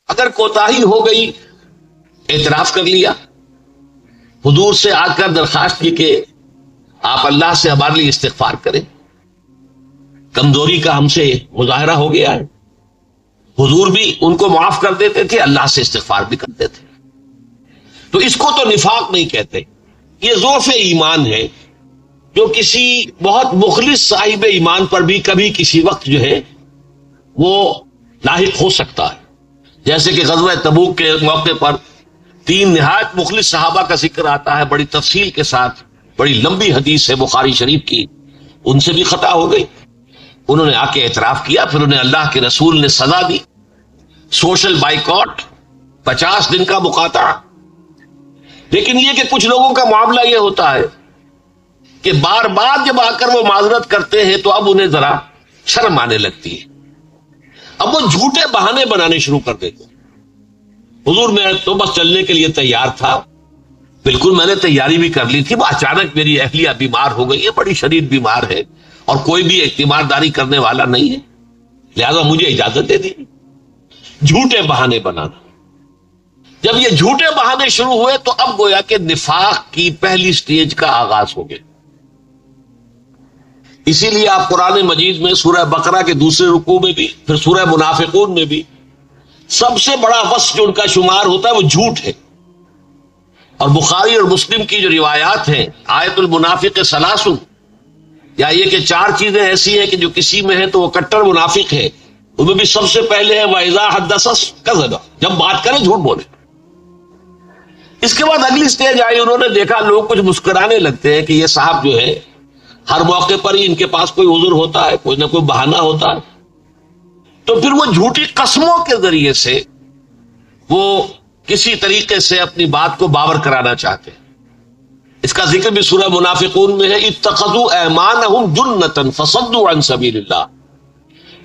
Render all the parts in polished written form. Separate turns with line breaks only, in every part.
اگر کوتاہی ہو گئی اعتراف کر لیا، حضور سے آ کر درخواست کی کہ آپ اللہ سے ہمارے لیے استغفار کریں، کمزوری کا ہم سے مظاہرہ ہو گیا ہے، حضور بھی ان کو معاف کر دیتے تھے، اللہ سے استغفار بھی کرتے تھے. تو اس کو تو نفاق نہیں کہتے، یہ ضعف ایمان ہے جو کسی بہت مخلص صاحب ایمان پر بھی کبھی کسی وقت جو ہے وہ لاحق ہو سکتا ہے. جیسے کہ غزوہ تبوک کے موقع پر 3 نہایت مخلص صحابہ کا ذکر آتا ہے بڑی تفصیل کے ساتھ، بڑی لمبی حدیث ہے بخاری شریف کی. ان سے بھی خطا ہو گئی، انہوں نے آ کے اعتراف کیا، پھر انہیں اللہ کے رسول نے سزا دی، سوشل بائیکاٹ، 50 دن کا مقاطعہ. لیکن یہ کہ کچھ لوگوں کا معاملہ یہ ہوتا ہے کہ بار بار جب آ کر وہ معذرت کرتے ہیں تو اب انہیں ذرا شرم آنے لگتی ہے، اب وہ جھوٹے بہانے بنانے شروع کر دیتے ہیں. حضور میں تو بس چلنے کے لیے تیار تھا، بالکل میں نے تیاری بھی کر لی تھی، وہ اچانک میری اہلیہ بیمار ہو گئی ہے، بڑی شدید بیمار ہے اور کوئی بھی اعتمادداری کرنے والا نہیں ہے، لہذا مجھے اجازت دے دی. جھوٹے بہانے بنانا. جب یہ جھوٹے بہانے شروع ہوئے تو اب گویا کہ نفاق کی پہلی سٹیج کا آغاز ہو گیا. اسی لیے آپ قرآن مجید میں سورہ بقرہ کے دوسرے رکوع میں بھی، پھر سورہ منافقون میں بھی سب سے بڑا وصف جو ان کا شمار ہوتا ہے وہ جھوٹ ہے. اور بخاری اور مسلم کی جو روایات ہیں، آیت المنافق ثلاث، یا یہ کہ 4 چیزیں ایسی ہیں کہ جو کسی میں ہے تو وہ کٹر منافق ہے. ان میں بھی سب سے پہلے ہے وَإِذَا حَدَّثَ كَذَبَ، جب بات کرے جھوٹ بولے. اس کے بعد اگلی سٹیج آئی، انہوں نے دیکھا لوگ کچھ مسکرانے لگتے ہیں کہ یہ صاحب جو ہے ہر موقع پر ہی ان کے پاس کوئی عذر ہوتا ہے، کوئی نہ کوئی بہانہ ہوتا ہے. تو پھر وہ جھوٹی قسموں کے ذریعے سے وہ کسی طریقے سے اپنی بات کو باور کرانا چاہتے ہیں. اس کا ذکر بھی سورہ منافقون میں ہے، اتخذوا ایمانہم جنۃ فصدوا عن سبیل اللہ.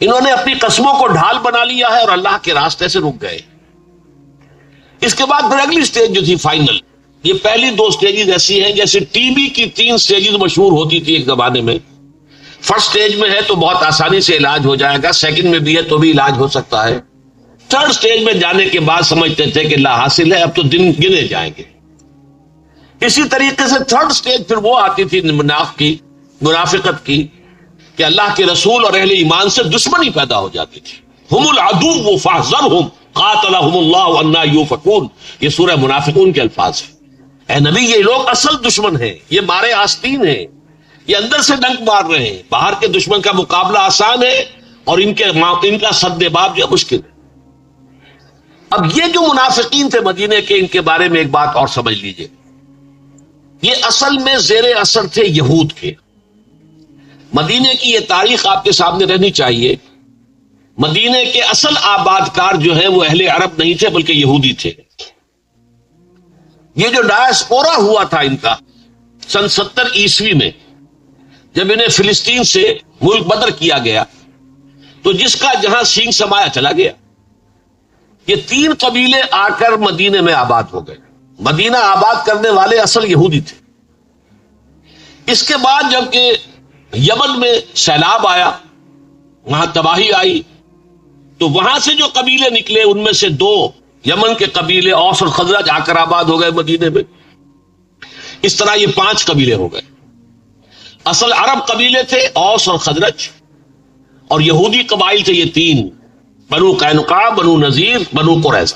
انہوں نے اپنی قسموں کو ڈھال بنا لیا ہے اور اللہ کے راستے سے رک گئے. اس کے بعد پھر اگلی سٹیج جو تھی فائنل، یہ پہلی 2 سٹیجز ایسی ہیں جیسے ٹی بی کی 3 سٹیجز مشہور ہوتی تھی ایک زمانے میں. فرسٹ سٹیج میں ہے تو بہت آسانی سے علاج ہو جائے گا، سیکنڈ میں بھی ہے تو بھی علاج ہو سکتا ہے، تھرڈ سٹیج میں جانے کے بعد سمجھتے تھے کہ لا حاصل ہے، اب تو دن گنے جائیں گے. اسی طریقے سے تھرڈ سٹیج پھر وہ آتی تھی منافقت کی کہ اللہ کے رسول اور اہل ایمان سے دشمنی پیدا ہو جاتی تھی. ہم العدو فاحذرہم قاتلہم اللہ انا یؤفکون، یہ سورہ منافقون کے الفاظ ہیں. اے نبی یہ لوگ اصل دشمن ہیں، یہ مارے آستین ہیں، یہ اندر سے ڈنک مار رہے ہیں. باہر کے دشمن کا مقابلہ آسان ہے اور ان کا سد باب جو مشکل ہے. اب یہ جو منافقین تھے مدینے کے، ان کے بارے میں ایک بات اور سمجھ لیجئے، یہ اصل میں زیر اثر تھے یہود کے. مدینے کی یہ تاریخ آپ کے سامنے رہنی چاہیے. مدینے کے اصل آباد کار جو ہے وہ اہل عرب نہیں تھے بلکہ یہودی تھے. یہ جو ڈائسپورا ہوا تھا ان کا سن 70 عیسوی میں، جب انہیں فلسطین سے ملک بدر کیا گیا تو جس کا جہاں سینگ سمایا چلا گیا. یہ 3 قبیلے آ کر مدینے میں آباد ہو گئے. مدینہ آباد کرنے والے اصل یہودی تھے. اس کے بعد جب کہ یمن میں سیلاب آیا، وہاں تباہی آئی، تو وہاں سے جو قبیلے نکلے ان میں سے 2 یمن کے قبیلے اوس اور خزرج آ کر آباد ہو گئے مدینے میں. اس طرح یہ 5 قبیلے ہو گئے. اصل عرب قبیلے تھے اوس اور خزرج، اور یہودی قبائل تھے یہ 3، بنو قینقاع، بنو نذیر، بنو قریظہ.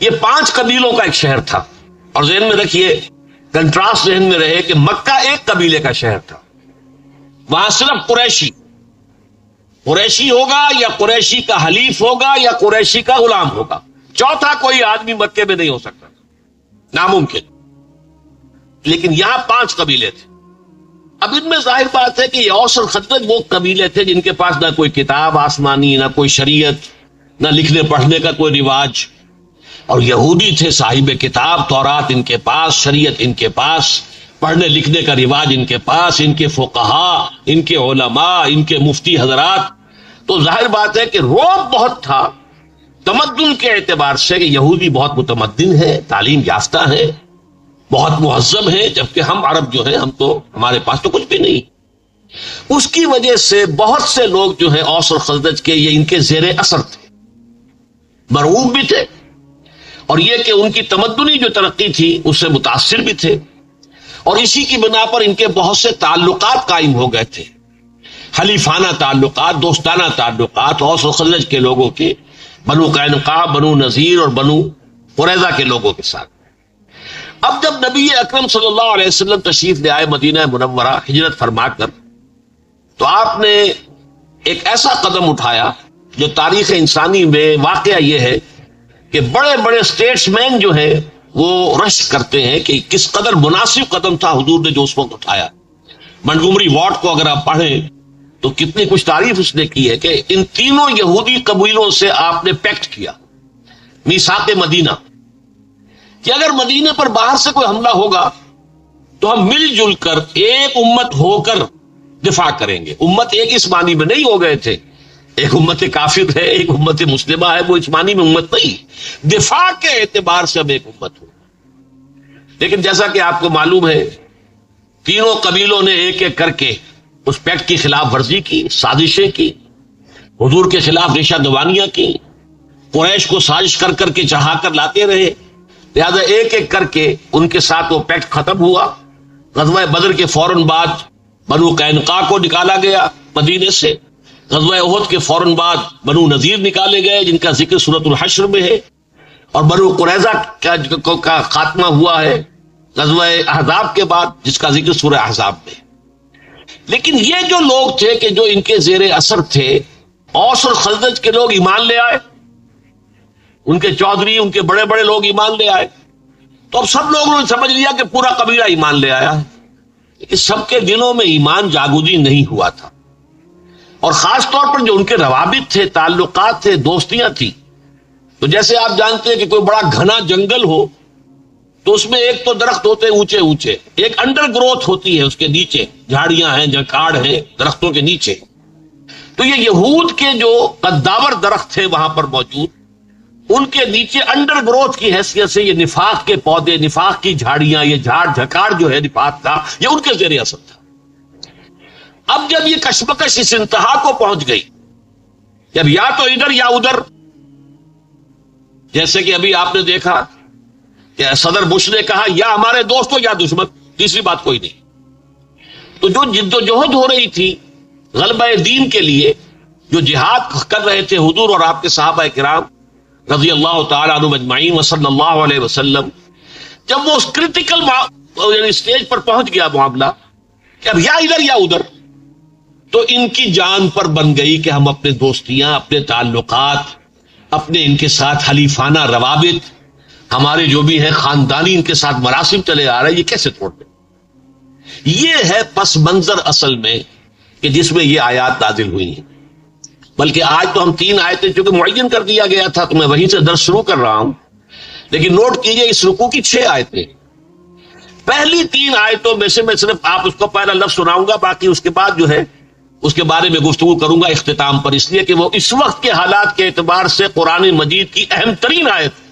یہ 5 قبیلوں کا ایک شہر تھا. اور ذہن میں رکھیے، کنٹراسٹ ذہن میں رہے کہ مکہ ایک قبیلے کا شہر تھا، وہاں صرف قریشی ہوگا یا قریشی کا حلیف ہوگا یا قریشی کا غلام ہوگا، چوتھا کوئی آدمی مکے میں نہیں ہو سکتا، ناممکن. لیکن یہاں 5 قبیلے تھے. اب ان میں ظاہر بات ہے کہ یہ اوس اور خزرج وہ قبیلے تھے جن کے پاس نہ کوئی کتاب آسمانی، نہ کوئی شریعت، نہ لکھنے پڑھنے کا کوئی رواج. اور یہودی تھے صاحب کتاب، تورات ان کے پاس، شریعت ان کے پاس، پڑھنے لکھنے کا رواج ان کے پاس، ان کے فقہا، ان کے علماء، ان کے مفتی حضرات. تو ظاہر بات ہے کہ رعب بہت تھا تمدن کے اعتبار سے کہ یہودی بہت متمدن ہے، تعلیم یافتہ ہے، بہت مہذب ہے، جبکہ ہم عرب جو ہیں ہم تو، ہمارے پاس تو کچھ بھی نہیں. اس کی وجہ سے بہت سے لوگ جو ہیں اوس اور خزرج کے، یہ ان کے زیر اثر تھے. مرعوب بھی تھے، اور یہ کہ ان کی تمدنی جو ترقی تھی اس سے متاثر بھی تھے، اور اسی کی بنا پر ان کے بہت سے تعلقات قائم ہو گئے تھے، حلیفانہ تعلقات، دوستانہ تعلقات اوس و خزرج کے لوگوں کے، بنو قینقاع، بنو نذیر اور بنو قریظہ کے لوگوں کے ساتھ۔ اب جب نبی اکرم صلی اللہ علیہ وسلم تشریف لے آئے مدینہ منورہ ہجرت فرما کر، تو آپ نے ایک ایسا قدم اٹھایا جو تاریخ انسانی میں واقعہ یہ ہے کہ بڑے بڑے اسٹیٹس مین جو ہیں وہ رشک کرتے ہیں کہ کس قدر مناسب قدم تھا حضور نے جو اس وقت اٹھایا۔ منٹگومری واٹ کو اگر آپ پڑھیں تو کتنی کچھ تعریف اس نے کی ہے کہ ان تینوں یہودی قبیلوں سے آپ نے پیکٹ کیا، میثاق مدینہ، کہ اگر مدینے پر باہر سے کوئی حملہ ہوگا تو ہم مل جل کر ایک امت ہو کر دفاع کریں گے۔ امت ایک اس معنی میں نہیں ہو گئے تھے، ایک امت کافر ہے، ایک امت مسلمہ ہے، وہ اس معنی میں امت نہیں، دفاع کے اعتبار سے ہم ایک امت ہو۔ لیکن جیسا کہ آپ کو معلوم ہے تینوں قبیلوں نے ایک ایک کر کے اس پیکٹ کی خلاف ورزی کی، سازشیں کی، حضور کے خلاف ریشہ دوانیاں کی، قریش کو سازش کر کر کے چڑھا کر لاتے رہے، لہذا ایک ایک کر کے ان کے ساتھ وہ پیکٹ ختم ہوا۔ غزوہ بدر کے فوراً بعد بنو قینقاع کو نکالا گیا مدینے سے، غزوہ احد کے فوراً بعد بنو نذیر نکالے گئے جن کا ذکر سورۃ الحشر میں ہے، اور بنو قریظہ کا خاتمہ ہوا ہے غزوہ احزاب کے بعد جس کا ذکر سورہ احزاب میں۔ لیکن یہ جو لوگ تھے کہ جو ان کے زیر اثر تھے، اوس اور خزرج کے لوگ ایمان لے آئے، ان کے چودھری، ان کے بڑے بڑے لوگ ایمان لے آئے، تو اب سب لوگوں نے سمجھ لیا کہ پورا قبیلہ ایمان لے آیا ہے، لیکن سب کے دلوں میں ایمان جاگودی نہیں ہوا تھا، اور خاص طور پر جو ان کے روابط تھے، تعلقات تھے، دوستیاں تھیں، تو جیسے آپ جانتے ہیں کہ کوئی بڑا گھنا جنگل ہو تو اس میں ایک تو درخت ہوتے ہیں اونچے اونچے، ایک انڈر گروتھ ہوتی ہے اس کے نیچے، جھاڑیاں ہیں، جھکاڑ ہیں درختوں کے نیچے، تو یہ یہود کے جو قداور درخت تھے وہاں پر موجود، ان کے نیچے انڈر گروتھ کی حیثیت سے یہ نفاق کے پودے، نفاق کی جھاڑیاں، یہ جھاڑ جھکاڑ جو ہے نفاق کا، یہ ان کے زیر اثر تھا۔ اب جب یہ کشمکش اس انتہا کو پہنچ گئی، جب یا تو ادھر یا ادھر، جیسے کہ ابھی آپ نے دیکھا کہ صدر بش نے کہا یا ہمارے دوست ہو یا دشمن، تیسری بات کوئی نہیں، تو جو جد و جہد ہو رہی تھی غلبہ دین کے لیے، جو جہاد کر رہے تھے حضور اور آپ کے صحابہ کرام رضی اللہ تعالیٰ عنہم اجمعین وصلی اللہ علیہ وسلم، جب وہ اس کرٹیکل یعنی سٹیج پر پہنچ گیا معاملہ کہ اب یا ادھر یا ادھر، تو ان کی جان پر بن گئی کہ ہم اپنے دوستیاں، اپنے تعلقات، اپنے ان کے ساتھ حلیفانہ روابط، ہمارے جو بھی ہیں خاندانی ان کے ساتھ مراسم چلے آ رہے ہیں، یہ کیسے توڑ دیں۔ یہ ہے پس منظر اصل میں کہ جس میں یہ آیات نازل ہوئی ہیں۔ بلکہ آج تو ہم 3 آیتیں چونکہ معین کر دیا گیا تھا تو میں وہیں سے درس شروع کر رہا ہوں، لیکن نوٹ کیجئے اس رکوع کی 6 آیتیں، پہلی 3 آیتوں میں سے میں صرف آپ اس کو پہلا لفظ سناؤں گا، باقی اس کے بعد جو ہے اس کے بارے میں گفتگو کروں گا اختتام پر، اس لیے کہ وہ اس وقت کے حالات کے اعتبار سے قرآن مجید کی اہم ترین آیت ہے،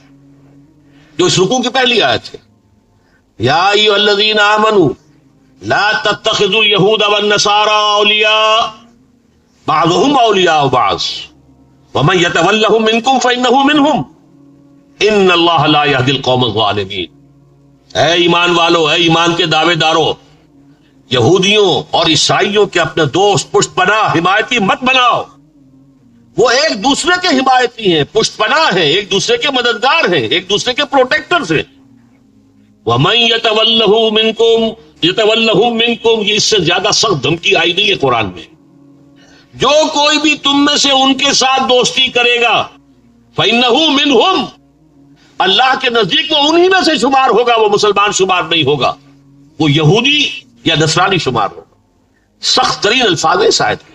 جو اس رکوع کی پہلی آیت ہے۔ یا ایھا الذین آمنوا لا تتخذوا اليہود والنصارى اولیاء بعضهم اولیاء بعض ومن يتولهم منکم فانہ منہم ان اللہ لا یہدی القوم الظالمین۔ اے ایمان والو، اے ایمان کے دعوے دارو، یہودیوں اور عیسائیوں کے اپنے دوست، پشت پناہ، حمایتی مت بناؤ۔ وہ ایک دوسرے کے حمایتی ہیں، پشت پناہ ہیں، ایک دوسرے کے مددگار ہیں، ایک دوسرے کے پروٹیکٹرز ہیں۔ وَمَن يَتَوَلَّهُ مِنكُمْ يَتَوَلَّهُم مِّنكُمْ، یہ اس سے زیادہ سخت دھمکی آئی نہیں ہے قرآن میں۔ جو کوئی بھی تم میں سے ان کے ساتھ دوستی کرے گا فَإِنَّهُ مِنْهُمْ، اللہ کے نزدیک وہ انہی میں سے شمار ہوگا، وہ مسلمان شمار نہیں ہوگا، وہ یہودی یا نصرانی شمار ہوگا۔ سخت ترین الفاظ ہے شاید،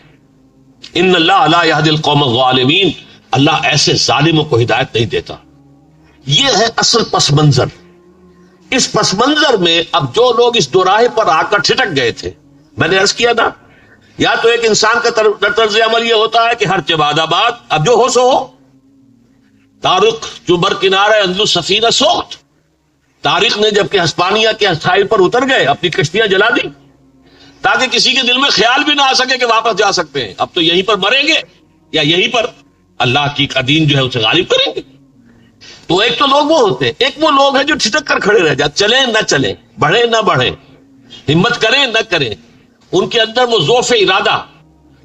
ان اللہ لا یہدی القوم الظالمین، اللہ ایسے ظالموں کو ہدایت نہیں دیتا۔ یہ ہے اصل پس منظر۔ اس پس منظر میں اب جو لوگ اس دوراہے پر آ کر ٹھٹک گئے تھے، میں نے عرض کیا تھا، یا تو ایک انسان کا طرز عمل یہ ہوتا ہے کہ ہر چباد آباد، اب جو ہو سو ہو، طارق جو برکنارہ اندلس سفینہ سوخت، طارق نے جب کہ ہسپانیہ کے ساحل پر اتر گئے اپنی کشتیاں جلا دی تاکہ کسی کے دل میں خیال بھی نہ آ سکے کہ واپس جا سکتے ہیں، اب تو یہیں پر مریں گے یا یہیں پر اللہ کی دین جو ہے اسے غالب کریں گے۔ تو ایک تو لوگ وہ ہوتے ہیں، ایک وہ لوگ ہیں جو ٹھٹک کر کھڑے رہ جاتے، چلیں نہ چلیں، بڑھیں نہ بڑھیں، ہمت کریں نہ کریں، ان کے اندر وہ ضعف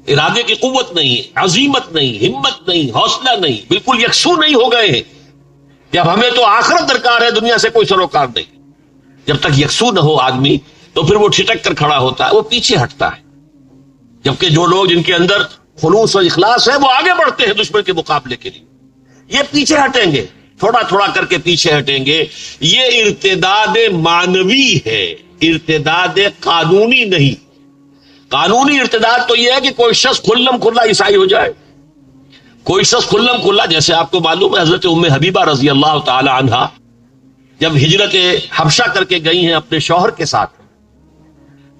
ارادے کی قوت نہیں، عزیمت نہیں، ہمت نہیں، حوصلہ نہیں، بالکل یکسو نہیں ہو گئے ہیں کہ اب ہمیں تو آخرت درکار ہے، دنیا سے کوئی سروکار نہیں۔ جب تک یکسو نہ ہو آدمی تو پھر وہ ٹھٹک کر کھڑا ہوتا ہے، وہ پیچھے ہٹتا ہے، جبکہ جو لوگ جن کے اندر خلوص اور اخلاص ہے وہ آگے بڑھتے ہیں دشمن کے مقابلے کے لیے، یہ پیچھے ہٹیں گے، تھوڑا تھوڑا کر کے پیچھے ہٹیں گے۔ یہ ارتداد معنوی ہے، ارتداد قانونی نہیں۔ قانونی ارتداد تو یہ ہے کہ کوئی شخص کھلم کھلا عیسائی ہو جائے، کوئی شخص کھلم کھلا، جیسے آپ کو معلوم ہے حضرت ام حبیبہ رضی اللہ تعالی عنہا جب ہجرت حبشہ کر کے گئی ہیں اپنے شوہر کے ساتھ،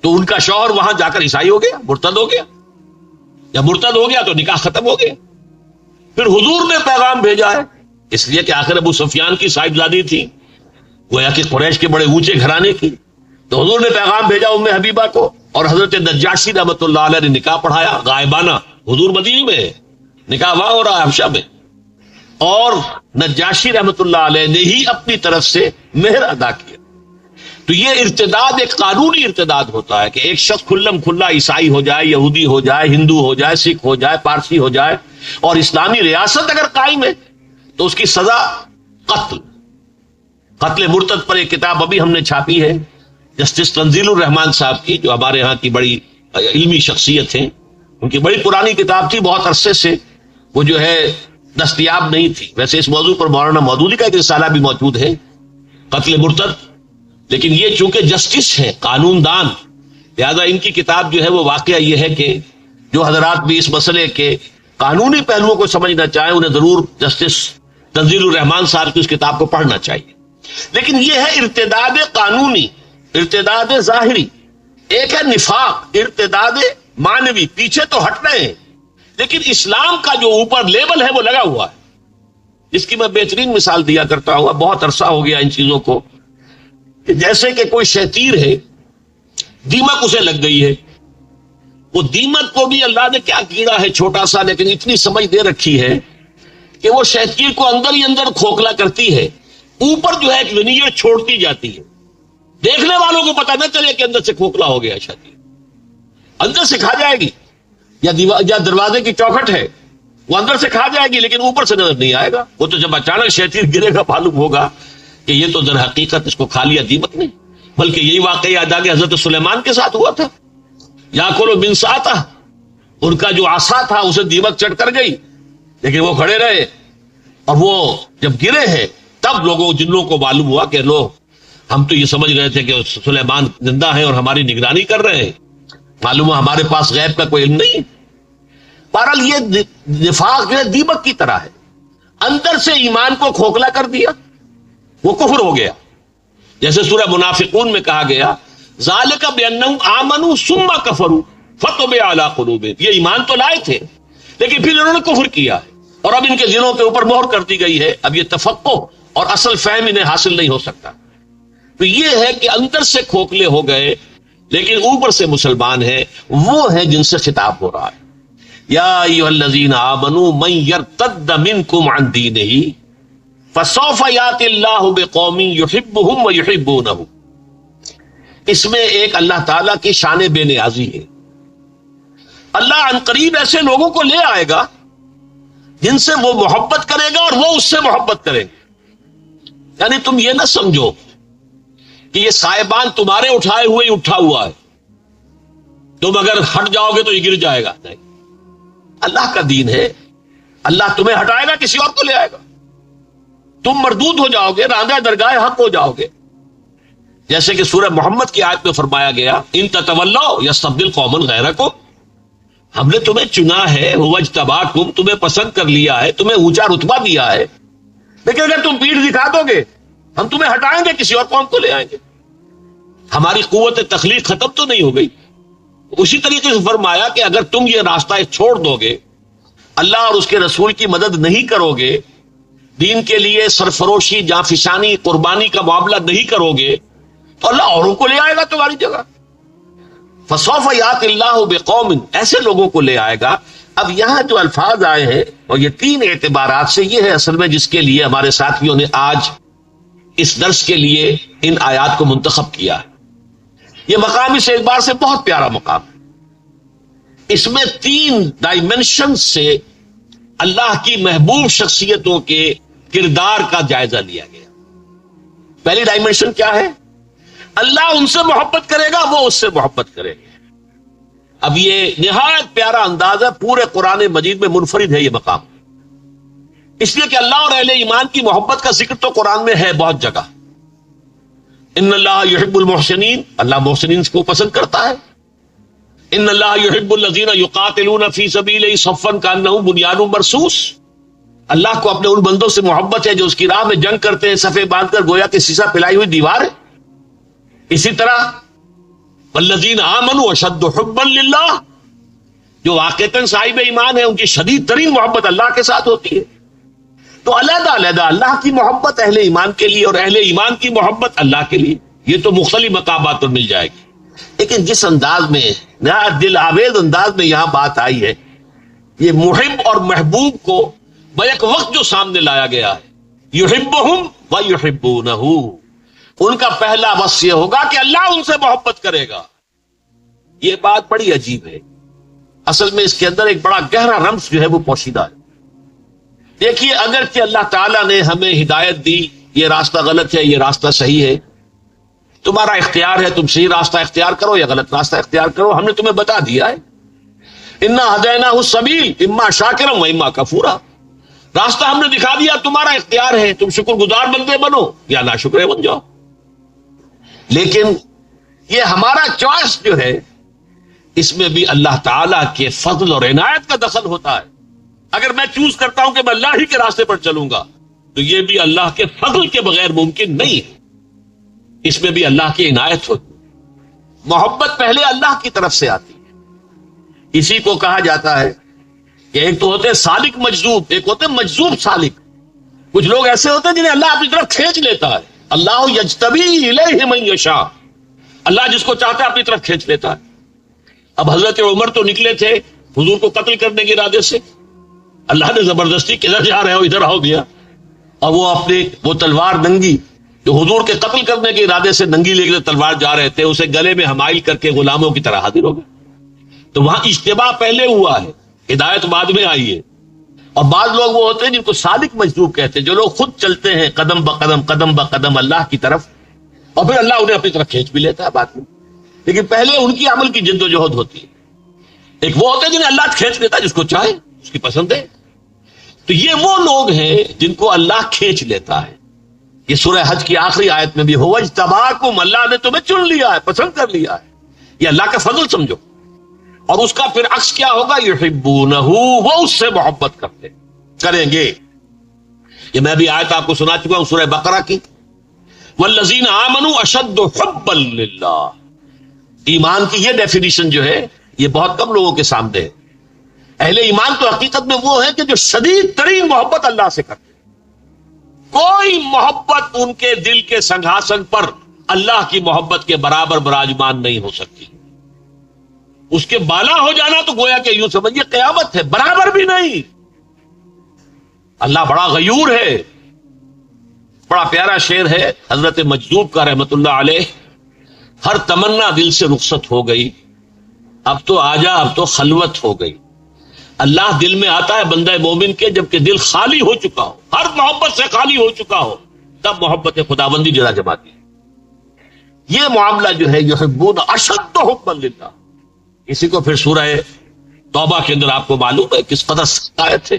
تو ان کا شوہر وہاں جا کر عیسائی ہو گیا، مرتد ہو گیا۔ جب مرتد ہو گیا تو نکاح ختم ہو گیا۔ پھر حضور نے پیغام بھیجا ہے، اس لیے کہ آخر ابو سفیان کی صاحبزادی تھی، گویا کہ قریش کے بڑے اونچے گھرانے کی، تو حضور نے پیغام بھیجا ام حبیبہ کو، اور حضرت نجاشی رحمۃ اللہ علیہ نے نکاح پڑھایا غائبانہ، حضور مدینے میں ہے، نکاح وہاں ہو رہا ہے حبشہ میں، اور نجاشی رحمۃ اللہ علیہ نے ہی اپنی طرف سے مہر ادا کیا۔ تو یہ ارتداد ایک قانونی ارتداد ہوتا ہے کہ ایک شخص کھلم کھلا عیسائی ہو جائے، یہودی ہو جائے، ہندو ہو جائے، سکھ ہو جائے، پارسی ہو جائے، اور اسلامی ریاست اگر قائم ہے تو اس کی سزا قتل مرتد پر ایک کتاب ابھی ہم نے چھاپی ہے جسٹس تنزیل الرحمان صاحب کی، جو ہمارے ہاں کی بڑی علمی شخصیت ہیں، ان کی بڑی پرانی کتاب تھی، بہت عرصے سے وہ جو ہے دستیاب نہیں تھی۔ ویسے اس موضوع پر مولانا مودودی کا ایک رسالہ بھی موجود ہے، قتل مرتد، لیکن یہ چونکہ جسٹس ہے، قانون دان، لہذا ان کی کتاب جو ہے وہ واقعہ یہ ہے کہ جو حضرات بھی اس مسئلے کے قانونی پہلوؤں کو سمجھنا چاہیں انہیں ضرور جسٹس تنزیل الرحمان صاحب کی اس کتاب کو پڑھنا چاہیے۔ لیکن یہ ہے ارتداد قانونی، ارتداد ظاہری، ایک ہے نفاق، ارتداد معنوی، پیچھے تو ہٹ رہے ہیں لیکن اسلام کا جو اوپر لیبل ہے وہ لگا ہوا ہے، جس کی میں بہترین مثال دیا کرتا ہوں، بہت عرصہ ہو گیا ان چیزوں کو، کہ جیسے کہ کوئی شیطیر ہے، دیمک اسے لگ گئی ہے، وہ دیمک کو بھی اللہ نے کیا کیڑا ہے چھوٹا سا، لیکن اتنی سمجھ دے رکھی ہے کہ وہ شیطیر کو اندر ہی اندر کھوکھلا کرتی ہے، اوپر جو ہے ایک ونیئر چھوڑتی جاتی ہے، دیکھنے والوں کو پتہ نہ چلے کہ اندر سے کھوکھلا ہو گیا شیطیر، اندر سے کھا جائے گی، یا دروازے کی چوکھٹ ہے وہ اندر سے کھا جائے گی لیکن اوپر سے نظر نہیں آئے گا، وہ تو جب اچانک شیطیر گرے گا معلوم ہوگا کہ یہ تو در حقیقت اس کو کھا لیا دیمک نے۔ بلکہ یہی واقعہ یاد آ کہ حضرت سلیمان کے ساتھ ہوا تھا، یاکل من ساتا، ان کا جو عصا تھا اسے دیمک چٹ کر گئی، لیکن وہ کھڑے رہے، اور وہ جب گرے ہیں تب جنوں کو معلوم ہوا کہ ہم تو یہ سمجھ رہے تھے کہ سلیمان زندہ ہیں اور ہماری نگرانی کر رہے ہیں، معلوم ہوا ہمارے پاس غیب کا کوئی علم نہیں۔ بہرحال یہ نفاق جو ہے دیمک کی طرح ہے، اندر سے ایمان کو کھوکھلا کر دیا، وہ کفر ہو گیا، جیسے سورہ منافقون میں کہا گیا ذالک بانہم آمنوا ثم کفروا فتبع علی قلوبہم، یہ ایمان تو لائے تھے لیکن پھر انہوں نے کفر کیا ہے، اور اب ان کے دلوں کے اوپر مہر کر دی گئی ہے، اب یہ تفقہ اور اصل فہم انہیں حاصل نہیں ہو سکتا۔ تو یہ ہے کہ اندر سے کھوکھلے ہو گئے لیکن اوپر سے مسلمان ہیں، وہ ہیں جن سے خطاب ہو رہا ہے، یا ایھا الذین آمنوا من یرتد منکم عن دینہ فسوف یأتی اللہ بقوم یحبہم ویحبونہ۔ اس میں ایک اللہ تعالیٰ کی شان بے نیازی ہے، اللہ عنقریب ایسے لوگوں کو لے آئے گا جن سے وہ محبت کرے گا اور وہ اس سے محبت کریں گے۔ یعنی تم یہ نہ سمجھو کہ یہ سائبان تمہارے اٹھائے ہوئے ہی اٹھا ہوا ہے، تم اگر ہٹ جاؤ گے تو یہ گر جائے گا، نہیں، اللہ کا دین ہے، اللہ تمہیں ہٹائے گا کسی اور کو لے آئے گا، تم مردود ہو جاؤ گے، راندہ درگاہ حق ہو جاؤ گے، جیسے کہ سورہ محمد کی آیت میں فرمایا گیا ان تتولوا یستبدل قوما غیرکم، ہم نے تمہیں چنا ہے، هو اجتباکم، تمہیں پسند کر لیا ہے، تمہیں اونچا رتبہ دیا ہے، لیکن اگر تم پیٹھ دکھا دو گے ہم تمہیں ہٹائیں گے، کسی اور قوم کو لے آئیں گے۔ ہماری قوت تخلیق ختم تو نہیں ہو گئی؟ اسی طریقے سے فرمایا کہ اگر تم یہ راستہ چھوڑ دو گے، اللہ اور اس کے رسول کی مدد نہیں کرو گے، دین کے لیے سرفروشی، جانفشانی، قربانی کا معاملہ نہیں کرو گے، تو اللہ اوروں کو لے آئے گا تمہاری جگہ۔ فسوف یأتی اللہ بقوم، ایسے لوگوں کو لے آئے گا اب یہاں جو الفاظ آئے ہیں اور یہ تین اعتبارات سے یہ ہے اصل میں جس کے لیے ہمارے ساتھیوں نے آج اس درس کے لیے ان آیات کو منتخب کیا ہے. یہ مقام اس اعتبار سے بہت پیارا مقام ہے. اس میں تین ڈائمنشن سے اللہ کی محبوب شخصیتوں کے کردار کا جائزہ لیا گیا. پہلی ڈائمنشن کیا ہے؟ اللہ ان سے محبت کرے گا، وہ اس سے محبت کرے گا. اب یہ نہایت پیارا انداز ہے، پورے قرآن مجید میں منفرد ہے یہ مقام، اس لیے کہ اللہ اور اہل ایمان کی محبت کا ذکر تو قرآن میں ہے بہت جگہ. ان اللہ یحب المحسنین، اللہ محسنین کو پسند کرتا ہے. ان اللہ یحب الذین یقاتلون فی سبیلہ صفا کانہم بنیان مرصوص، اللہ کو اپنے ان بندوں سے محبت ہے جو اس کی راہ میں جنگ کرتے ہیں صفے باندھ کر گویا کہ سیسا پلائی ہوئی دیوار ہے. اسی طرح والذین آمنوا اشد حبا للہ، جو واقعتاً صاحب ایمان ہے ان کی شدید ترین محبت اللہ کے ساتھ ہوتی ہے. تو علیحدہ علیحدہ اللہ کی محبت اہل ایمان کے لیے اور اہل ایمان کی محبت اللہ کے لیے، یہ تو مختلف مقامات پر مل جائے گی. لیکن جس انداز میں نہایت دل آویز انداز میں یہاں بات آئی ہے، یہ محب اور محبوب کو بیک وقت جو سامنے لایا گیا ہے، یحبہم ویحبونہ، ان کا پہلا وصف یہ ہوگا کہ اللہ ان سے محبت کرے گا. یہ بات بڑی عجیب ہے، اصل میں اس کے اندر ایک بڑا گہرا رمز جو ہے وہ پوشیدہ ہے. دیکھیے، اگرچہ اللہ تعالیٰ نے ہمیں ہدایت دی، یہ راستہ غلط ہے، یہ راستہ صحیح ہے، تمہارا اختیار ہے، تم صحیح راستہ اختیار کرو یا غلط راستہ اختیار کرو، ہم نے تمہیں بتا دیا ہے. انا ہدیناہ السبیل اما شاکرا و اما کفورا، راستہ ہم نے دکھا دیا، تمہارا اختیار ہے، تم شکر گزار بندے بنو یا ناشکرے بن جاؤ. لیکن یہ ہمارا چوائس جو ہے، اس میں بھی اللہ تعالیٰ کے فضل اور عنایت کا دخل ہوتا ہے. اگر میں چوز کرتا ہوں کہ میں اللہ ہی کے راستے پر چلوں گا تو یہ بھی اللہ کے فضل کے بغیر ممکن نہیں ہے، اس میں بھی اللہ کی عنایت ہوتی. محبت پہلے اللہ کی طرف سے آتی ہے. اسی کو کہا جاتا ہے کہ ایک تو ہوتے ہیں سالک مجذوب، ایک ہوتے ہیں مجذوب سالک. کچھ لوگ ایسے ہوتے ہیں جنہیں اللہ اپنی طرف کھینچ لیتا ہے. اللہ یجتبی الیہ من یشاء، اللہ جس کو چاہتا ہے اپنی طرف کھینچ لیتا ہے. اب حضرت عمر تو نکلے تھے حضور کو قتل کرنے کے ارادے سے، اللہ نے زبردستی کدھر جا رہے ہو ادھر آؤ دیا، اور وہ اپنے وہ تلوار ننگی جو حضور کے قتل کرنے کے ارادے سے ننگی لے کے تلوار جا رہے تھے، اسے گلے میں حمائل کر کے غلاموں کی طرح حاضر ہو گئے. تو وہاں اجتباع پہلے ہوا ہے، ہدایت بعد میں آئی ہے. اور بعض لوگ وہ ہوتے ہیں جن کو سالک مجذوب کہتے ہیں، جو لوگ خود چلتے ہیں قدم بقدم اللہ کی طرف، اور پھر اللہ انہیں اپنی طرف کھینچ بھی لیتا ہے بعد میں. لیکن پہلے ان کی عمل کی جد و جہد ہوتی ہے. ایک وہ ہوتے ہیں جنہیں اللہ کھینچ لیتا ہے، جس کو چاہے اس کی پسند ہے. تو یہ وہ لوگ ہیں جن کو اللہ کھینچ لیتا ہے. یہ سورہ حج کی آخری آیت میں بھی ہو اجتباکم، اللہ نے تمہیں چن لیا ہے، پسند کر لیا ہے. یہ اللہ کا فضل سمجھو. اور اس کا پھر عکس کیا ہوگا؟ یحبونہ، وہ اس سے محبت کریں گے. یہ میں بھی آیت آپ کو سنا چکا ہوں سورہ بقرہ کی، والذین آمنوا اشد حبا للہ. ایمان کی یہ ڈیفینیشن جو ہے یہ بہت کم لوگوں کے سامنے ہے. اہل ایمان تو حقیقت میں وہ ہے کہ جو شدید ترین محبت اللہ سے کرتے ہیں. کوئی محبت ان کے دل کے سنگھاسن پر اللہ کی محبت کے برابر براجمان نہیں ہو سکتی. اس کے بالا ہو جانا تو گویا کہ یوں سمجھیے قیامت ہے، برابر بھی نہیں. اللہ بڑا غیور ہے. بڑا پیارا شعر ہے حضرت مجذوب کا رحمت اللہ علیہ، ہر تمنا دل سے رخصت ہو گئی، اب تو آجا اب تو خلوت ہو گئی. اللہ دل میں آتا ہے بندہ مومن کے جبکہ دل خالی ہو چکا ہو، ہر محبت سے خالی ہو چکا ہو، تب محبت خداوندی جڑا جماتی ہے. یہ معاملہ جو ہے یحبون اشد حبا للہ، اسی کو پھر سورہ توبہ کے اندر آپ کو معلوم ہے کس قدر آیت ہے.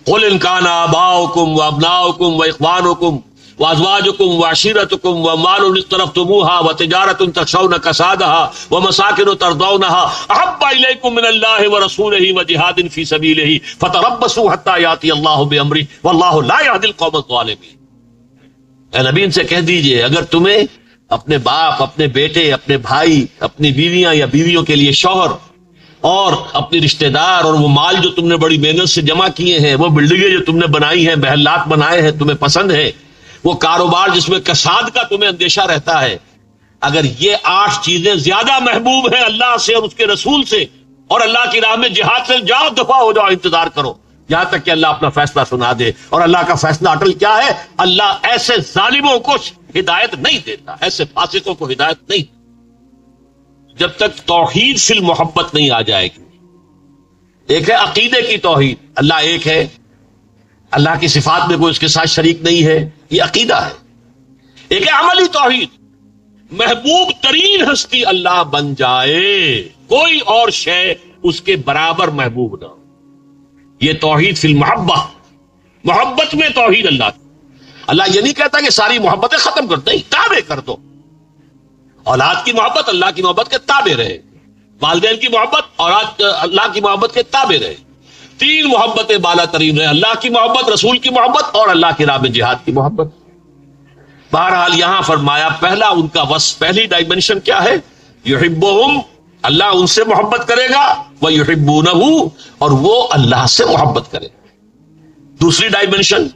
قل ان کان آباؤکم وابناؤکم واخوانکم وازواجکم وعشیرتکم واموال اقترفتموها وتجارۃ تخشون کسادها ومساکن ترضونها احب الیکم من اللہ ورسولہ وجہاد فی سبیلہ فتربصوا حتی یاتی اللہ بامرہ واللہ لا یہدی القوم الظالمین. اے نبی ان سے کہہ دیجئے اگر تمہیں اپنے باپ، اپنے بیٹے، اپنے بھائی، اپنی بیویاں یا بیویوں کے لیے شوہر اور اپنے رشتہ دار اور وہ مال جو تم نے بڑی محنت سے جمع کیے ہیں، وہ بلڈنگیں جو تم نے بنائی ہیں، محلات بنائے ہیں، تمہیں پسند ہے، وہ کاروبار جس میں کساد کا تمہیں اندیشہ رہتا ہے، اگر یہ 8 چیزیں زیادہ محبوب ہیں اللہ سے اور اس کے رسول سے اور اللہ کی راہ میں جہاد سے جاؤ، دفاع ہو جاؤ، انتظار کرو یہاں تک کہ اللہ اپنا فیصلہ سنا دے. اور اللہ کا فیصلہ اٹل کیا ہے؟ اللہ ایسے ظالموں کو ہدایت نہیں دیتا، ایسے فاسقوں کو ہدایت نہیں. جب تک توحید فی المحبت نہیں آ جائے گی. ایک ہے عقیدے کی توحید، اللہ ایک ہے، اللہ کی صفات میں کوئی اس کے ساتھ شریک نہیں ہے، یہ عقیدہ ہے. ایک ہے عملی توحید، محبوب ترین ہستی اللہ بن جائے، کوئی اور شے اس کے برابر محبوب نہ ہو. یہ توحید فی المحبہ، محبت میں توحید اللہ کی. اللہ یہ نہیں کہتا کہ ساری محبتیں ختم کر دیں، تابع کر دو. اولاد کی محبت اللہ کی محبت کے تابع رہے، والدین کی محبت اور اللہ کی محبت کے تابع رہے. تین محبتیں بالا ترین رہے، اللہ کی محبت، رسول کی محبت اور اللہ کی راہ میں جہاد کی محبت. بہرحال یہاں فرمایا پہلا ان کا وصف، پہلی ڈائمنشن کیا ہے؟ یحبہم، اللہ ان سے محبت کرے گا، ویحبونہ، اور وہ اللہ سے محبت کرے گا. دوسری ڈائمنشن،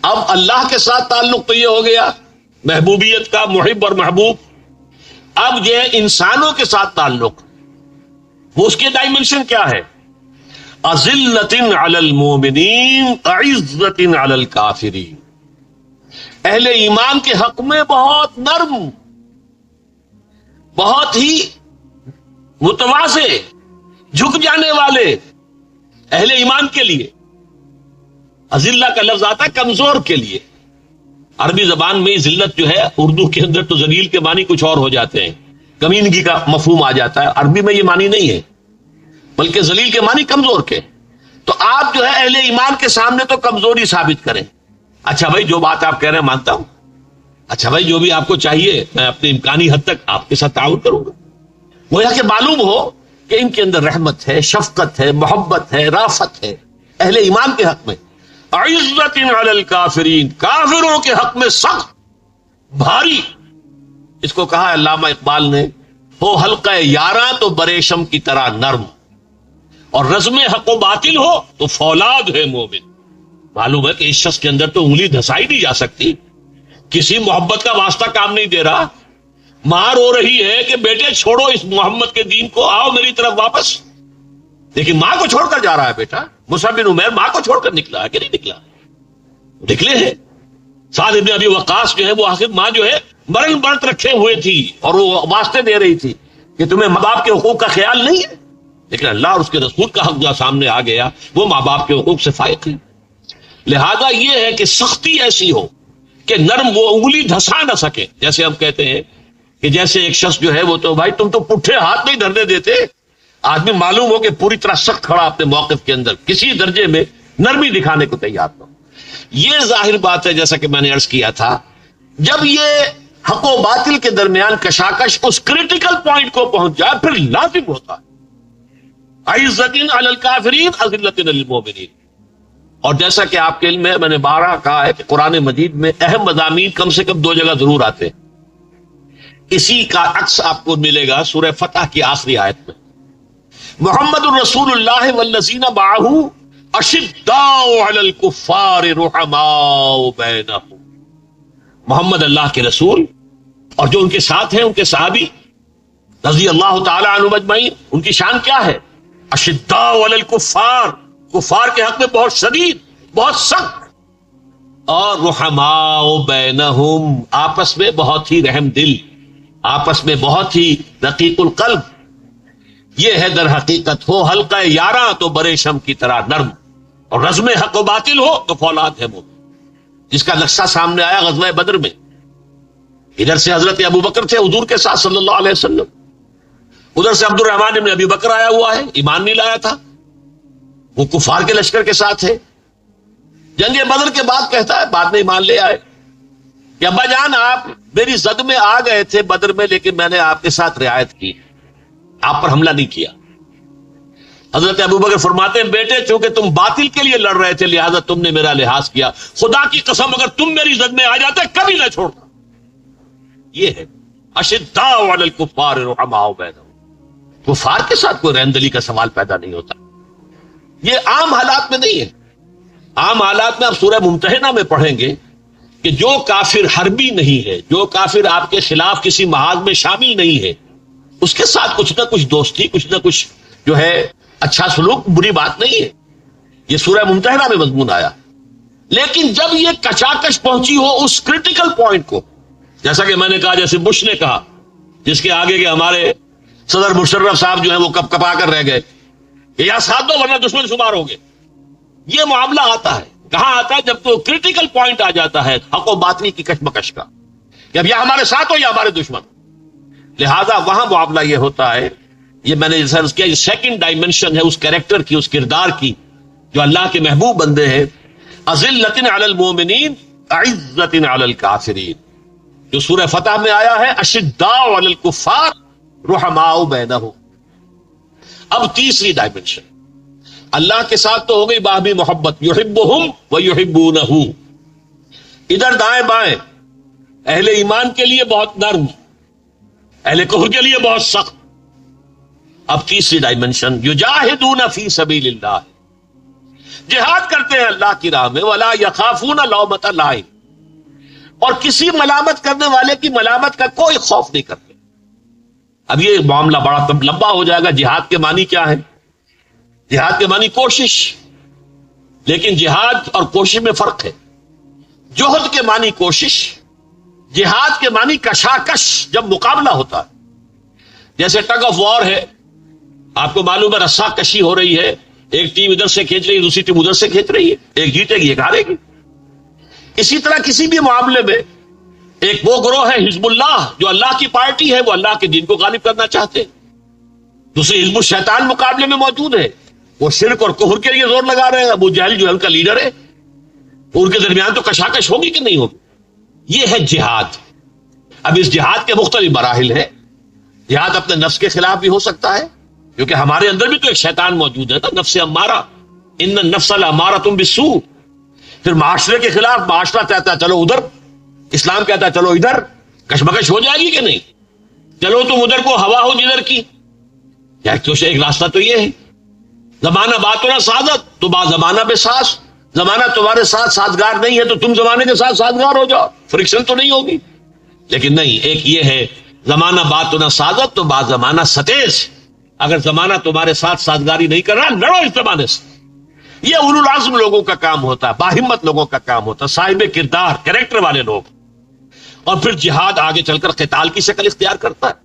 اب اللہ کے ساتھ تعلق تو یہ ہو گیا محبوبیت کا، محب اور محبوب. اب یہ انسانوں کے ساتھ تعلق، وہ اس کی ڈائمنشن کیا ہے؟ اذلۃ علی المؤمنین اعزۃ علی الکافرین. اہل ایمان کے حق میں بہت نرم، بہت ہی متواضع، جھک جانے والے اہل ایمان کے لیے. اذلہ کا لفظ آتا ہے کمزور کے لیے. عربی زبان میں ذلت جو ہے، اردو کے اندر تو ذلیل کے معنی کچھ اور ہو جاتے ہیں، کمینگی کا مفہوم آ جاتا ہے. عربی میں یہ معنی نہیں ہے، بلکہ ذلیل کے معنی کمزور کے. تو آپ جو ہے اہل ایمان کے سامنے تو کمزوری ثابت کریں. اچھا بھائی جو بات آپ کہہ رہے ہیں مانتا ہوں، اچھا بھائی جو بھی آپ کو چاہیے میں اپنے امکانی حد تک آپ کے ساتھ تعاون کروں گا. گویا کہ معلوم ہو کہ ان کے اندر رحمت ہے، شفقت ہے، محبت ہے، رافت ہے اہل ایمان کے حق میں. عزت علی الکافرین، کافروں کے حق میں سخت، بھاری. اس کو کہا علامہ اقبال نے، ہو حلقہ یاراں تو بریشم کی طرح نرم، اور رزم حق و باطل ہو تو فولاد ہے مومن. معلوم ہے کہ اس شخص کے اندر تو انگلی دھسائی نہیں جا سکتی، کسی محبت کا واسطہ کام نہیں دے رہا. ماں رو رہی ہے کہ بیٹے چھوڑو اس محمد کے دین کو، آؤ میری طرف واپس. لیکن ماں کو چھوڑ کر جا رہا ہے بیٹا. مصعب بن عمیر ماں کو چھوڑ کر نکلا ہے کہ نہیں نکلا؟ نکلے ہیں. سعد بن ابی وقاص جو ہے وہ آخر ماں جو ہے مرن برت رکھے ہوئے تھی اور وہ واسطے دے رہی تھی کہ تمہیں ماں باپ کے حقوق کا خیال نہیں ہے. لیکن اللہ اور اس کے رسول کا حق جو سامنے آ گیا، وہ ماں باپ کے حقوق سے فائق ہے. لہذا یہ ہے کہ سختی ایسی ہو کہ نرم وہ انگلی دھسا نہ سکے. جیسے ہم کہتے ہیں کہ جیسے ایک شخص جو ہے وہ تو بھائی تم تو پٹھے ہاتھ نہیں دھرنے دیتے. آدمی معلوم ہو کہ پوری طرح سخت کھڑا اپنے موقف کے اندر، کسی درجے میں نرمی دکھانے کو تیار نہ ہو. یہ ظاہر بات ہے جیسا کہ میں نے عرض کیا تھا، جب یہ حق و باطل کے درمیان کشاکش اس کریٹیکل پوائنٹ کو پہنچ جائے پھر لازم ہوتا ہے عزت علی الکافرین اذلۃ علی المؤمنین. اور جیسا کہ آپ کے علم میں نے بارہا کہا ہے کہ قرآن مجید میں اہم مضامین کم سے کم 2 جگہ ضرور آتے ہیں. اسی کا عکس آپ کو ملے گا سورہ فتح کی آخری آیت میں. محمد الرسول اللہ والذین معہ اشداء علی الکفار رحماء بینہم. محمد اللہ کے رسول اور جو ان کے ساتھ ہیں ان کے صحابی رضی اللہ تعالی عنہم اجمعین، ان کی شان کیا ہے؟ اشداء علی الکفار، کفار کے حق میں بہت شدید، بہت سخت، اور رحماء بینہم، آپس میں بہت ہی رحم دل، آپس میں بہت ہی رقیق القلب. یہ ہے در حقیقت ہو حلقہ یاراں تو بریشم کی طرح نرم، اور رزم حق و باطل ہو تو فولاد ہے مومن. جس کا نقشہ سامنے آیا غزوہ بدر میں. ادھر سے حضرت ابو بکر تھے حضور کے ساتھ صلی اللہ علیہ وسلم، ادھر سے عبد الرحمن بن ابی بکر آیا ہوا ہے، ایمان نہیں لایا تھا، وہ کفار کے لشکر کے ساتھ ہے. جنگ بدر کے بعد کہتا ہے، بعد میں ایمان لے آئے، کہ ابا جان آپ میری زد میں آ گئے تھے بدر میں، لیکن میں نے آپ کے ساتھ رعایت کی، آپ پر حملہ نہیں کیا. حضرت ابو بکر فرماتے ہیں بیٹے چونکہ تم باطل کے لیے لڑ رہے تھے لہذا تم نے میرا لحاظ کیا، خدا کی قسم اگر تم میری زد میں آ جاتے کبھی نہ چھوڑتا. یہ ہے اشداء علی الکفار رحماء بینہم، کفار کے ساتھ کوئی رحمدلی کا سوال پیدا نہیں ہوتا. یہ عام حالات میں نہیں ہے. عام حالات میں آپ سورہ ممتحنہ میں پڑھیں گے کہ جو کافر حربی نہیں ہے، جو کافر آپ کے خلاف کسی محاذ میں شامل نہیں ہے، اس کے ساتھ کچھ نہ کچھ دوستی، کچھ نہ کچھ جو ہے اچھا سلوک بری بات نہیں ہے. یہ سورہ ممتحنہ میں مضمون آیا. لیکن جب یہ کچاکش پہنچی ہو اس کرٹیکل پوائنٹ کو، جیسا کہ میں نے کہا، جیسے بش نے کہا، جس کے آگے کے ہمارے صدر مشرف صاحب جو ہیں وہ کپ کپا کر رہ گئے کہ یا ساتھ دو ورنہ دشمن شمار ہو گئے. یہ معاملہ آتا ہے کہاں آتا ہے؟ جب تو کرٹیکل پوائنٹ آ جاتا ہے حق و باطل کی کشمکش کا کہ اب یا ہمارے ساتھ ہو یا ہمارے دشمن. لہذا وہاں معاملہ یہ ہوتا ہے، یہ میں نے عرض کیا، یہ سیکنڈ ڈائمنشن ہے اس کیریکٹر کی، اس کردار کی جو اللہ کے محبوب بندے ہیں. اذلۃ علی المؤمنین اعزۃ علی الکافرین، جو سورہ فتح میں آیا ہے اشداء علی الکفار رحماء بینہم. اب تیسری ڈائمنشن، اللہ کے ساتھ تو ہو گئی باہمی محبت، یحبہم ویحبونہ، ادھر دائیں بائیں اہل ایمان کے لیے بہت نرم، اہل کفر کے لیے بہت سخت. اب تیسری ڈائمنشن، یجاہدون فی سبیل اللہ، جہاد کرتے ہیں اللہ کی راہ میں، ولا یخافون لومۃ لائم، اور کسی ملامت کرنے والے کی ملامت کا کوئی خوف نہیں کرتے. اب یہ معاملہ بڑا لمبا ہو جائے گا. جہاد کے معنی کیا ہے؟ جہاد کے معنی کوشش، لیکن جہاد اور کوشش میں فرق ہے. جوہد کے معنی کوشش، جہاد کے معنی کشاکش، جب مقابلہ ہوتا ہے. جیسے ٹگ آف وار ہے، آپ کو معلوم ہے رسا کشی ہو رہی ہے، ایک ٹیم ادھر سے کھینچ رہی ہے، دوسری ٹیم ادھر سے کھینچ رہی ہے، ایک جیتے گی ایک ہارے گی. اسی طرح کسی بھی معاملے میں ایک وہ گروہ ہے حزب اللہ جو اللہ کی پارٹی ہے، وہ اللہ کے دین کو غالب کرنا چاہتے ہیں. دوسری حزب الشیطان مقابلے میں موجود ہے، وہ شرک اور کفر کے لیے زور لگا رہے ہیں. ابو جہل جو ہے ان کا لیڈر ہے، ان کے درمیان تو کشاکش ہوگی کہ نہیں ہوگی. یہ ہے جہاد. اب اس جہاد کے مختلف مراحل ہیں. جہاد اپنے نفس کے خلاف بھی ہو سکتا ہے، کیونکہ ہمارے اندر بھی تو ایک شیطان موجود ہے نا، نفس امارہ، ان النفس لامارۃ بالسوء. پھر معاشرے کے خلاف معاشرہ کہتا ہے چلو ادھر، اسلام کہتا ہے چلو ادھر. کشمکش ہو جائے گی کہ نہیں؟ چلو تم ادھر کو ہوا ہو جدھر کی. ایک راستہ تو یہ ہے، زمانہ بات نہ سازت تو با زمانہ بے ساز. زمانہ تمہارے ساتھ سازگار نہیں ہے تو تم زمانے کے ساتھ سازگار ہو جاؤ، فرکشن تو نہیں ہوگی. لیکن نہیں، ایک یہ ہے زمانہ بات نہ سازت تو با زمانہ ستیز. اگر زمانہ تمہارے ساتھ سازگاری نہیں کر رہا، لڑو اس زمانے سے. یہ اولو العزم لوگوں کا کام ہوتا ہے، باہمت لوگوں کا کام ہوتا ہے، صاحب کردار، کریکٹر والے لوگ. اور پھر جہاد آگے چل کر قتال کی شکل اختیار کرتا ہے.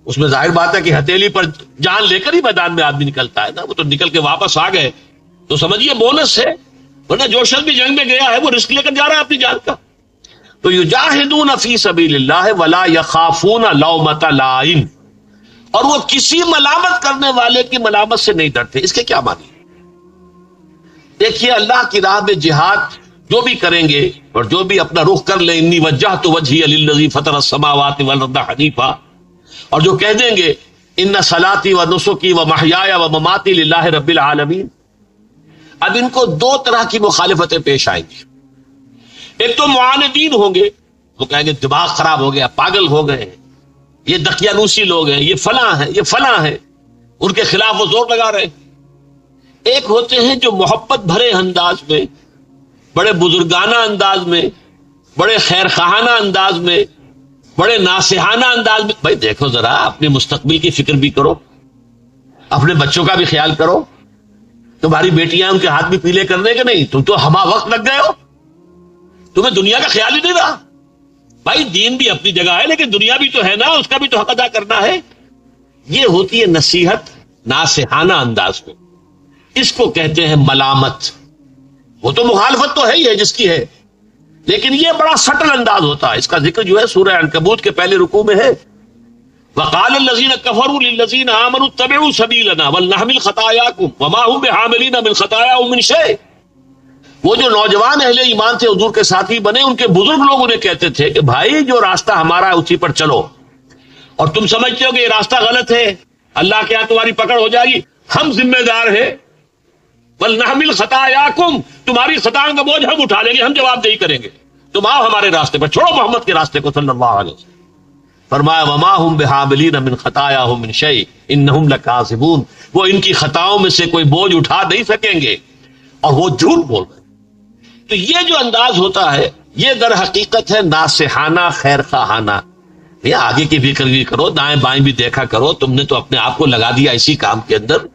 اس میں ظاہر بات ہے کہ ہتھیلی پر جان لے کر ہی میدان میں آدمی نکلتا ہے نا. وہ تو نکل کے واپس آ گئے تو سمجھیے بونس ہے، ورنہ جو شخص بھی جنگ میں گیا ہے وہ رسک لے کر جا رہا ہے اپنی جان کا. تو یجاہدون فی سبیل اللہ ولا یخافون لومۃ لائم، اور وہ کسی ملامت کرنے والے کی ملامت سے نہیں ڈرتے. اس کے کیا معنی؟ دیکھیے، اللہ کی راہ میں جہاد جو بھی کریں گے اور جو بھی اپنا رخ کر لیں، انی وجہت وجہی للذی فطر السماوات والارض حنیفا، اور جو کہہ دیں گے ان صلاتی و نسکی و محیای و مماتی للہ رب العالمین، اب ان کو دو طرح کی مخالفتیں پیش آئیں گی. ایک تو معاندین ہوں گے، وہ کہیں گے دماغ خراب ہو گیا، پاگل ہو گئے، یہ دقیانوسی لوگ ہیں، یہ فلاں ہیں، یہ فلاں ہیں، ان کے خلاف وہ زور لگا رہے ہیں. ایک ہوتے ہیں جو محبت بھرے انداز میں، بڑے بزرگانہ انداز میں، بڑے خیر خواہانہ انداز میں، بڑے ناصحانہ انداز میں. بھائی دیکھو ذرا، اپنے مستقبل کی فکر بھی کرو، اپنے بچوں کا بھی خیال کرو. تمہاری بیٹیاں ان کے ہاتھ بھی پیلے کرنے کے نہیں، تم تو ہما وقت لگ گئے ہو، تمہیں دنیا کا خیال ہی نہیں رہا. بھائی دین بھی اپنی جگہ ہے لیکن دنیا بھی تو ہے نا، اس کا بھی تو حق ادا کرنا ہے. یہ ہوتی ہے نصیحت ناصحانہ انداز میں. اس کو کہتے ہیں ملامت. وہ تو مخالفت تو ہے ہی ہے جس کی ہے، لیکن یہ بڑا سٹل انداز ہوتا ہے. اس کا ذکر جو ہے سورہ عنکبوت کے پہلے رکوع میں ہے. وقال الذين كفروا للذين آمنوا اتبعوا سبيلنا ولنحمل خطاياكم وما هم بحاملين من خطاياهم من شيء. وہ جو نوجوان اہل ایمان تھے حضور کے ساتھی بنے، ان کے بزرگ لوگ انہیں کہتے تھے کہ بھائی جو راستہ ہمارا ہے اسی پر چلو، اور تم سمجھتے ہو کہ یہ راستہ غلط ہے، اللہ کے ہاں تمہاری پکڑ ہو جائے گی، ہم ذمہ دار ہیں. وَلْنَحْمِلْ خَطَايَاكُمْ، تمہاری خطاؤں کا بوجھ ہم اٹھا لیں گے، ہم جواب دہی کریں گے، تم آؤ ہمارے راستے پر، چھوڑو محمد کے راستے کو صلی اللہ علیہ وسلم. فرمایا وَمَا هُمْ بِحَامِلِينَ مِنْ خَطَايَاهُمْ مِنْ شَيْءٍ إِنَّهُمْ لَكَاذِبُونَ. وہ ان کی خطاؤں میں سے کوئی بوجھ اٹھا نہیں سکیں گے اور وہ جھوٹ بول رہے. تو یہ جو انداز ہوتا ہے یہ در حقیقت ہے ناصحانہ خیر خواہانہ. یہ آگے کی فکر بھی کرو، دائیں بائیں بھی دیکھا کرو. تم نے تو اپنے آپ کو لگا دیا اسی کام کے اندر.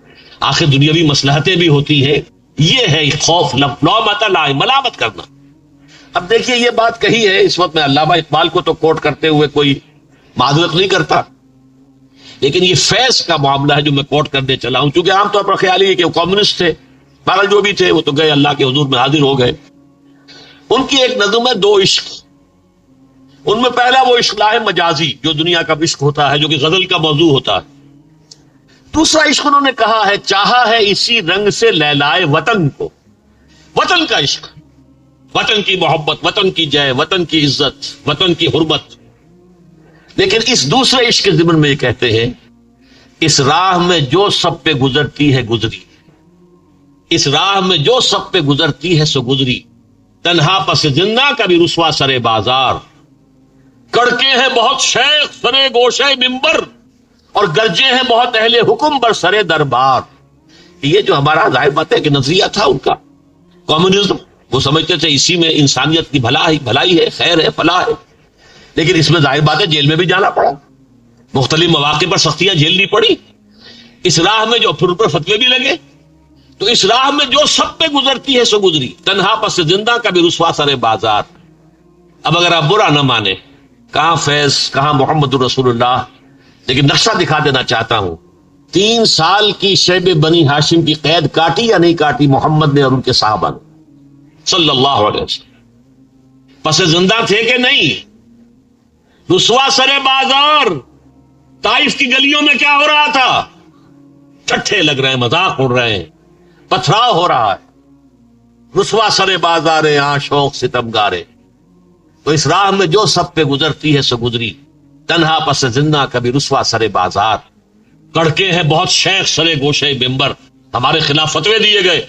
آخر دنیاوی مصلحتیں بھی ہوتی ہیں. یہ ہے خوف، لومۃ لائم، ملامت کرنا. اب دیکھیے یہ بات کہی ہے اس وقت میں علامہ اقبال کو تو کوٹ کرتے ہوئے کوئی معذرت نہیں کرتا، لیکن یہ فیض کا معاملہ ہے جو میں کوٹ کرنے چلا ہوں. چونکہ عام طور پر خیال یہ کہ وہ کمیونسٹ تھے، بہرحال جو بھی تھے وہ تو گئے، اللہ کے حضور میں حاضر ہو گئے. ان کی ایک نظم ہے دو عشق. ان میں پہلا وہ عشق لاہ مجازی جو دنیا کا عشق ہوتا ہے، جو کہ غزل کا موضوع ہوتا ہے. دوسرا عشق انہوں نے کہا ہے چاہا ہے اسی رنگ سے لیلائے وطن کو. وطن کا عشق، وطن کی محبت، وطن کی جے، وطن کی عزت، وطن کی حرمت. لیکن اس دوسرے عشق کے ضمن میں یہ کہتے ہیں اس راہ میں جو سب پہ گزرتی ہے گزری، اس راہ میں جو سب پہ گزرتی ہے سو گزری. تنہا پس زندہ کبھی رسوا سرے بازار، کڑکے ہیں بہت شیخ سرے گوشے منبر، اور گرجے ہیں بہت اہل حکم بر سرے دربار. یہ جو ہمارا ظاہر بات ہے کہ نظریہ تھا ان کا کمیونزم، وہ سمجھتے تھے اسی میں انسانیت کی بھلائی ہے، خیر ہے، فلاح ہے. لیکن اس میں ظاہر بات ہے جیل میں بھی جانا پڑا، مختلف مواقع پر سختیاں جھیلنی پڑی. اس راہ میں جو پھر فتوے بھی لگے. تو اس راہ میں جو سب پہ گزرتی ہے سو گزری، تنہا پس زندہ کبھی رسوا سرے بازار. اب اگر آپ برا نہ مانے، کہاں فیض، کہاں محمد الرسول اللہ، لیکن نقشہ دکھا دینا چاہتا ہوں. 3 سال کی شیب بنی ہاشم کی قید کاٹی یا نہیں کاٹی محمد نے اور ان کے صحابہ نے صلی اللہ علیہ وسلم؟ پس زندہ تھے کہ نہیں؟ رسوا سرے بازار، طائف کی گلیوں میں کیا ہو رہا تھا؟ ٹھٹھے لگ رہے ہیں، مذاق اڑ رہے ہیں، پتھراؤ ہو رہا ہے. رسوا سرے بازارے ہاں شوق ستم گارے. تو اس راہ میں جو سب پہ گزرتی ہے سو گزری، تنہا پس زندہ کبھی رسوا سرے بازار. کڑکے ہیں بہت شیخ سرے گوشے منبر، ہمارے خلاف فتوے دیے گئے،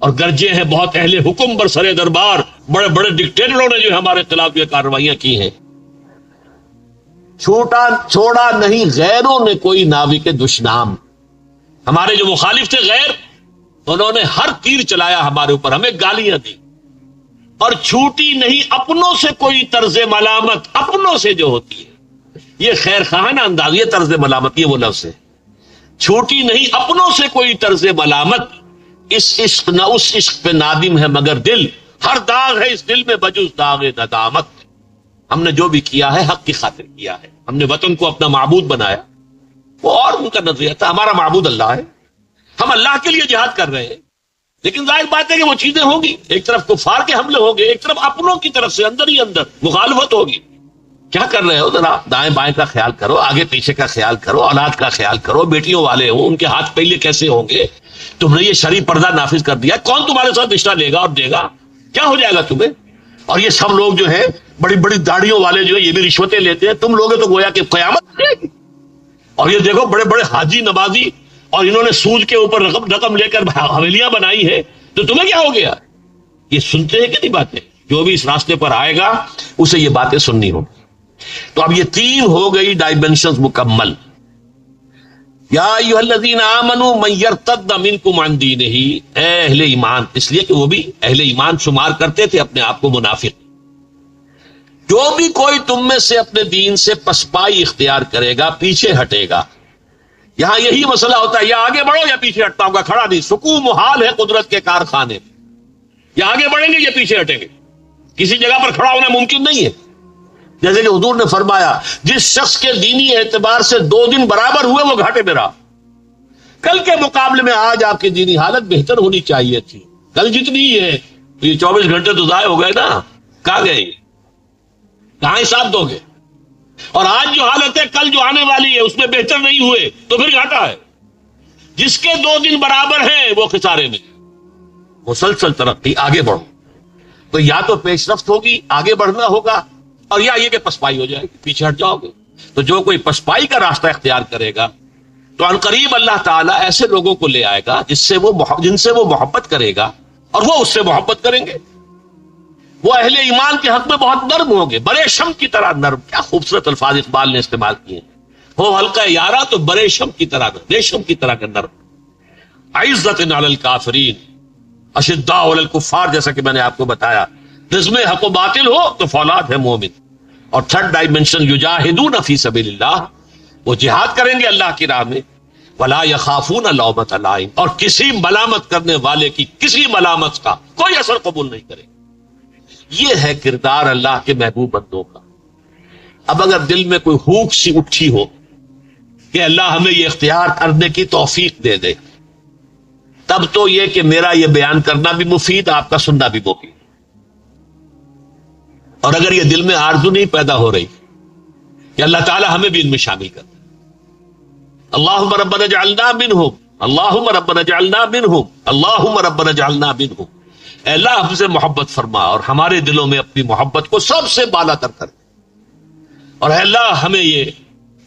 اور گرجے ہیں بہت اہل حکم بر سرے دربار، بڑے بڑے ڈکٹیٹروں نے جو ہمارے خلاف یہ کارروائیاں کی ہیں. چھوڑا نہیں غیروں نے کوئی ناوی کے دشنام. ہمارے جو مخالف تھے غیر، انہوں نے ہر تیر چلایا ہمارے اوپر، ہمیں گالیاں دی. اور چھوٹی نہیں اپنوں سے کوئی طرز ملامت، اپنوں سے جو ہوتی ہے یہ خیر خواہانہ انداز، یہ طرز ملامت، یہ وہ لفظ ہے. چھوٹی نہیں اپنوں سے کوئی طرز ملامت، اس عشق نہ اس عشق پہ نادم ہے مگر دل، ہر داغ ہے اس دل میں بجز داغ ندامت. ہم نے جو بھی کیا ہے حق کی خاطر کیا ہے. ہم نے وطن کو اپنا معبود بنایا. وہ اور ان کا نظریہ تھا ہمارا معبود اللہ ہے، ہم اللہ کے لیے جہاد کر رہے ہیں. لیکن ظاہر بات ہے کہ وہ چیزیں ہوں گی، ایک طرف کفار کے حملے ہوں گے، ایک طرف اپنوں کی طرف سے اندر ہی اندر مخالفت ہوگی. کیا کر رہے ہو؟ ذرا دائیں بائیں کا خیال کرو، آگے پیچھے کا خیال کرو، اولاد کا خیال کرو. بیٹیوں والے ہوں، ان کے ہاتھ پہلے کیسے ہوں گے؟ تم نے یہ شرعی پردہ نافذ کر دیا، کون تمہارے ساتھ رشتہ لے گا اور دے گا؟ کیا ہو جائے گا تمہیں؟ اور یہ سب لوگ جو ہے بڑی بڑی داڑھیوں والے جو ہے یہ بھی رشوتیں لیتے ہیں. تم لوگ تو گویا کہ قیامت ہے. اور یہ دیکھو بڑے بڑے حاجی نمازی، اور انہوں نے سود کے اوپر رقم لے کر حویلیاں بنائی ہے. تو تمہیں کیا ہو گیا؟ یہ سنتے ہیں کہ نہیں باتیں؟ جو بھی اس راستے پر آئے گا اسے یہ باتیں سننی ہوں. تو اب یہ 3 ہو گئی ڈائمینشنز مکمل. یا ایھا الذین آمنوا من یرتد منکم عن دینہ، اے اہل ایمان، اس لیے کہ وہ بھی اہل ایمان شمار کرتے تھے اپنے آپ کو منافق. جو بھی کوئی تم میں سے اپنے دین سے پسپائی اختیار کرے گا، پیچھے ہٹے گا. یہاں یہی مسئلہ ہوتا ہے، یا آگے بڑھو یا پیچھے ہٹتا ہوں گا، کھڑا نہیں. سکون محال ہے قدرت کے کارخانے، یا آگے بڑھیں گے یا پیچھے ہٹیں گے. کسی جگہ پر کھڑا ہونا ممکن نہیں ہے. جیسے کہ حضور نے فرمایا جس شخص کے دینی اعتبار سے 2 دن برابر ہوئے وہ گھاٹے میں رہا. کل کے مقابلے میں آج آپ کی دینی حالت بہتر ہونی چاہیے تھی. کل جتنی ہی ہے یہ 24 گھنٹے تو ضائع ہو گئے نا. کہاں گئے؟ کہاں حساب دو گے؟ اور آج جو حالت ہے کل جو آنے والی ہے اس میں بہتر نہیں ہوئے تو پھر گھاٹا ہے. جس کے 2 دن برابر ہیں وہ خسارے میں. مسلسل ترقی، آگے بڑھو. تو یا تو پیش رفت ہوگی، آگے بڑھنا ہوگا، اور یا یہ کہ پسپائی ہو جائے گی، پیچھے ہٹ جاؤ گے. تو جو کوئی پسپائی کا راستہ اختیار کرے گا تو عنقریب اللہ تعالیٰ ایسے لوگوں کو لے آئے گا جن سے وہ محبت کرے گا اور وہ اس سے محبت کریں گے. وہ اہل ایمان کے حق میں بہت نرم ہوں گے، برے شم کی طرح نرم. کیا خوبصورت الفاظ اقبال نے استعمال کیے. ہو حلقہ یارا تو برے شم کی طرح، ریشم کی طرح کا نرم. عزت علی الکافرین اشداء علی الکفار، جیسا کہ میں نے آپ کو بتایا. جس میں حق و باطل ہو تو فولاد ہے مومن، اور تھرڈ ڈائمنشن یجاہدون فی سبیل اللہ، وہ جہاد کریں گے اللہ کی راہ میں، ولا یخافون لومۃ لائم، اور کسی ملامت کرنے والے کی کسی ملامت کا کوئی اثر قبول نہیں کرے. یہ ہے کردار اللہ کے محبوب بندوں کا. اب اگر دل میں کوئی ہوک سی اٹھی ہو کہ اللہ ہمیں یہ اختیار کرنے کی توفیق دے دے، تب تو یہ کہ میرا یہ بیان کرنا بھی مفید، آپ کا سننا بھی مفید. اور اگر یہ دل میں آرزو نہیں پیدا ہو رہی کہ اللہ تعالی ہمیں بھی ان میں شامل کر دے، اللہم ربنا اجعلنا منہم، اللہم ربنا اجعلنا منہم، اللہم ربنا اجعلنا منہم. اے اللہ ہم سے محبت فرما اور ہمارے دلوں میں اپنی محبت کو سب سے بالا تر کر دے، اور اے اللہ ہمیں یہ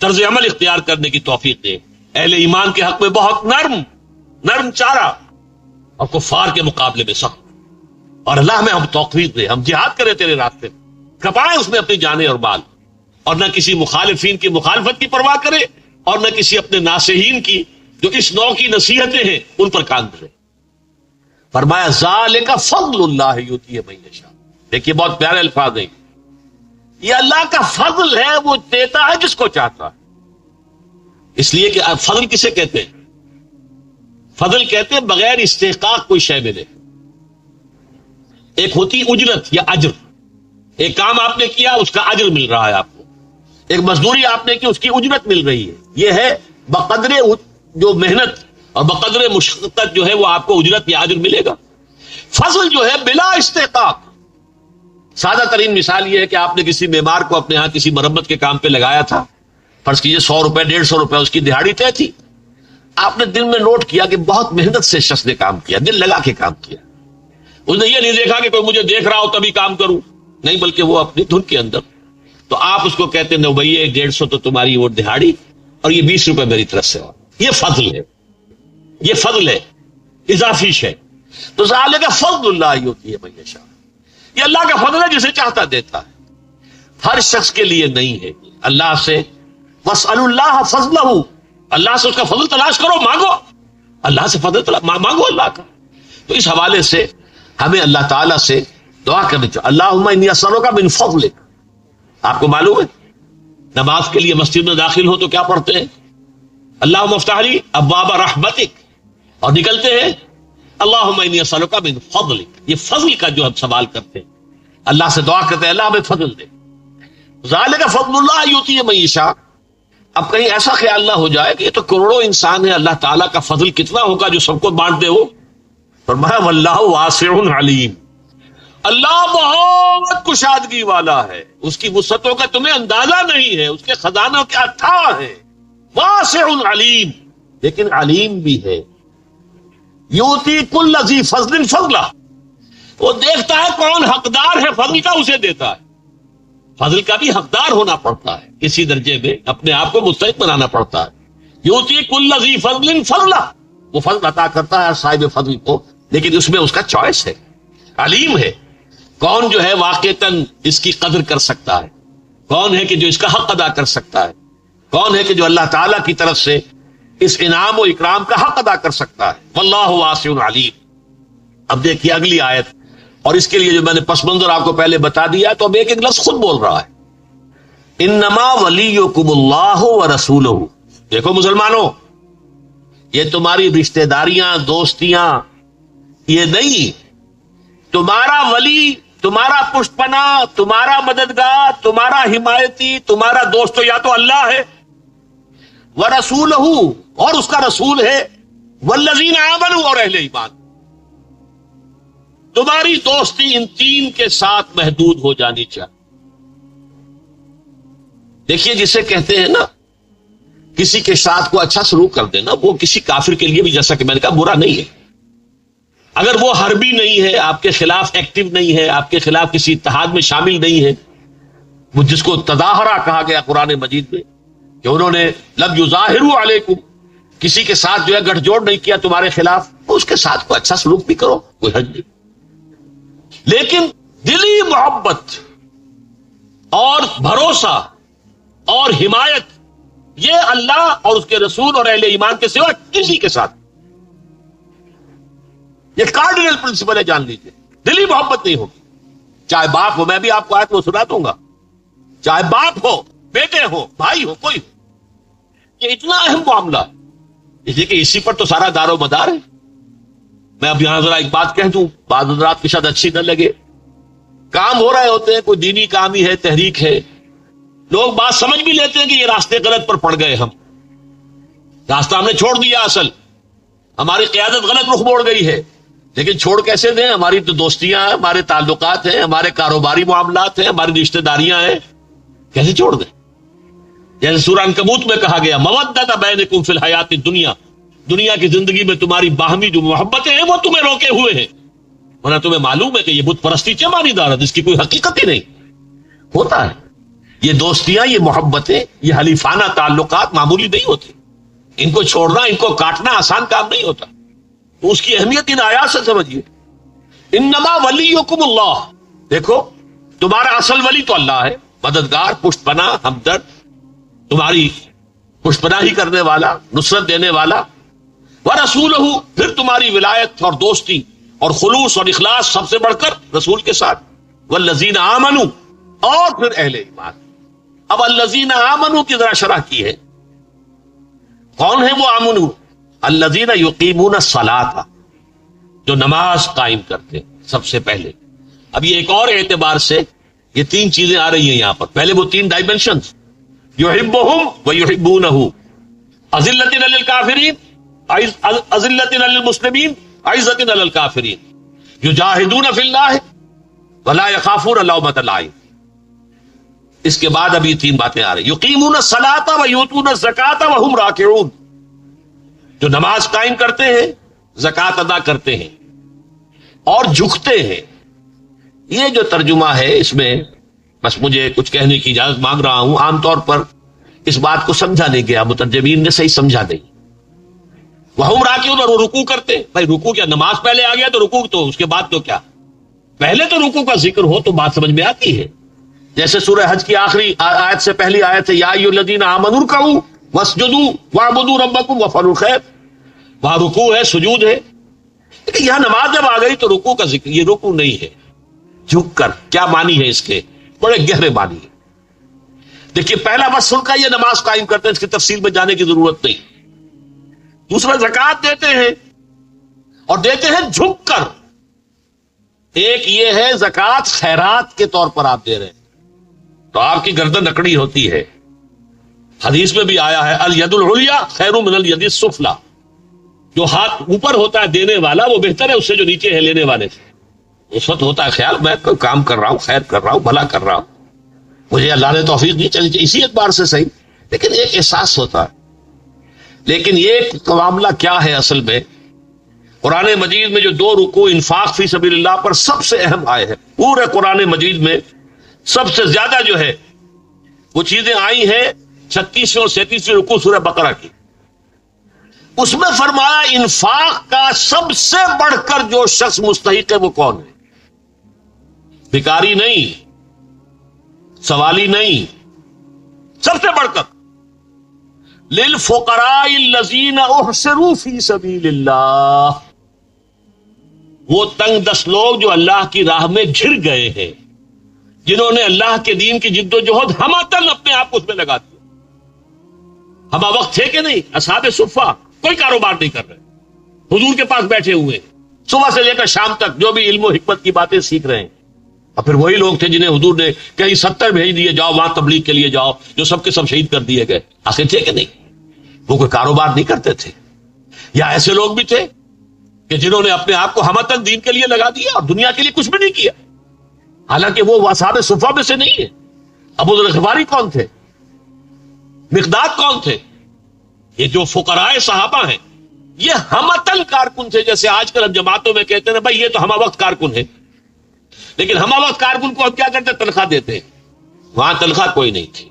طرز عمل اختیار کرنے کی توفیق دے اہل ایمان کے حق میں بہت نرم چارہ اور کفار کے مقابلے میں سخت. اور اللہ ہمیں ہم توفیق دے، ہم جہاد کریں تیرے راستے میں، کھپائیں اس میں اپنی جانیں اور مال، اور نہ کسی مخالفین کی مخالفت کی پرواہ کرے اور نہ کسی اپنے ناصحین کی جو اس نوع کی نصیحتیں ہیں ان پر کان دھرے. فرمایا ذالک فضل اللہ یؤتیہ من یشاء. دیکھیے بہت پیارے الفاظ ہیں، یہ اللہ کا فضل ہے، وہ دیتا ہے جس کو چاہتا ہے. اس لیے کہ فضل کسے کہتے ہیں؟ فضل کہتے ہیں بغیر استحقاق کوئی شے ملے. ایک ہوتی اجرت یا اجر، ایک کام آپ نے کیا اس کا اجر مل رہا ہے آپ کو، ایک مزدوری آپ نے کی اس کی اجرت مل رہی ہے. یہ ہے بقدر جو محنت اور بقدر مشقت جو ہے وہ آپ کو اجرت یا اجر ملے گا. فضل جو ہے بلا استحقاق. سادہ ترین مثال یہ ہے کہ آپ نے کسی بیمار کو اپنے ہاں کسی مرمت کے کام پہ لگایا تھا، فرض کیجیے 100 روپے 150 روپے اس کی دہاڑی طے تھی. آپ نے دل میں نوٹ کیا کہ بہت محنت سے شخص نے کام کیا، دل لگا کے کام کیا. اس نے یہ نہیں دیکھا کہ کوئی مجھے دیکھ رہا ہو تبھی کام کروں، نہیں، بلکہ وہ اپنی دھن کے اندر. تو آپ اس کو کہتے ہیں بھائی 150 تو تمہاری وہ دہاڑی اور یہ 20 روپے میری طرف سے. یہ فضل ہے، یہ فضل ہے، اضافی شے. تو ذالک فضل اللہ یؤتیہ من یشاء. یہ اللہ کا فضل ہے، جسے چاہتا دیتا ہے، ہر شخص کے لیے نہیں ہے. اللہ سے واسألوا اللہ فضلہ، اللہ سے اس کا فضل تلاش کرو، مانگو اللہ سے فضل مانگو اللہ کا. تو اس حوالے سے ہمیں اللہ تعالیٰ سے دعا کرنی چاہیے. اللہم انی اسألک من فضلک. آپ کو معلوم ہے نماز کے لیے مسجد میں داخل ہو تو کیا پڑھتے ہیں؟ اللہم افتح لی ابواب رحمتک، اور نکلتے ہیں اللہم انی اسألک من فضلک. یہ فضل کا جو ہم سوال کرتے ہیں، اللہ سے دعا کرتے ہیں اللہ ہمیں فضل دے. ذالک فضل اللہ یؤتیہ من یشاء. اب کہیں ایسا خیال نہ ہو جائے کہ یہ تو کروڑوں انسان ہیں، اللہ تعالیٰ کا فضل کتنا ہوگا جو سب کو بانٹ دے ہو. فرمایا واللہ واسع علیم. اللہ بہت کشادگی والا ہے، اس کی وسعتوں کا تمہیں اندازہ نہیں ہے، اس کے خزانوں کے اتھاہ ہیں. واسع علیم، لیکن علیم بھی ہے. یؤتی کل ذی فضل فضلہ. وہ دیکھتا ہے کون حقدار ہے فضل کا، اسے دیتا ہے. فضل کا بھی حقدار ہونا پڑتا ہے، کسی درجے میں اپنے آپ کو مستحق بنانا پڑتا ہے. یؤتی کل ذی فضل فضلہ. وہ فضل عطا کرتا ہے صاحب فضل کو، لیکن اس میں اس کا چوائس ہے. علیم ہے، کون جو ہے واقعتاً اس کی قدر کر سکتا ہے، کون ہے کہ جو اس کا حق ادا کر سکتا ہے، کون ہے کہ جو اللہ تعالیٰ کی طرف سے اس انعام و اکرام کا حق ادا کر سکتا ہے. واللہ واسع علیم. اب دیکھیے اگلی آیت، اور اس کے لیے جو میں نے پس منظر آپ کو پہلے بتا دیا تو اب ایک لفظ خود بول رہا ہے، انما ولیکم اللہ ورسولہ. دیکھو مسلمانوں، یہ تمہاری رشتہ داریاں دوستیاں یہ نہیں. تمہارا ولی، تمہارا پشت پناہ، تمہارا مددگار، تمہارا حمایتی، تمہارا دوست یا تو اللہ ہے، ورسولہ، اور اس کا رسول ہے، والذین آمنوا، اور اہل ایمان. تمہاری دوستی ان تین کے ساتھ محدود ہو جانی چاہیے. دیکھیے جسے کہتے ہیں نا کسی کے ساتھ کو اچھا سلوک کر دینا، وہ کسی کافر کے لیے بھی جیسا کہ میں نے کہا برا نہیں ہے. اگر وہ حربی نہیں ہے، آپ کے خلاف ایکٹیو نہیں ہے، آپ کے خلاف کسی اتحاد میں شامل نہیں ہے، وہ جس کو تظاہرہ کہا گیا قرآن مجید میں کہ انہوں نے لم یظاہروا علیکم، کسی کے ساتھ جو ہے گٹھ جوڑ نہیں کیا تمہارے خلاف، اس کے ساتھ کو اچھا سلوک بھی کرو، کوئی حرج نہیں. لیکن دلی محبت اور بھروسہ اور حمایت یہ اللہ اور اس کے رسول اور اہل ایمان کے سوا کسی کے ساتھ، یہ کارڈینل پرنسپل ہے، جان لیجیے. دلی محبت نہیں ہوگی، چاہے باپ ہو. میں بھی آپ کو آیت وہ سنا دوں گا، چاہے باپ ہو، بیٹے ہو، بھائی ہو، کوئی ہو، یہ اتنا اہم معاملہ ہے اس لیے کہ اسی پر تو سارا دار و مدار ہے۔ میں اب یہاں ذرا ایک بات کہہ دوں، بعض حضرات کے ساتھ اچھی نہ لگے، کام ہو رہے ہوتے ہیں، کوئی دینی کام ہی ہے، تحریک ہے، لوگ بات سمجھ بھی لیتے ہیں کہ یہ راستے غلط پر پڑ گئے، ہم راستہ ہم نے چھوڑ دیا، اصل ہماری قیادت غلط رخ موڑ گئی ہے، لیکن چھوڑ کیسے دیں؟ ہماری تو دوستیاں ہیں، ہمارے تعلقات ہیں، ہمارے کاروباری معاملات ہیں، ہماری رشتہ داریاں ہیں، کیسے چھوڑ دیں؟ جیسے سورہ عنکبوت میں کہا گیا مودۃ بینکم فی الحیات الدنیا، دنیا کی زندگی میں تمہاری باہمی جو محبتیں ہیں وہ تمہیں روکے ہوئے ہیں، ورنہ تمہیں معلوم ہے کہ یہ بت پرستی کیا مانی دارت، اس کی کوئی حقیقت ہی نہیں ہوتا ہے۔ یہ دوستیاں، یہ محبتیں، یہ حلیفانہ تعلقات معمولی نہیں ہوتے، ان کو چھوڑنا، ان کو کاٹنا آسان کام نہیں ہوتا، تو اس کی اہمیت ان آیات سے سمجھیے۔ انما ولیکم اللہ، دیکھو تمہارا اصل ولی تو اللہ ہے، مددگار، پشت پناہ، ہمدرد، تمہاری پشت پناہی کرنے والا، نصرت دینے والا، ورسولہ، پھر تمہاری ولایت اور دوستی اور خلوص اور اخلاص سب سے بڑھ کر رسول کے ساتھ، والذین آمنوا، اور پھر اہل ایمان۔ اب الذین آمنوا کی ذرا شرح کی ہے، کون ہے وہ آمنوا؟ الذین یقیمون الصلاۃ، جو نماز قائم کرتے سب سے پہلے۔ اب یہ ایک اور اعتبار سے یہ تین چیزیں آ رہی ہیں یہاں پر، پہلے وہ تین ڈائمنشنز، یحبہم ویحبونہ، اذلۃ علی الکافرین، اذلۃ علی المسلمین، عزۃ علی الکافرین، یجاہدون فی اللہ ولا یخافون لومۃ لائم۔ اس کے بعد اب یہ تین باتیں آ رہی، یقیمون الصلاۃ ویؤتون الزکاۃ وہم راکعون، جو نماز قائم کرتے ہیں، زکوٰۃ ادا کرتے ہیں اور جھکتے ہیں۔ یہ جو ترجمہ ہے اس میں بس مجھے کچھ کہنے کی اجازت مانگ رہا ہوں، عام طور پر اس بات کو سمجھا نہیں گیا، مترجمین نے صحیح سمجھا نہیں۔ وہم راکعون، اور وہ رکوع کرتے، بھائی رکوع کیا نماز پہلے آ گیا تو رکوع تو اس کے بعد تو کیا، پہلے تو رکوع کا ذکر ہو تو بات سمجھ میں آتی ہے۔ جیسے سورہ حج کی آخری آیت سے پہلی آیت ہے یا ایھا الذین آمنوا ارکعوا واسجدوا واعبدوا ربکم وافعلوا الخیر، وہاں رکوع ہے، سجود ہے، لیکن یہاں نماز جب آ گئی تو رکوع کا ذکر، یہ رکوع نہیں ہے، جھک کر۔ کیا معنی ہے اس کے؟ بڑے گہرے معنی ہے۔ دیکھیے پہلا وصف کا یہ نماز قائم کرتے ہیں، اس کی تفصیل میں جانے کی ضرورت نہیں۔ دوسرا زکوٰۃ دیتے ہیں اور دیتے ہیں جھک کر۔ ایک یہ ہے زکوٰۃ خیرات کے طور پر آپ دے رہے ہیں تو آپ کی گردن اکڑی ہوتی ہے، حدیث میں بھی آیا ہے الید العلیٰ خیر من الید السفلیٰ، جو ہاتھ اوپر ہوتا ہے دینے والا وہ بہتر ہے اس سے جو نیچے ہے لینے والے سے۔ اس وقت ہوتا ہے خیال میں کوئی کام کر رہا ہوں، خیر کر رہا ہوں، بھلا کر رہا ہوں، مجھے اللہ نے توفیق دی، چلی اسی اعتبار سے صحیح، لیکن ایک احساس ہوتا ہے۔ لیکن یہ معاملہ کیا ہے اصل میں؟ قرآن مجید میں جو دو رکوع انفاق فی سبیل اللہ پر سب سے اہم آئے ہیں، پورے قرآن مجید میں سب سے زیادہ جو ہے وہ چیزیں آئی ہیں 36ویں اور 37ویں رکوع سورہ بقرہ کی۔ اس میں فرمایا انفاق کا سب سے بڑھ کر جو شخص مستحق ہے وہ کون ہے؟ بھکاری نہیں، سوالی نہیں، سب سے بڑھ کر للفقراء الذین احصروا فی سبیل اللہ، وہ تنگ دست لوگ جو اللہ کی راہ میں گھر گئے ہیں، جنہوں نے اللہ کے دین کی جد و جہد ہماتن اپنے آپ کو اس میں لگا دیا۔ ہما وقت تھے کہ نہیں؟ اصحاب صفہ کوئی کاروبار نہیں کر رہے، حضور کے پاس بیٹھے ہوئے صبح سے لے کر شام تک جو بھی علم و حکمت کی باتیں سیکھ رہے ہیں، اور پھر وہی لوگ تھے جنہیں حضور نے کہیں 70 بھیج دیے، جاؤ وہاں تبلیغ کے لیے جاؤ، جو سب کے سب شہید کر دیے گئے۔ آخر تھے کہ نہیں؟ وہ کوئی کاروبار نہیں کرتے تھے۔ یا ایسے لوگ بھی تھے کہ جنہوں نے اپنے آپ کو ہمتن دین کے لیے لگا دیا اور دنیا کے لیے کچھ بھی نہیں کیا، حالانکہ وہ اصحاب صفہ میں سے نہیں ہے۔ ابو ذر غفاری کون تھے؟ مقداد کون تھے؟ یہ جو فقراء صحابہ ہیں یہ ہمتن کارکن تھے، جیسے آج کل ہم جماعتوں میں کہتے ہیں بھائی یہ تو ہمہ وقت کارکن ہے، لیکن ہمہ وقت کارکن کو ہم کیا کرتے ہیں؟ تنخواہ دیتے ہیں۔ وہاں تنخواہ کوئی نہیں تھی،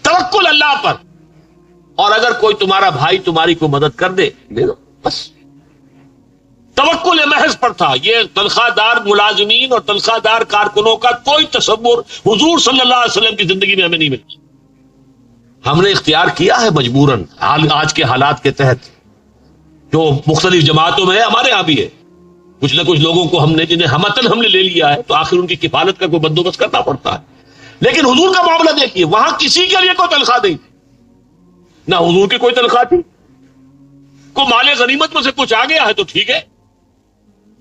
توکل اللہ پر، اور اگر کوئی تمہارا بھائی تمہاری کو مدد کر دے لے لو، بس توکل محض پر تھا۔ یہ تنخواہ دار ملازمین اور تنخواہ دار کارکنوں کا کوئی تصور حضور صلی اللہ علیہ وسلم کی زندگی میں ہمیں نہیں ملتا۔ ہم نے اختیار کیا ہے مجبوراً آج کے حالات کے تحت، جو مختلف جماعتوں میں ہے، ہمارے ہاں بھی ہے، کچھ نہ کچھ لوگوں کو ہم نے جنہیں ہمتن ہم نے لے لیا ہے تو آخر ان کی کفالت کا کوئی بندوبست کرنا پڑتا ہے۔ لیکن حضور کا معاملہ دیکھیے، وہاں کسی کے لیے کوئی تنخواہ نہیں تھی، نہ حضور کی کوئی تنخواہ تھی. کو مال غنیمت میں سے کچھ آ گیا ہے تو ٹھیک ہے،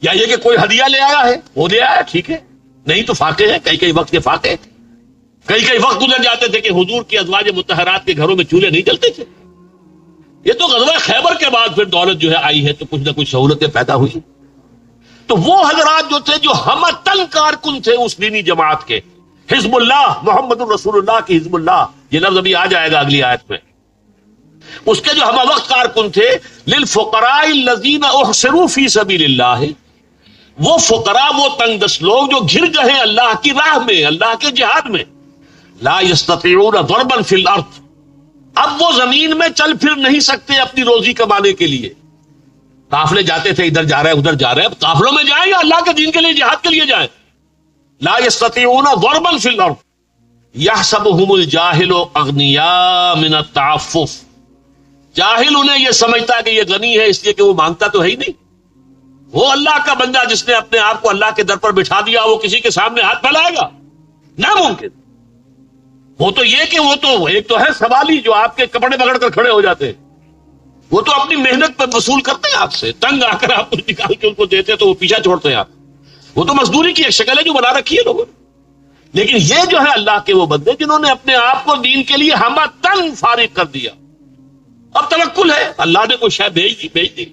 یا یہ کہ کوئی ہدیہ لے آیا ہے وہ لے آیا ٹھیک ہے، نہیں تو فاقے ہیں، کئی وقت کے فاقے، کئی وقت گزر جاتے تھے کہ حضور کی ازواج مطہرات کے گھروں میں چولہے نہیں جلتے تھے. یہ تو غزوہ خیبر کے بعد پھر دولت جو ہے آئی ہے تو کچھ نہ کچھ سہولتیں پیدا ہوئی. تو وہ حضرات جو تھے، جو ہمتن کارکن تھے اس دینی جماعت کے، حزب اللہ، محمد الرسول اللہ کی حزب اللہ، یہ لفظ ابھی آ جائے گا اگلی آیت میں، اس کے جو ہمہ وقت کارکن تھے، للفقراء الذین احصروا فی سبیل اللہ، وہ فقراء، وہ تنگ دست لوگ جو گھر گئے اللہ کی راہ میں، اللہ کے جہاد میں، لا یستطیعون ضربا فی الارض، اب وہ زمین میں چل پھر نہیں سکتے اپنی روزی کمانے کے لیے. قافلے جاتے تھے، ادھر جا رہے ہیں ادھر جا رہے ہیں، اب قافلوں میں جائیں یا اللہ کے دین کے لیے جہاد کے لیے جائیں؟ لا یستطیعون ضربا فی الارض یحسبهم الجاہل اغنیاء من التعفف، جاہل انہیں یہ سمجھتا ہے کہ یہ غنی ہے اس لیے کہ وہ مانگتا تو ہے ہی نہیں. وہ اللہ کا بندہ جس نے اپنے آپ کو اللہ کے در پر بٹھا دیا، وہ کسی کے سامنے ہاتھ پھیلائے گا؟ ناممکن. وہ تو یہ کہ وہ تو ایک تو ہے سوالی جو آپ کے کپڑے پکڑ کر کھڑے ہو جاتے ہیں، وہ تو اپنی محنت پر وصول کرتے ہیں آپ سے، تنگ آ کر آپ کو نکال کے ان کو دیتے تو وہ پیچھا چھوڑتے ہیں آپ. وہ تو مزدوری کی ایک شکل ہے جو بنا رکھی ہے لوگوں نے. لیکن یہ جو ہے اللہ کے وہ بندے جنہوں نے اپنے آپ کو دین کے لیے ہمہ تن فارغ کر دیا. اب توکل ہے، اللہ نے کوئی شے بھیج دی،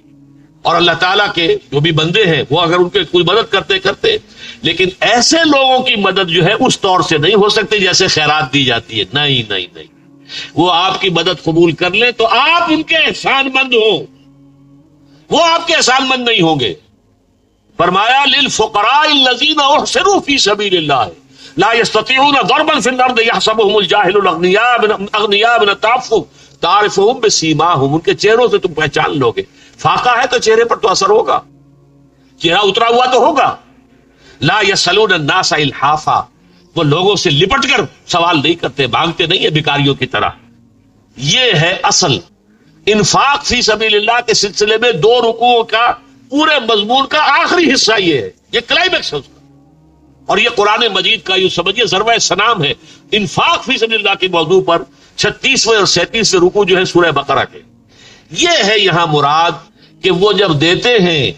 اور اللہ تعالیٰ کے جو بھی بندے ہیں وہ اگر ان کے کوئی مدد کرتے، لیکن ایسے لوگوں کی مدد جو ہے اس طور سے نہیں ہو سکتی جیسے خیرات دی جاتی ہے. نہیں، وہ آپ کی مدد قبول کر لیں تو آپ ان کے احسان مند ہوں، وہ آپ کے احسان مند نہیں ہوں گے. فرمایا للفقراء الذین احصروا فی سبیل اللہ لا یستطیعون ضربا فی الارض یحسبهم الجاہل اغنیاء من التعفف تعرفهم بسیماہم، ان کے چہروں سے تم پہچان لو گے. فاقہ ہے تو چہرے پر تو اثر ہوگا، چہرہ اترا ہوا تو ہوگا. لا یسألون الناس الحافا، وہ لوگوں سے لپٹ کر سوال نہیں کرتے، مانگتے نہیں ہیں بھکاریوں کی طرح. یہ ہے اصل انفاق فی سبیل اللہ کے سلسلے میں 2 رکوعوں کا پورے مضمون کا آخری حصہ یہ ہے، یہ کلائمیکس ہے اس کا. اور یہ قرآن مجید کا یوں سمجھیے ضربہ سنام ہے انفاق فی سبیل اللہ کے موضوع پر. 36ویں اور 37ویں رکوع جو ہے سورہ بقرہ کے، یہ ہے یہاں مراد کہ وہ جب دیتے ہیں،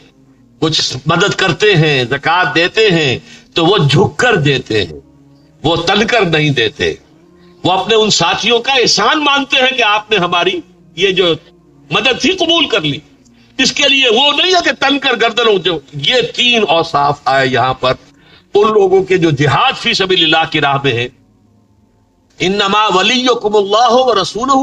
کچھ مدد کرتے ہیں، زکوٰۃ دیتے ہیں تو وہ جھک کر دیتے ہیں، وہ تن کر نہیں دیتے. وہ اپنے ان ساتھیوں کا احسان مانتے ہیں کہ آپ نے ہماری یہ جو مدد تھی قبول کر لی، اس کے لیے وہ نہیں ہے کہ تن کر گردن ہو. یہ 3 اوصاف آئے یہاں پر ان لوگوں کے جو جہاد فی سبیل اللہ کی راہ میں ہے. انما ولیکم اللہ ورسولہ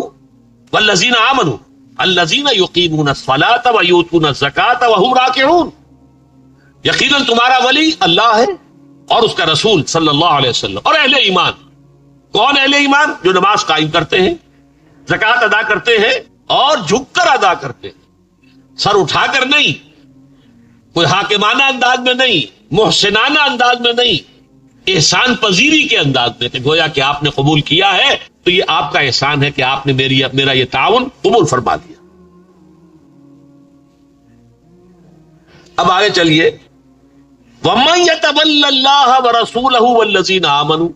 والذین آمنوا الذین یقیمون الصلاۃ ویؤتون الزکاۃ وہم راکعون، یقیناً تمہارا ولی اللہ ہے اور اس کا رسول صلی اللہ علیہ وسلم، اور اہل ایمان. کون اہل ایمان؟ جو نماز قائم کرتے ہیں، زکوٰۃ ادا کرتے ہیں اور جھک کر ادا کرتے ہیں، سر اٹھا کر نہیں، کوئی حاکمانہ انداز میں نہیں، محسنانہ انداز میں نہیں، احسان پذیری کے انداز میں، کہ گویا کہ آپ نے قبول کیا ہے تو یہ آپ کا احسان ہے کہ آپ نے میرا یہ تعاون قبول فرما دیا. اب آگے چلیے، وَمَن يَتَوَلَّ اللَّهَ وَرَسُولَهُ وَالَّذِينَ آمَنُوا،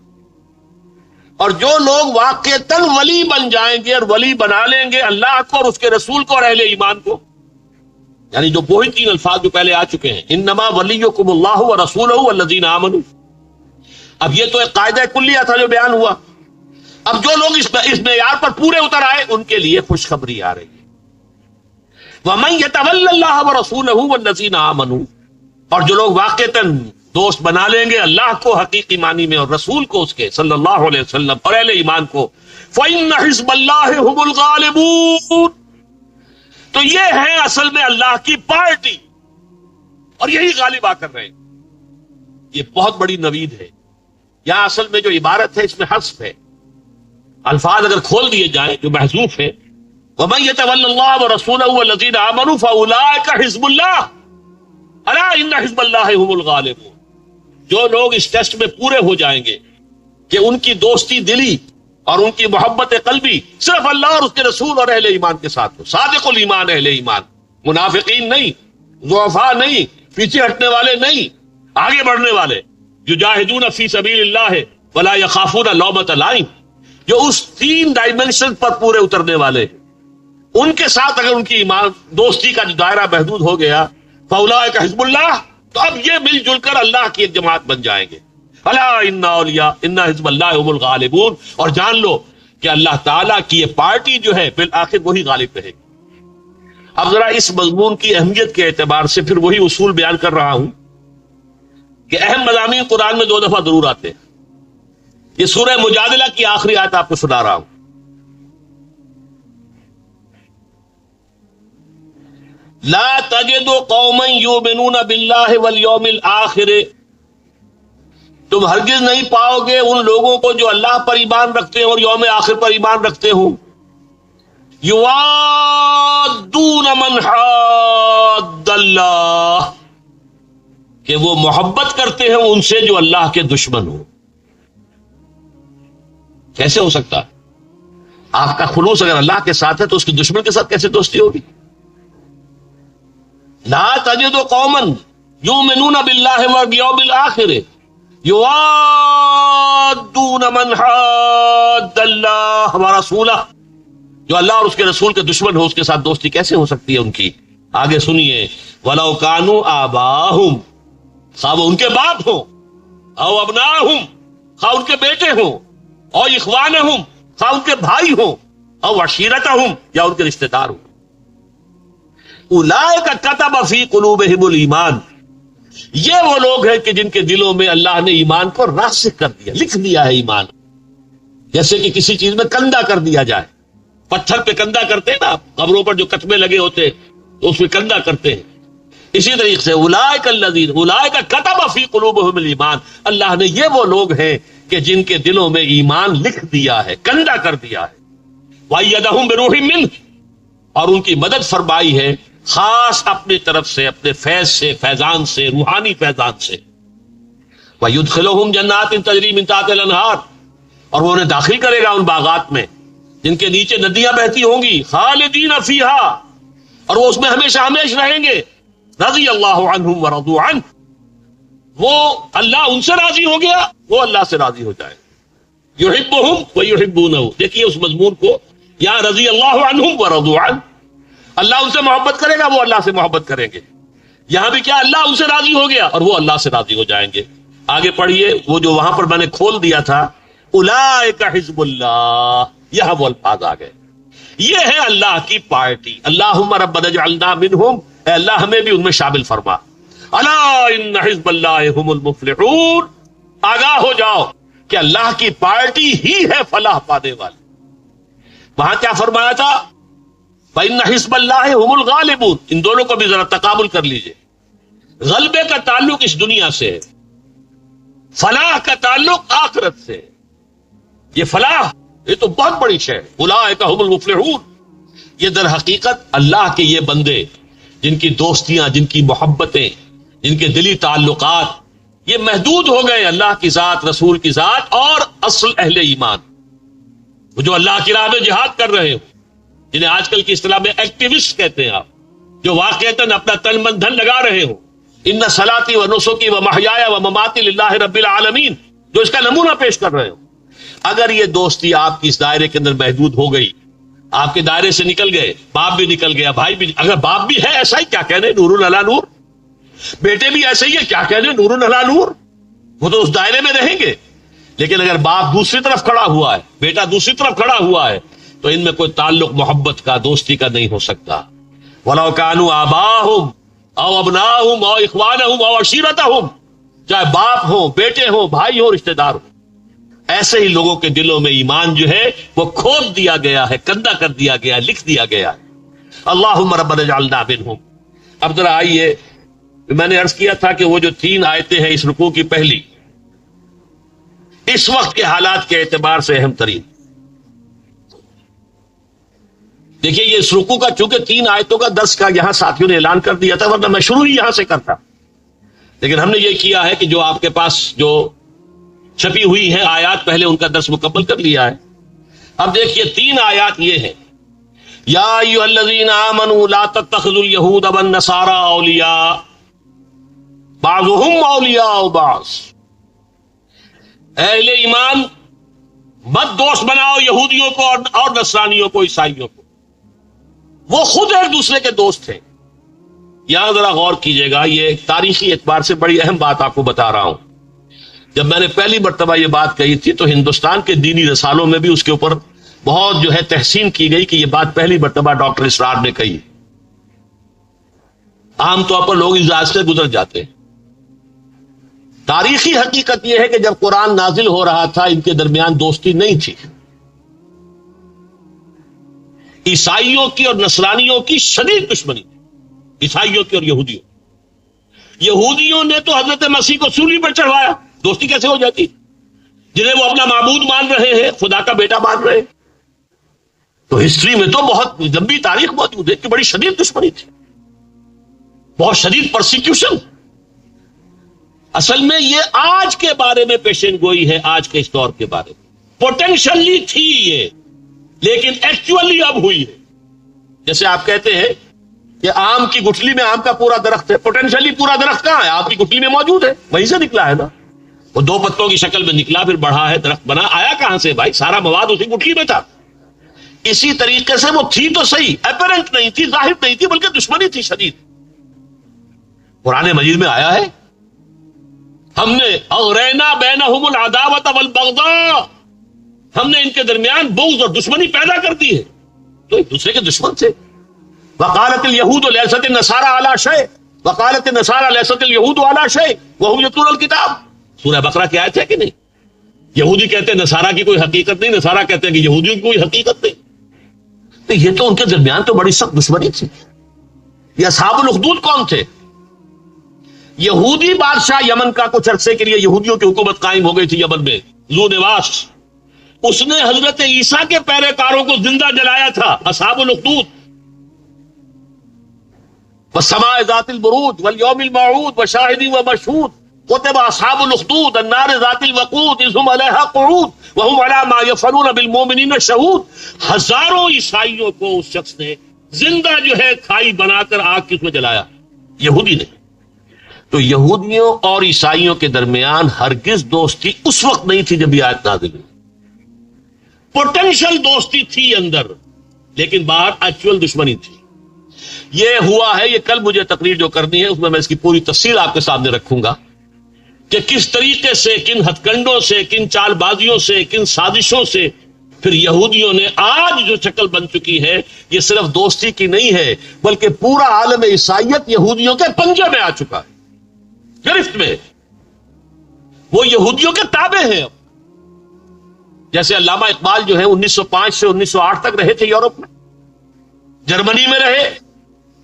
اور جو لوگ واقعتاً ولی بن جائیں گے اور ولی بنا لیں گے اللہ کو اور اس کے رسول کو اور اہل ایمان کو، یعنی جو وہی 3 الفاظ جو پہلے آ چکے ہیں، انما ولیکم اللہ ورسولہ والذین آمنوا. اب یہ تو ایک قاعدہ کلیہ تھا جو بیان ہوا. اب جو لوگ اس معیار پر پورے اتر آئے ان کے لیے خوشخبری آ رہی ہے. وَمَن يَتَوَلَّ اللَّهَ وَرَسُولَهُ وَالَّذِينَ آمَنُوا، اور جو لوگ واقعتاً دوست بنا لیں گے اللہ کو حقیقی معنی میں اور رسول کو اس کے صلی اللہ علیہ وسلم اور اہل ایمان کو، فَإِنَّ حِزْبَ اللَّهِ هُمُ الْغَالِبُونَ، تو یہ ہے اصل میں اللہ کی پارٹی اور یہی غالب آ کر رہے ہیں. یہ بہت بڑی نوید ہے. یہاں اصل میں جو عبارت ہے اس میں حذف ہے، الفاظ اگر کھول دیے جائیں جو محذوف ہے، وَمَن يَتَوَلَّ اللَّهَ وَرَسُولَهُ وَالَّذِينَ آمَنُوا فَأُولَٰئِكَ حِزْبُ اللَّهِ أَلَا إِنَّ حِزْبَ اللَّهِ هُمُ الْغَالِبُونَ. جو لوگ اس ٹیسٹ میں پورے ہو جائیں گے کہ ان کی دوستی دلی اور ان کی محبت قلبی صرف اللہ اور اس کے رسول اور اہل ایمان کے ساتھ ہو، صادق الایمان اہل ایمان، منافقین نہیں، ضعفاء نہیں، پیچھے ہٹنے والے نہیں، آگے بڑھنے والے، جو جاہدون فی سبیل اللہ ولا یخافون لومۃ لائم، جو اس 3 ڈائمنشن پر پورے اترنے والے ہیں، ان کے ساتھ اگر ان کی ایمان دوستی کا جو دائرہ محدود ہو گیا، فاولئک حزب اللہ، تو اب یہ مل جل کر اللہ کی ایک جماعت بن جائیں گے. الا ان حزب اللہ هم الغالبون، اور جان لو کہ اللہ تعالیٰ کی یہ پارٹی جو ہے بالآخر وہی غالب رہے گی. اب ذرا اس مضمون کی اہمیت کے اعتبار سے پھر وہی اصول بیان کر رہا ہوں کہ اہم مضامین قرآن میں 2 دفعہ ضرور آتے ہیں. یہ سورہ مجادلہ کی آخری آیت آپ کو سنا رہا ہوں. لا تجد قوما یؤمنون باللہ والیوم الآخر، تم ہرگز نہیں پاؤ گے ان لوگوں کو جو اللہ پر ایمان رکھتے ہیں اور یوم آخر پر ایمان رکھتے ہوں، یوادون من حاد اللہ، کہ وہ محبت کرتے ہیں ان سے جو اللہ کے دشمن ہوں. کیسے ہو سکتا؟ آپ کا خلوص اگر اللہ کے ساتھ ہے تو اس کے دشمن کے ساتھ کیسے دوستی ہوگی؟ لا تجد قوما یؤمنون باللہ والیوم الآخر یوادون من حاد اللہ ورسولہ، جو اللہ اور اس کے رسول کے دشمن ہو اس کے ساتھ دوستی کیسے ہو سکتی ہے ان کی؟ آگے سنیے، وَلَوْ كَانُوا آبَاءَهُمْ، خواہ وہ ان کے باپ ہوں، او ابناءہم، خواہ ان کے بیٹے ہوں، او اخوانہم، خواہ ان کے بھائی ہوں، او عشیرتہم، یا ان کے رشتہ دار ہوں. اولئک کتب فی قلوبہم الایمان، یہ وہ لوگ ہیں کہ جن کے دلوں میں اللہ نے ایمان کو راسخ کر دیا، لکھ دیا ہے ایمان. جیسے کہ کسی چیز میں کندہ کر دیا جائے، پتھر پہ کندہ کرتے ہیں نا، قبروں پر جو کتبے لگے ہوتے ہیں تو اس پہ کندہ کرتے ہیں. اسی طریقے سے اولئک الذین، اولئک کتب فی قلوبہم الایمان، اللہ نے یہ وہ لوگ ہیں کہ جن کے دلوں میں ایمان لکھ دیا ہے، کندہ کر دیا ہے. وَأَيَّدَهُم بِرُوحٍ مِّنْهُ، اور ان کی مدد فرمائی ہے خاص اپنی طرف سے، اپنے فیض سے، فیضان سے، روحانی فیضان سے. وَيُدْخِلُهُمْ جَنَّاتٍ تَجْرِي مِن تَحْتِهَا الْأَنْهَارُ، اور وہ انہیں داخل کرے گا ان باغات میں جن کے نیچے ندیاں بہتی ہوں گی. خالدین فیہا، اور وہ اس میں ہمیشہ ہمیشہ رہیں گے. رضی اللہ عنہم ورضوا عنہ، وہ اللہ ان سے راضی ہو گیا، وہ اللہ سے راضی ہو جائے. یحبہم ویحبونہ، دیکھیے اس مضمون کو، یا رضی اللہ عنہم ورضوا عنہ، اللہ ان سے محبت کرے گا، وہ اللہ سے محبت کریں گے. یہاں بھی کیا، اللہ ان سے راضی ہو گیا اور وہ اللہ سے راضی ہو جائیں گے. آگے پڑھیے، وہ جو وہاں پر میں نے کھول دیا تھا، اولئک حزب اللہ، یہاں وہ الفاظ آ گئے، یہ ہے اللہ کی پارٹی. اللہم ربنا اجعلنا منہم، اے اللہ ہمیں بھی ان میں شامل فرما. الا ان حزب اللہ هم المفلحون، آگاہ ہو جاؤ کہ اللہ کی پارٹی ہی ہے فلاح پانے والی. وہاں کیا فرمایا تھا؟ فإن حزب اللہ هم الغالبون. ان دونوں کو بھی ذرا تقابل کر لیجئے. غلبے کا تعلق اس دنیا سے ہے، فلاح کا تعلق آخرت سے. یہ فلاح یہ تو بہت بڑی شے ہے. اولئک هم المفلحون، یہ در حقیقت اللہ کے یہ بندے جن کی دوستیاں، جن کی محبتیں، جن کے دلی تعلقات یہ محدود ہو گئے اللہ کی ذات، رسول کی ذات اور اصل اہل ایمان، وہ جو اللہ کی راہ میں جہاد کر رہے ہو، جنہیں آج کل کی اصطلاح میں ایکٹیوسٹ کہتے ہیں آپ، جو واقعتاً اپنا تن من دھن لگا رہے ہو. ان صلاتی و نسکی و محیایا و مماتی للہ رب العالمین، جو اس کا نمونہ پیش کر رہے ہو. اگر یہ دوستی آپ کی اس دائرے کے اندر محدود ہو گئی، آپ کے دائرے سے نکل گئے، باپ بھی نکل گیا، بھائی بھی، اگر باپ بھی ہے ایسا ہی، کیا کہنے نور علی نور، بیٹے بھی ایسے ہی ہے، کیا کہنے نور علی نور، وہ تو اس دائرے میں رہیں گے. لیکن اگر باپ دوسری طرف کھڑا ہوا ہے، بیٹا دوسری طرف کھڑا ہوا ہے، تو ان میں کوئی تعلق محبت کا، دوستی کا نہیں ہو سکتا. وَلَوْ كَانُوا آبَاءَهُمْ أَوْ أَبْنَاءَهُمْ أَوْ إِخْوَانَهُمْ أَوْ عَشِيرَتَهُمْ، چاہے باپ ہوں، بیٹے ہوں، بھائی ہوں، رشتہ دار ہوں. ایسے ہی لوگوں کے دلوں میں ایمان جو ہے وہ کھود دیا گیا ہے، کندہ کر دیا گیا، لکھ دیا گیا ہے. اللہم ربنا اجعلنا منہم. اب ذرا آئیے، میں نے عرض کیا تھا کہ وہ جو 3 آیتیں ہیں اس رکوع کی پہلی، اس وقت کے حالات کے اعتبار سے اہم ترین. دیکھیے یہ اس رکوع کا چونکہ 3 آیتوں کا درس کا یہاں ساتھیوں نے اعلان کر دیا تھا، ورنہ میں شروع ہی یہاں سے کرتا، لیکن ہم نے یہ کیا ہے کہ جو آپ کے پاس جو چھپی ہوئی ہیں آیات، پہلے ان کا درس مکمل کر لیا ہے. اب دیکھیے 3 آیات یہ ہیں، یا ایھا الذین آمنوا لا تتخذوا اليہود والنصارى اولیاء بعضهم اولیاء بعض. اہل ایمان مت دوست بناؤ یہودیوں کو اور نصرانیوں کو، عیسائیوں کو، وہ خود ایک دوسرے کے دوست ہیں۔ یہاں ذرا غور کیجئے گا، یہ ایک تاریخی اعتبار سے بڑی اہم بات آپ کو بتا رہا ہوں۔ جب میں نے پہلی مرتبہ یہ بات کہی تھی تو ہندوستان کے دینی رسالوں میں بھی اس کے اوپر بہت جو ہے تحسین کی گئی کہ یہ بات پہلی مرتبہ ڈاکٹر اسرار نے کہی۔ عام طور پر لوگ اس راز سے گزر جاتے ہیں۔ تاریخی حقیقت یہ ہے کہ جب قرآن نازل ہو رہا تھا ان کے درمیان دوستی نہیں تھی۔ عیسائیوں کی اور نصرانیوں کی شدید دشمنی تھی، عیسائیوں کی اور یہودیوں۔ یہودیوں نے تو حضرت مسیح کو سولی پر چڑھوایا، دوستی کیسے ہو جاتی؟ جنہیں وہ اپنا معبود مان رہے ہیں، خدا کا بیٹا مان رہے ہیں۔ تو ہسٹری میں تو بہت لمبی تاریخ موجود ہے کہ بڑی شدید دشمنی تھی، بہت شدید پرسیکیوشن۔ اصل میں یہ آج کے بارے میں پیشن گوئی ہے، آج کے اس دور کے بارے میں۔ پوٹینشلی تھی یہ، لیکن ایکچولی اب ہوئی ہے۔ جیسے آپ کہتے ہیں کہ آم کی گٹھلی میں آم کا پورا درخت ہے، پوٹینشلی پورا درخت کہاں ہے؟ آپ کی گٹھلی میں موجود ہے، وہیں سے نکلا ہے نا، وہ دو پتوں کی شکل میں نکلا، پھر بڑھا ہے، درخت بنا۔ آیا کہاں سے بھائی؟ سارا مواد اسی گٹھلی میں تھا۔ اسی طریقے سے وہ تھی تو صحیح، اپیرنٹ نہیں تھی، ظاہر نہیں تھی، بلکہ دشمنی تھی شدید۔ قرآن مجید میں آیا ہے ہم نے اغرینا بینہم العداوۃ والبغضاء، ہم نے ان کے درمیان بغض اور دشمنی پیدا کر دی ہے، تو ایک دوسرے کے دشمن تھے۔ وقالت الیہود لیست النصارى علی شیء وقالت النصارى لیست الیہود علی شیء وهم یتلون الکتاب، سورہ بقرہ کی آیت ہے کہ نہیں؟ یہودی کہتے ہیں نصارہ کی کوئی حقیقت نہیں، نصارہ کہتے ہیں کہ یہودیوں کی کوئی حقیقت نہیں۔ تو یہ تو ان کے درمیان تو بڑی سخت دشمنی تھی۔ یہ اصحاب الاخدود کون تھے؟ یہودی بادشاہ یمن کا کچھ عرصے کے لیے یہودیوں کی حکومت قائم ہو گئی تھی یمن میں، ذو نواس، اس نے حضرت عیسیٰ کے پیروکاروں کو زندہ جلایا تھا، اصحاب الاخدود۔ والسماء ذات البروج والیوم الموعود وشاہد ومشہود کتب اصحاب الاخدود النار ذات الوقود اذ هم علیہا قعود وهم علی ما یفعلون بالمؤمنین شہود۔ ہزاروں عیسائیوں کو اس شخص نے زندہ جو ہے کھائی بنا کر آگ کی اس میں جلایا، یہودی نے۔ تو یہودیوں اور عیسائیوں کے درمیان ہرگز دوستی اس وقت نہیں تھی جب یہ آیت نازل ہوئی۔ پوٹینشل دوستی تھی اندر، لیکن باہر ایکچوئل دشمنی تھی۔ یہ ہوا ہے، یہ کل مجھے تقریر جو کرنی ہے اس میں اس کی پوری تفصیل آپ کے سامنے رکھوں گا کہ کس طریقے سے، کن ہتھ کنڈوں سے، کن چال بازیوں سے، کن سازشوں سے پھر یہودیوں نے آج جو شکل بن چکی ہے، یہ صرف دوستی کی نہیں ہے بلکہ پورا عالم عیسائیت یہودیوں کے پنجے میں آ چکا ہے، گرفت میں۔ وہ یہودیوں کے تابع ہیں اب۔ جیسے علامہ اقبال جو ہے 1905 سے 1908 تک رہے تھے یورپ میں، جرمنی میں رہے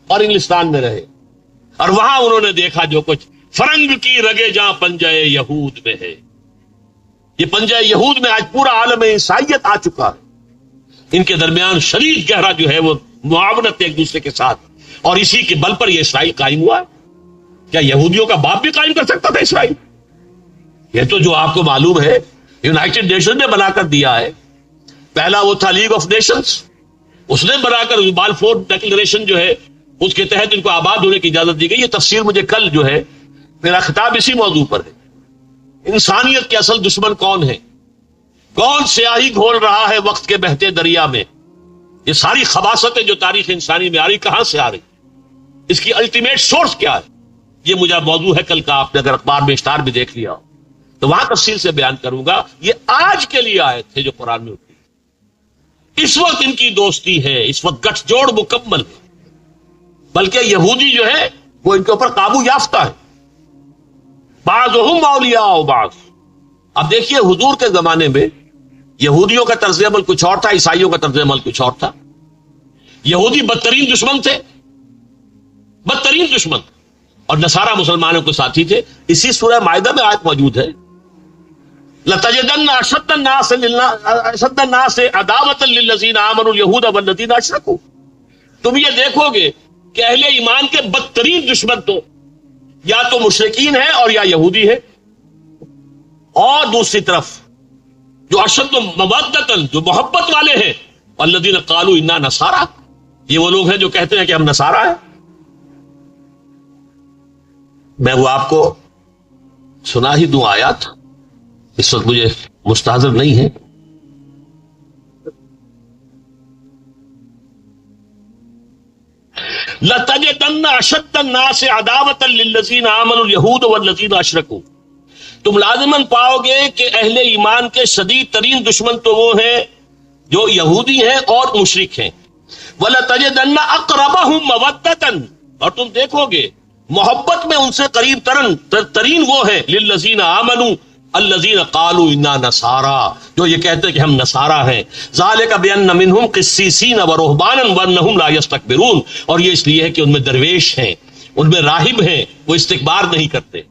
اور انگلستان میں رہے، اور وہاں انہوں نے دیکھا جو کچھ، فرنگ کی رگے جہاں پنجہ یہود میں ہے۔ یہ پنجہ یہود میں آج پورا عالم عیسائیت آ چکا ہے۔ ان کے درمیان شدید گہرا جو ہے وہ معاونت ایک دوسرے کے ساتھ، اور اسی کے بل پر یہ اسرائیل قائم ہوا ہے۔ کیا یہودیوں کا باپ بھی قائم کر سکتا تھا اسرائیل؟ یہ تو جو آپ کو معلوم ہے یونائٹڈ نیشن نے بنا کر دیا ہے۔ پہلا وہ تھا لیگ آف نیشنز، اس نے بنا کر بالفور ڈیکلریشن جو ہے اس کے تحت ان کو آباد ہونے کی اجازت دی گئی۔ یہ تفسیر مجھے کل جو ہے میرا خطاب اسی موضوع پر ہے۔ انسانیت کے اصل دشمن کون ہے؟ کون سیاہی گھول رہا ہے وقت کے بہتے دریا میں؟ یہ ساری خباثتیں جو تاریخ انسانی میں آ رہی کہاں سے آ رہی؟ اس کی الٹیمیٹ سورس کیا ہے؟ یہ مجھے موضوع ہے کل کا، آپ نے اگر اخبار میں اشتہار بھی دیکھ لیا ہو تو وہاں تفصیل سے بیان کروں گا۔ یہ آج کے لیے آئے تھے جو قرآن میں اتری، اس وقت ان کی دوستی ہے، اس وقت گٹھ جوڑ مکمل ہے، بلکہ یہودی جو ہے وہ ان کے اوپر قابو یافتہ ہے۔ بعضهم اولیاء بعض۔ اب دیکھیے حضور کے زمانے میں یہودیوں کا طرز عمل کچھ اور تھا، عیسائیوں کا طرز عمل کچھ اور تھا۔ یہودی بدترین دشمن تھے، بدترین دشمن، اور نصارہ مسلمانوں کے ساتھی تھے۔ اسی سورہ مائدہ میں آیت موجود ہے، لَتَجِدَنَّ أَشَدَّ النَّاسِ عَدَاوَةً لِلَّذِينَ آمَنُوا الْيَهُودَ وَالَّذِينَ أَشْرَكُوا۔ تم یہ دیکھو گے کہ اہل ایمان کے بدترین دشمن تو یا تو مشرکین ہیں اور یا یہودی ہے، اور دوسری طرف جو اشد مودۃً، جو محبت والے ہیں، والذین قالوا انا نصارى، یہ وہ لوگ ہیں جو کہتے ہیں کہ ہم نصارہ ہیں۔ میں وہ آپ کو سنا ہی دوں آیات، اس وقت مجھے مستحضر نہیں ہے. لَتَجِدَنَّ أَشَدَّ النَّاسِ عَدَاوَةً لِلَّذِينَ آمَنُوا الْيَهُودُ وَالَّذِينَ أَشْرَكُوا. تم لازماً پاؤ گے کہ اہل ایمان کے شدید ترین دشمن تو وہ ہیں جو یہودی ہیں اور مشرک ہیں. وَلَتَجِدَنَّ أَقْرَبَهُمْ مَوَدَّةً، اور تم دیکھو گے محبت میں ان سے قریب ترین وہ ہیں لِلَّذِينَ آمَنُوا الَّذِينَ قَالُوا إِنَّا نَصَارَى، جو یہ کہتے ہیں کہ ہم نصارہ ہیں. ذَلِكَ بِأَنَّ مِنْهُمْ قِسِّيسِينَ وَرُهْبَانًا وَأَنَّهُمْ لَا يَسْتَكْبِرُونَ. اور یہ اس لیے ہے کہ ان میں درویش ہیں، ان میں راہب ہیں، وہ استکبار نہیں کرتے.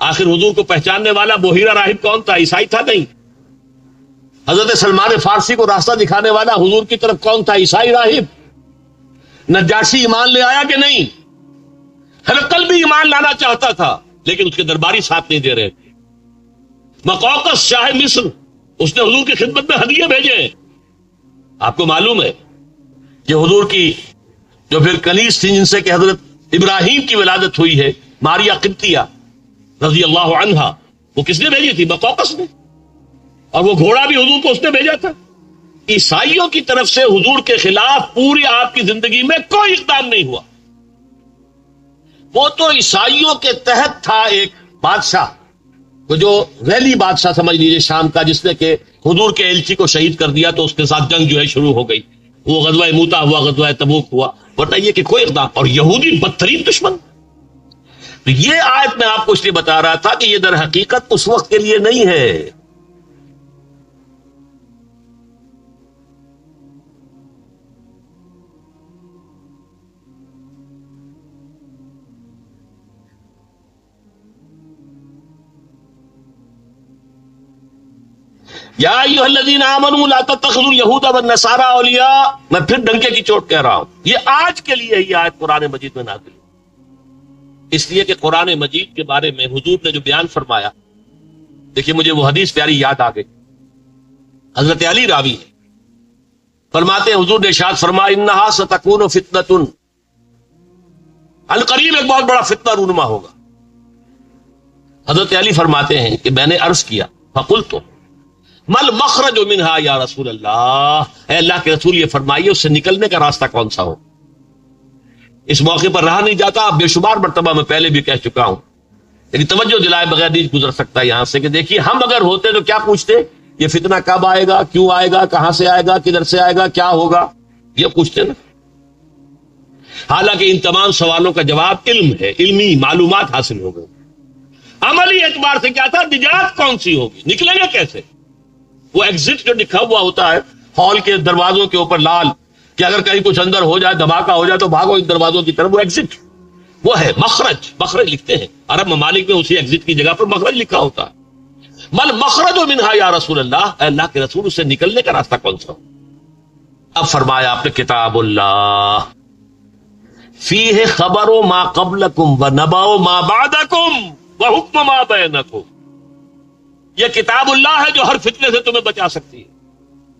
آخر حضور کو پہچاننے والا بحیرہ راہب کون تھا؟ عیسائی تھا نہیں. حضرت سلمان فارسی کو راستہ دکھانے والا حضور کی طرف کون تھا؟ عیسائی راہب. نجاشی ایمان لے آیا کہ نہیں؟ ہرقل بھی ایمان لانا چاہتا تھا لیکن اس کے درباری ساتھ نہیں دے رہے تھے. مقوقس شاہ مصر، اس نے حضور کی خدمت میں ہدیے بھیجے. آپ کو معلوم ہے کہ حضور کی جو پھر کنیز تھی جن سے کہ حضرت ابراہیم کی ولادت ہوئی ہے، ماریا قبطیہ رضی اللہ عنہا، وہ کس نے بھیجی تھی؟ مقوقس نے. اور وہ گھوڑا بھی حضور کو اس نے بھیجا تھا. عیسائیوں کی طرف سے حضور کے خلاف پوری آپ کی زندگی میں کوئی اقدام نہیں ہوا. وہ تو عیسائیوں کے تحت تھا ایک بادشاہ، وہ جو ریلی بادشاہ سمجھ لیجیے شام کا، جس نے کہ حضور کے ایلچی کو شہید کر دیا تو اس کے ساتھ جنگ جو ہے شروع ہو گئی. وہ غزوہ موتا ہوا، غزوہ تبوک ہوا، ورنہ یہ کہ کوئی اقدام. اور یہودی بدترین دشمن. تو یہ آیت میں آپ کو اس لیے بتا رہا تھا کہ یہ در حقیقت اس وقت کے لیے نہیں ہے. یا ایھا الذین آمنوا لا تتخذوا اليہود والنصارى اولیاء. میں پھر ڈنکے کی چوٹ کہہ رہا ہوں، یہ آج کے لیے یہ آیت قرآن مجید میں نازل ہے. اس لیے کہ قرآن مجید کے بارے میں حضور نے جو بیان فرمایا، دیکھیے مجھے وہ حدیث پیاری یاد آ گئی. حضرت علی راوی ہے، فرماتے ہیں حضور نے ارشاد فرمایا انہا ستکون فتنۃ، القریب ایک بہت بڑا فتنہ رونما ہوگا. حضرت علی فرماتے ہیں کہ میں نے عرض کیا فقلت مل مخرج منہا یا رسول اللہ، اے اللہ کے رسول یہ فرمائیے اس سے نکلنے کا راستہ کون سا ہو. اس موقع پر رہا نہیں جاتا، بے شمار مرتبہ میں پہلے بھی کہہ چکا ہوں، لیکن توجہ دلائے بغیر نہیں گزر سکتا یہاں سے کہ دیکھیے ہم اگر ہوتے تو کیا پوچھتے؟ یہ فتنہ کب آئے گا، کیوں آئے گا، کہاں سے آئے گا، کدھر سے آئے گا، کیا ہوگا، یہ پوچھتے نا. حالانکہ ان تمام سوالوں کا جواب علم ہے، علمی معلومات حاصل ہو گئی. عملی اعتبار سے کیا تھا؟ نجات کون سی ہوگی، نکلیں گے کیسے. وہ ایگزٹ جو لکھا ہوا ہوتا ہے ہال کے دروازوں کے اوپر لال، کہ اگر کہیں کچھ اندر ہو جائے، دھماکہ ہو جائے تو بھاگو ان دروازوں کی طرف، وہ ایگزٹ وہ ہے. مخرج، مخرج لکھتے ہیں عرب ممالک میں، اسی ایگزٹ کی جگہ پر مخرج لکھا ہوتا ہے. مل مخرج منہا یا رسول اللہ، اے اللہ کے رسول اس سے نکلنے کا راستہ کون سا ہو. اب فرمایا آپ نے کتاب اللہ فیہ خبر ما قبلکم ونبأ ما بعدکم وحکم ما بینکم. یہ کتاب اللہ ہے جو ہر فتنے سے تمہیں بچا سکتی ہے.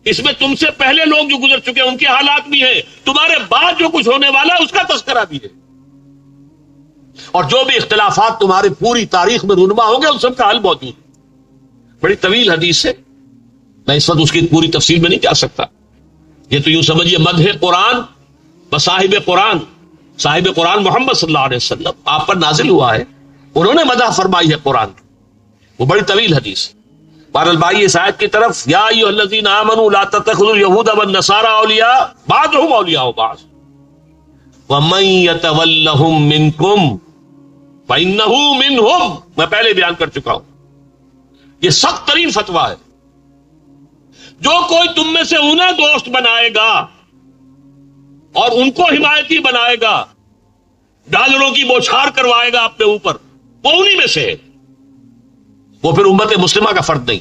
اس میں تم سے پہلے لوگ جو گزر چکے ہیں ان کے حالات بھی ہیں، تمہارے بعد جو کچھ ہونے والا ہے اس کا تذکرہ بھی ہے، اور جو بھی اختلافات تمہاری پوری تاریخ میں رونما ہوں گے ان سب کا حل موجود ہے. بڑی طویل حدیث ہے، میں اس وقت اس کی پوری تفصیل میں نہیں جا سکتا. یہ تو یوں سمجھیے مدح قرآن بصاحب قرآن، صاحب قرآن محمد صلی اللہ علیہ وسلم آپ پر نازل ہوا ہے، انہوں نے مدح فرمائی ہے قرآن کی. وہ بڑی طویل حدیث. بہرحال بھائی اس آیت کی طرف، یا ایھا الذین آمنوا لا تتخذوا اليہود والنصارى اولیاء بعضهم اولیاء بعض ومن یتولہم منکم فانہ منہم. میں پہلے بیان کر چکا ہوں، یہ سخت ترین فتویٰ ہے. جو کوئی تم میں سے انہیں دوست بنائے گا اور ان کو حمایتی بنائے گا، ڈالروں کی بوچھار کروائے گا اپنے اوپر، وہ انہی میں سے ہے، وہ پھر امت مسلمہ کا فرد نہیں.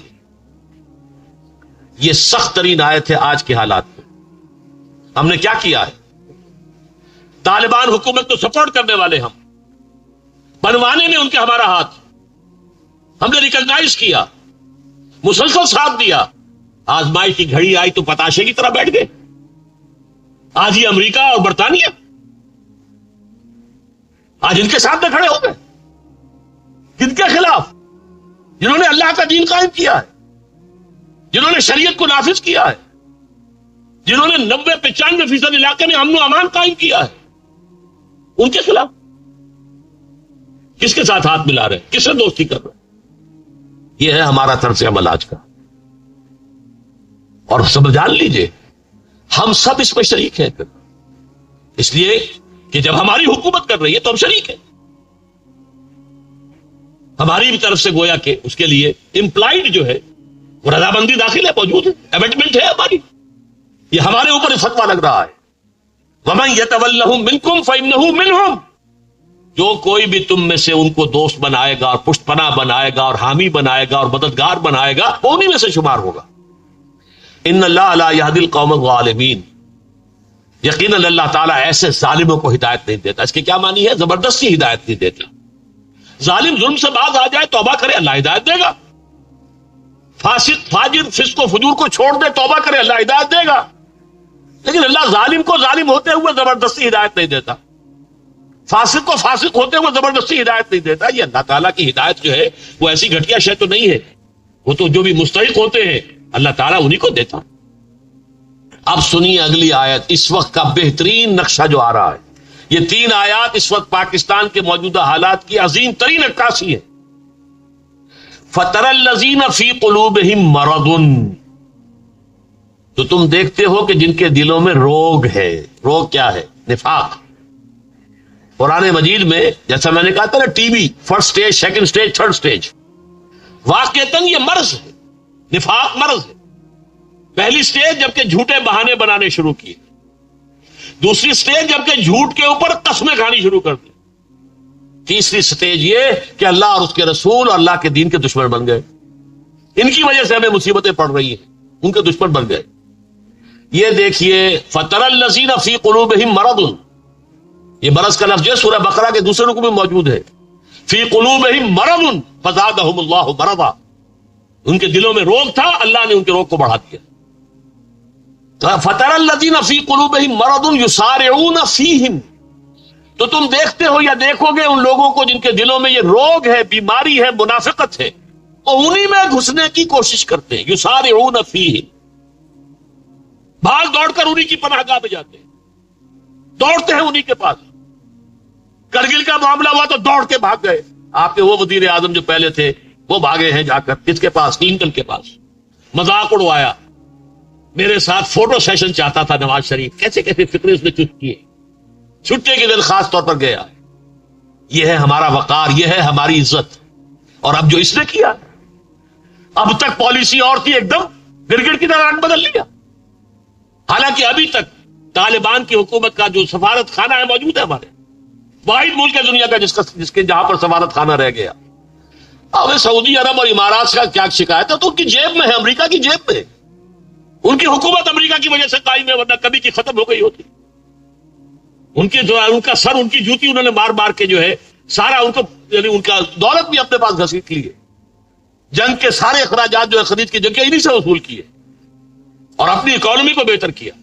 یہ سخت ترین آیت ہے آج کے حالات میں. ہم نے کیا کیا ہے؟ طالبان حکومت کو سپورٹ کرنے والے ہم، بنوانے میں ان کے ہمارا ہاتھ، ہم نے ریکگنائز کیا، مسلسل ساتھ دیا. آزمائش کی گھڑی آئی تو پتاشے کی طرح بیٹھ گئے. آج یہ امریکہ اور برطانیہ آج ان کے ساتھ میں کھڑے ہو گئے. کن کے خلاف؟ جنہوں نے اللہ کا دین قائم کیا ہے، جنہوں نے شریعت کو نافذ کیا ہے، جنہوں نے 90-95% علاقے میں امن و امان قائم کیا ہے، ان کے خلاف کس کے ساتھ ہاتھ ملا رہے ہیں، کس سے دوستی کر رہے ہیں؟ یہ ہے ہمارا طرز عمل آج کا. اور سب جان لیجئے ہم سب اس میں شریک ہیں پھر، اس لیے کہ جب ہماری حکومت کر رہی ہے تو ہم شریک ہیں. ہماری بھی طرف سے گویا کہ اس کے لیے امپلائڈ جو ہے وہ رضامندی داخل ہے، موجود ہے، امٹمنٹ ہے ہماری. یہ ہمارے اوپر فتویٰ لگ رہا ہے. وَمَن يَتَوَلَّهُم مِّنكُمْ فَإِنَّهُ مِنْهُمْ، جو کوئی بھی تم میں سے ان کو دوست بنائے گا اور پشت پناہ بنائے گا اور حامی بنائے گا اور مددگار بنائے گا، وہ انہی میں سے شمار ہوگا. ان اللہ لا يهدي القوم الظالمین، یقیناً اللہ تعالیٰ ایسے ظالموں کو ہدایت نہیں دیتا. اس کے کیا معنی ہے؟ زبردستی ہدایت نہیں دیتا. ظالم ظلم سے باز آ جائے، توبہ کرے، اللہ ہدایت دے گا. فاسق فاجر فسق و فجور کو چھوڑ دے، توبہ کرے، اللہ ہدایت دے گا. لیکن اللہ ظالم کو ظالم ہوتے ہوئے زبردستی ہدایت نہیں دیتا، فاسق کو فاسق ہوتے ہوئے زبردستی ہدایت نہیں دیتا. یہ اللہ تعالیٰ کی ہدایت جو ہے وہ ایسی گھٹیا شے تو نہیں ہے، وہ تو جو بھی مستحق ہوتے ہیں اللہ تعالیٰ انہی کو دیتا. اب سنیے اگلی آیت، اس وقت کا بہترین نقشہ جو آ رہا ہے. یہ 3 آیات اس وقت پاکستان کے موجودہ حالات کی عظیم ترین عکاسی ہے. فَتَرَى الَّذِينَ فِي قُلُوبِهِم مَّرَضٌ، تو تم دیکھتے ہو کہ جن کے دلوں میں روگ ہے. روگ کیا ہے؟ نفاق. قرآن مجید میں جیسا میں نے کہا تھا نا، T B first stage, second stage, third stage, واقعتاً یہ مرض ہے، نفاق مرض ہے. پہلی سٹیج جبکہ جھوٹے بہانے بنانے شروع کیے، دوسری سٹیج جبکہ جھوٹ کے اوپر قسمیں کھانی شروع کر دی، تیسری سٹیج یہ کہ اللہ اور اس کے رسول اور اللہ کے دین کے دشمن بن گئے. ان کی وجہ سے ہمیں مصیبتیں پڑ رہی ہیں، ان کے دشمن بن گئے. یہ دیکھیے فَتَرَى الَّذِينَ فِي قُلُوبِهِم مَّرَضٌ، یہ مرض کا لفظ سورہ بقرہ کے دوسرے رکوع میں موجود ہے. فِي قُلُوبِهِم مَّرَضٌ فَزَادَهُمُ اللَّهُ مَرَضًا، ان کے دلوں میں روگ تھا، اللہ نے ان کے روگ کو بڑھا دیا. فَتَرَى الَّذِينَ فِي قُلُوبِهِم مَّرَضٌ يُسَارِعُونَ فِيهِمْ، تو تم دیکھتے ہو یا دیکھو گے ان لوگوں کو جن کے دلوں میں یہ روگ ہے، بیماری ہے، منافقت ہے، وہ انہی میں گھسنے کی کوشش کرتے ہیں. يُسَارِعُونَ فِيهِمْ، بھاگ دوڑ کر انہی کی پناہ گاہ میں جاتے ہیں، دوڑتے ہیں انہی کے پاس. کرگل کا معاملہ ہوا تو دوڑ کے بھاگ گئے. آپ کے وہ وزیر اعظم جو پہلے تھے وہ بھاگے ہیں جا کر کس کے پاس؟ کلنٹن کے پاس. مذاق اڑوایا، میرے ساتھ فوٹو سیشن چاہتا تھا نواز شریف. کیسے کیسے فکرے اس نے چٹ کیے. چھٹے کے دن خاص طور پر گیا. یہ ہے ہمارا وقار، یہ ہے ہماری عزت. اور اب جو اس نے کیا، اب تک پالیسی اور تھی، ایک دم گرگٹ کی طرح رنگ بدل لیا. حالانکہ ابھی تک طالبان کی حکومت کا جو سفارت خانہ ہے موجود ہے ہمارے، واحد ملک ہے دنیا کا جس کے جہاں پر سفارت خانہ رہ گیا. اب سعودی عرب اور امارات کا کیا شکایت ہے؟ تو ان کی جیب میں ہے، امریکہ کی جیب میں. ان کی حکومت امریکہ کی وجہ سے قائم ہے، ورنہ کبھی کی ختم ہو گئی ہوتی. ان کا سر، ان کی جوتی انہوں نے مار مار کے جو ہے سارا ان کو، یعنی ان کا دولت بھی اپنے پاس گھسیٹ لی ہے. جنگ کے سارے اخراجات جو ہے خرید کی جنگ کے انہی سے وصول کیے اور اپنی اکانومی کو بہتر کیا.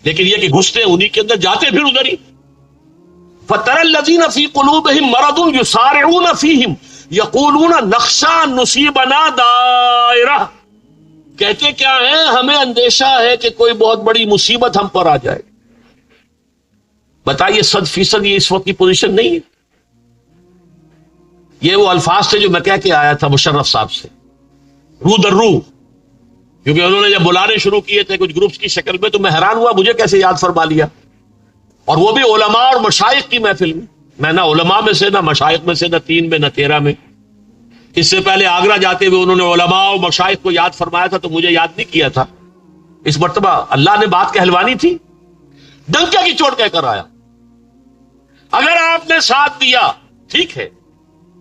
لیکن یہ کہ گھستے انہی کے اندر، جاتے پھر ادھر ہی. فَتَرَى الَّذِينَ فِي قُلُوبِهِم مَّرَضٌ يُسَارِعُونَ فِيهِمْ يَقُولُونَ نَخْشَىٰ أَن نُّصِيبَنَا دَائِرَةٌ، کہتے کیا ہیں؟ ہمیں اندیشہ ہے کہ کوئی بہت بڑی مصیبت ہم پر آ جائے. بتائیے 100% یہ اس وقت کی پوزیشن نہیں ہے. یہ وہ الفاظ تھے جو میں کہہ کے آیا تھا مشرف صاحب سے، رو در رو، کیونکہ انہوں نے جب بلانے شروع کیے تھے کچھ گروپس کی شکل میں تو میں حیران ہوا مجھے کیسے یاد فرما لیا. اور وہ بھی علماء اور مشائخ کی محفل میں. میں نہ علماء میں سے، نہ مشائخ میں سے، نہ 3 میں، نہ 13 میں. اس سے پہلے آگرہ جاتے ہوئے انہوں نے علماء اور مشائخ کو یاد فرمایا تھا تو مجھے یاد نہیں کیا تھا. اس مرتبہ اللہ نے بات کہلوانی تھی، ڈنکے کی چوٹ کہہ کر آیا. اگر آپ نے ساتھ دیا ٹھیک ہے،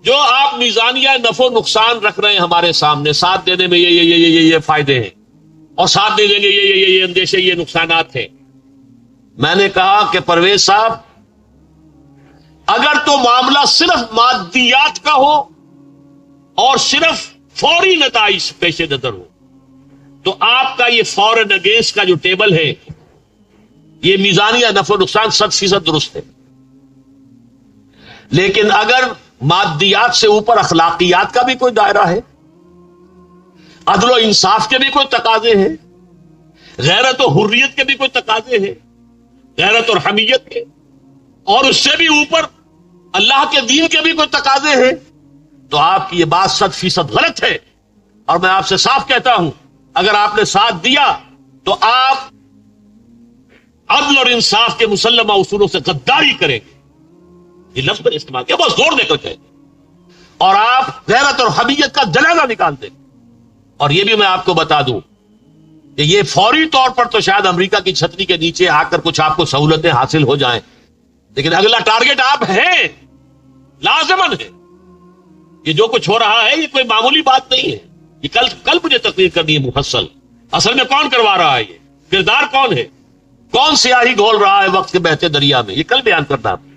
جو آپ میزانیہ نفع و نقصان رکھ رہے ہیں ہمارے سامنے، ساتھ دینے میں یہ فائدے ہیں، اور ساتھ دے دیں گے یہ اندیشے، یہ نقصانات ہیں. میں نے کہا کہ پرویز صاحب، اگر تو معاملہ صرف مادیات کا ہو اور صرف فوری نتائج پیش نظر ہو تو آپ کا یہ فورن اگینسٹ کا جو ٹیبل ہے، یہ میزانیہ نفع و نقصان 100% درست ہے. لیکن اگر مادیات سے اوپر اخلاقیات کا بھی کوئی دائرہ ہے، عدل و انصاف کے بھی کوئی تقاضے ہیں، غیرت و حریت کے بھی کوئی تقاضے ہیں، غیرت اور حمیت کے، اور اس سے بھی اوپر اللہ کے دین کے بھی کوئی تقاضے ہیں، تو آپ کی یہ بات 100% غلط ہے۔ اور میں آپ سے صاف کہتا ہوں، اگر آپ نے ساتھ دیا تو آپ عدل اور انصاف کے مسلمہ اصولوں سے غداری کریں گے، یہ لفظ پر استعمال کیا، بہت زور دے کر کہیں، اور آپ غیرت اور حمیت کا جنازہ نکال دیں۔ اور یہ بھی میں آپ کو بتا دوں کہ یہ فوری طور پر تو شاید امریکہ کی چھتری کے نیچے آ کر کچھ آپ کو سہولتیں حاصل ہو جائیں، لیکن اگلا ٹارگٹ آپ ہیں، لازمن ہے۔ یہ جو کچھ ہو رہا ہے یہ کوئی معمولی بات نہیں ہے، یہ کل مجھے تقریر کرنی ہے مفصل۔ اصل میں کون کروا رہا ہے، یہ کردار کون ہے، کون سیاہی گھول رہا ہے وقت کے بہتے دریا میں، یہ کل بیان کرنا ہے۔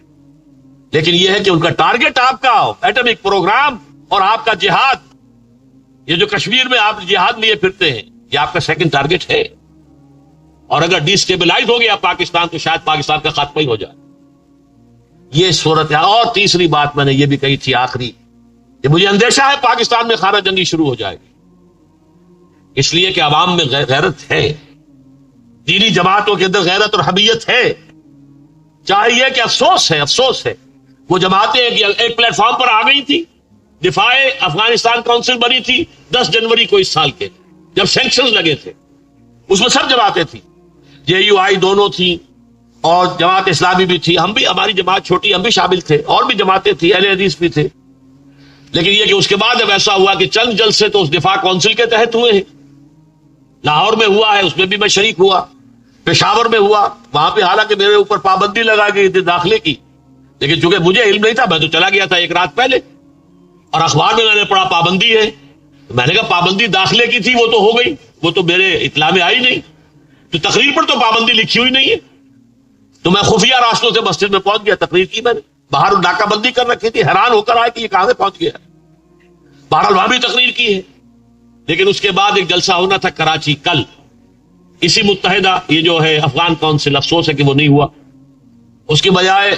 لیکن یہ ہے کہ ان کا ٹارگٹ آپ کا ایٹمک پروگرام اور آپ کا جہاد، یہ جو کشمیر میں آپ جہاد لیے پھرتے ہیں، یہ آپ کا سیکنڈ ٹارگٹ ہے۔ اور اگر ڈی اسٹیبلائز ہو گیا پاکستان تو شاید پاکستان کا خاتمہ ہی ہو جائے، یہ صورت ہے۔ اور تیسری بات میں نے یہ بھی کہی تھی آخری، کہ مجھے اندیشہ ہے پاکستان میں خانہ جنگی شروع ہو جائے گی، اس لیے کہ عوام میں غیرت ہے، دینی جماعتوں کے اندر غیرت اور حمیت ہے۔ چاہیے کہ افسوس ہے وہ جماعتیں ایک پلیٹ فارم پر آ گئی تھی، دفاع افغانستان کونسل بنی تھی 10 جنوری کو اس سال کے، جب سینکشنز لگے تھے، اس میں سب جماعتیں تھیں، JUI دونوں تھیں اور جماعت اسلامی بھی تھی، ہم بھی، ہماری جماعت چھوٹی، ہم بھی شامل تھے، اور بھی جماعتیں تھیں، اہل حدیث بھی تھے۔ لیکن یہ کہ اس کے بعد اب ایسا ہوا کہ چند جلسے تو اس دفاع کونسل کے تحت ہوئے ہیں، لاہور میں ہوا ہے، اس میں بھی میں شریک ہوا، پشاور میں ہوا، وہاں پہ حالانکہ میرے اوپر پابندی لگا گئی تھی داخلے کی، لیکن چونکہ مجھے علم نہیں تھا، میں تو چلا گیا تھا ایک رات پہلے، اور اخبار میں نے پڑھا پابندی ہے، تو میں نے کہا پابندی داخلے کی تھی وہ تو ہو گئی، وہ تو میرے اطلاع میں آئی نہیں، تو تقریر پر تو پابندی لکھی ہوئی نہیں ہے، تو میں خفیہ راستوں سے مسجد میں پہنچ گیا، تقریر کی میں نے، باہر ناکہ بندی کر رکھی تھی، حیران ہو کر آئے کہ یہ کہاں سے پہنچ گیا، بہرحال وہاں بھی تقریر کی ہے۔ لیکن اس کے بعد ایک جلسہ ہونا تھا کراچی کل، اسی متحدہ یہ جو ہے افغان کونسل، افسوس ہے کہ وہ نہیں ہوا، اس کے بجائے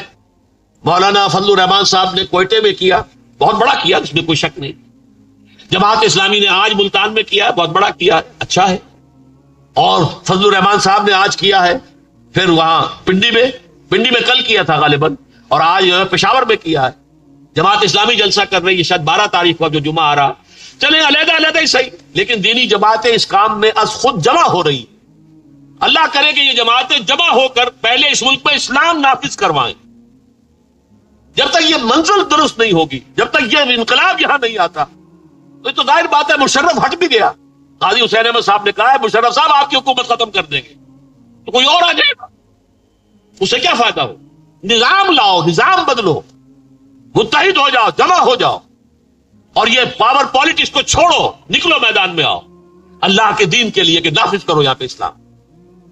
مولانا فضل الرحمان صاحب نے کوئٹے میں کیا، بہت بڑا کیا، اس میں کوئی شک نہیں۔ جماعت اسلامی نے آج ملتان میں کیا، بہت بڑا کیا، اچھا ہے، اور فضل الرحمان صاحب نے آج کیا ہے، پھر وہاں پنڈی میں کل کیا تھا غالباً، اور آج پشاور میں کیا ہے۔ جماعت اسلامی جلسہ کر رہی ہے، شاید 12 تاریخ کو جو جمعہ آ رہا، چلیں علیحدہ ہی صحیح، لیکن دینی جماعتیں اس کام میں از خود جمع ہو رہی ہیں۔ اللہ کرے کہ یہ جماعتیں جمع ہو کر پہلے اس ملک میں اسلام نافذ کروائیں۔ جب تک یہ منزل درست نہیں ہوگی، جب تک یہ انقلاب یہاں نہیں آتا، تو ظاہر بات ہے مشرف ہٹ بھی گیا، قاضی حسین احمد صاحب نے کہا ہے مشرف صاحب آپ کی حکومت ختم کر دیں گے، تو کوئی اور آ جائے گا، اس سے کیا فائدہ ہو؟ نظام لاؤ، نظام بدلو، متحد ہو جاؤ، جمع ہو جاؤ، اور یہ پاور پالیٹکس کو چھوڑو، نکلو میدان میں آؤ اللہ کے دین کے لیے کہ نافذ کرو یہاں پہ اسلام۔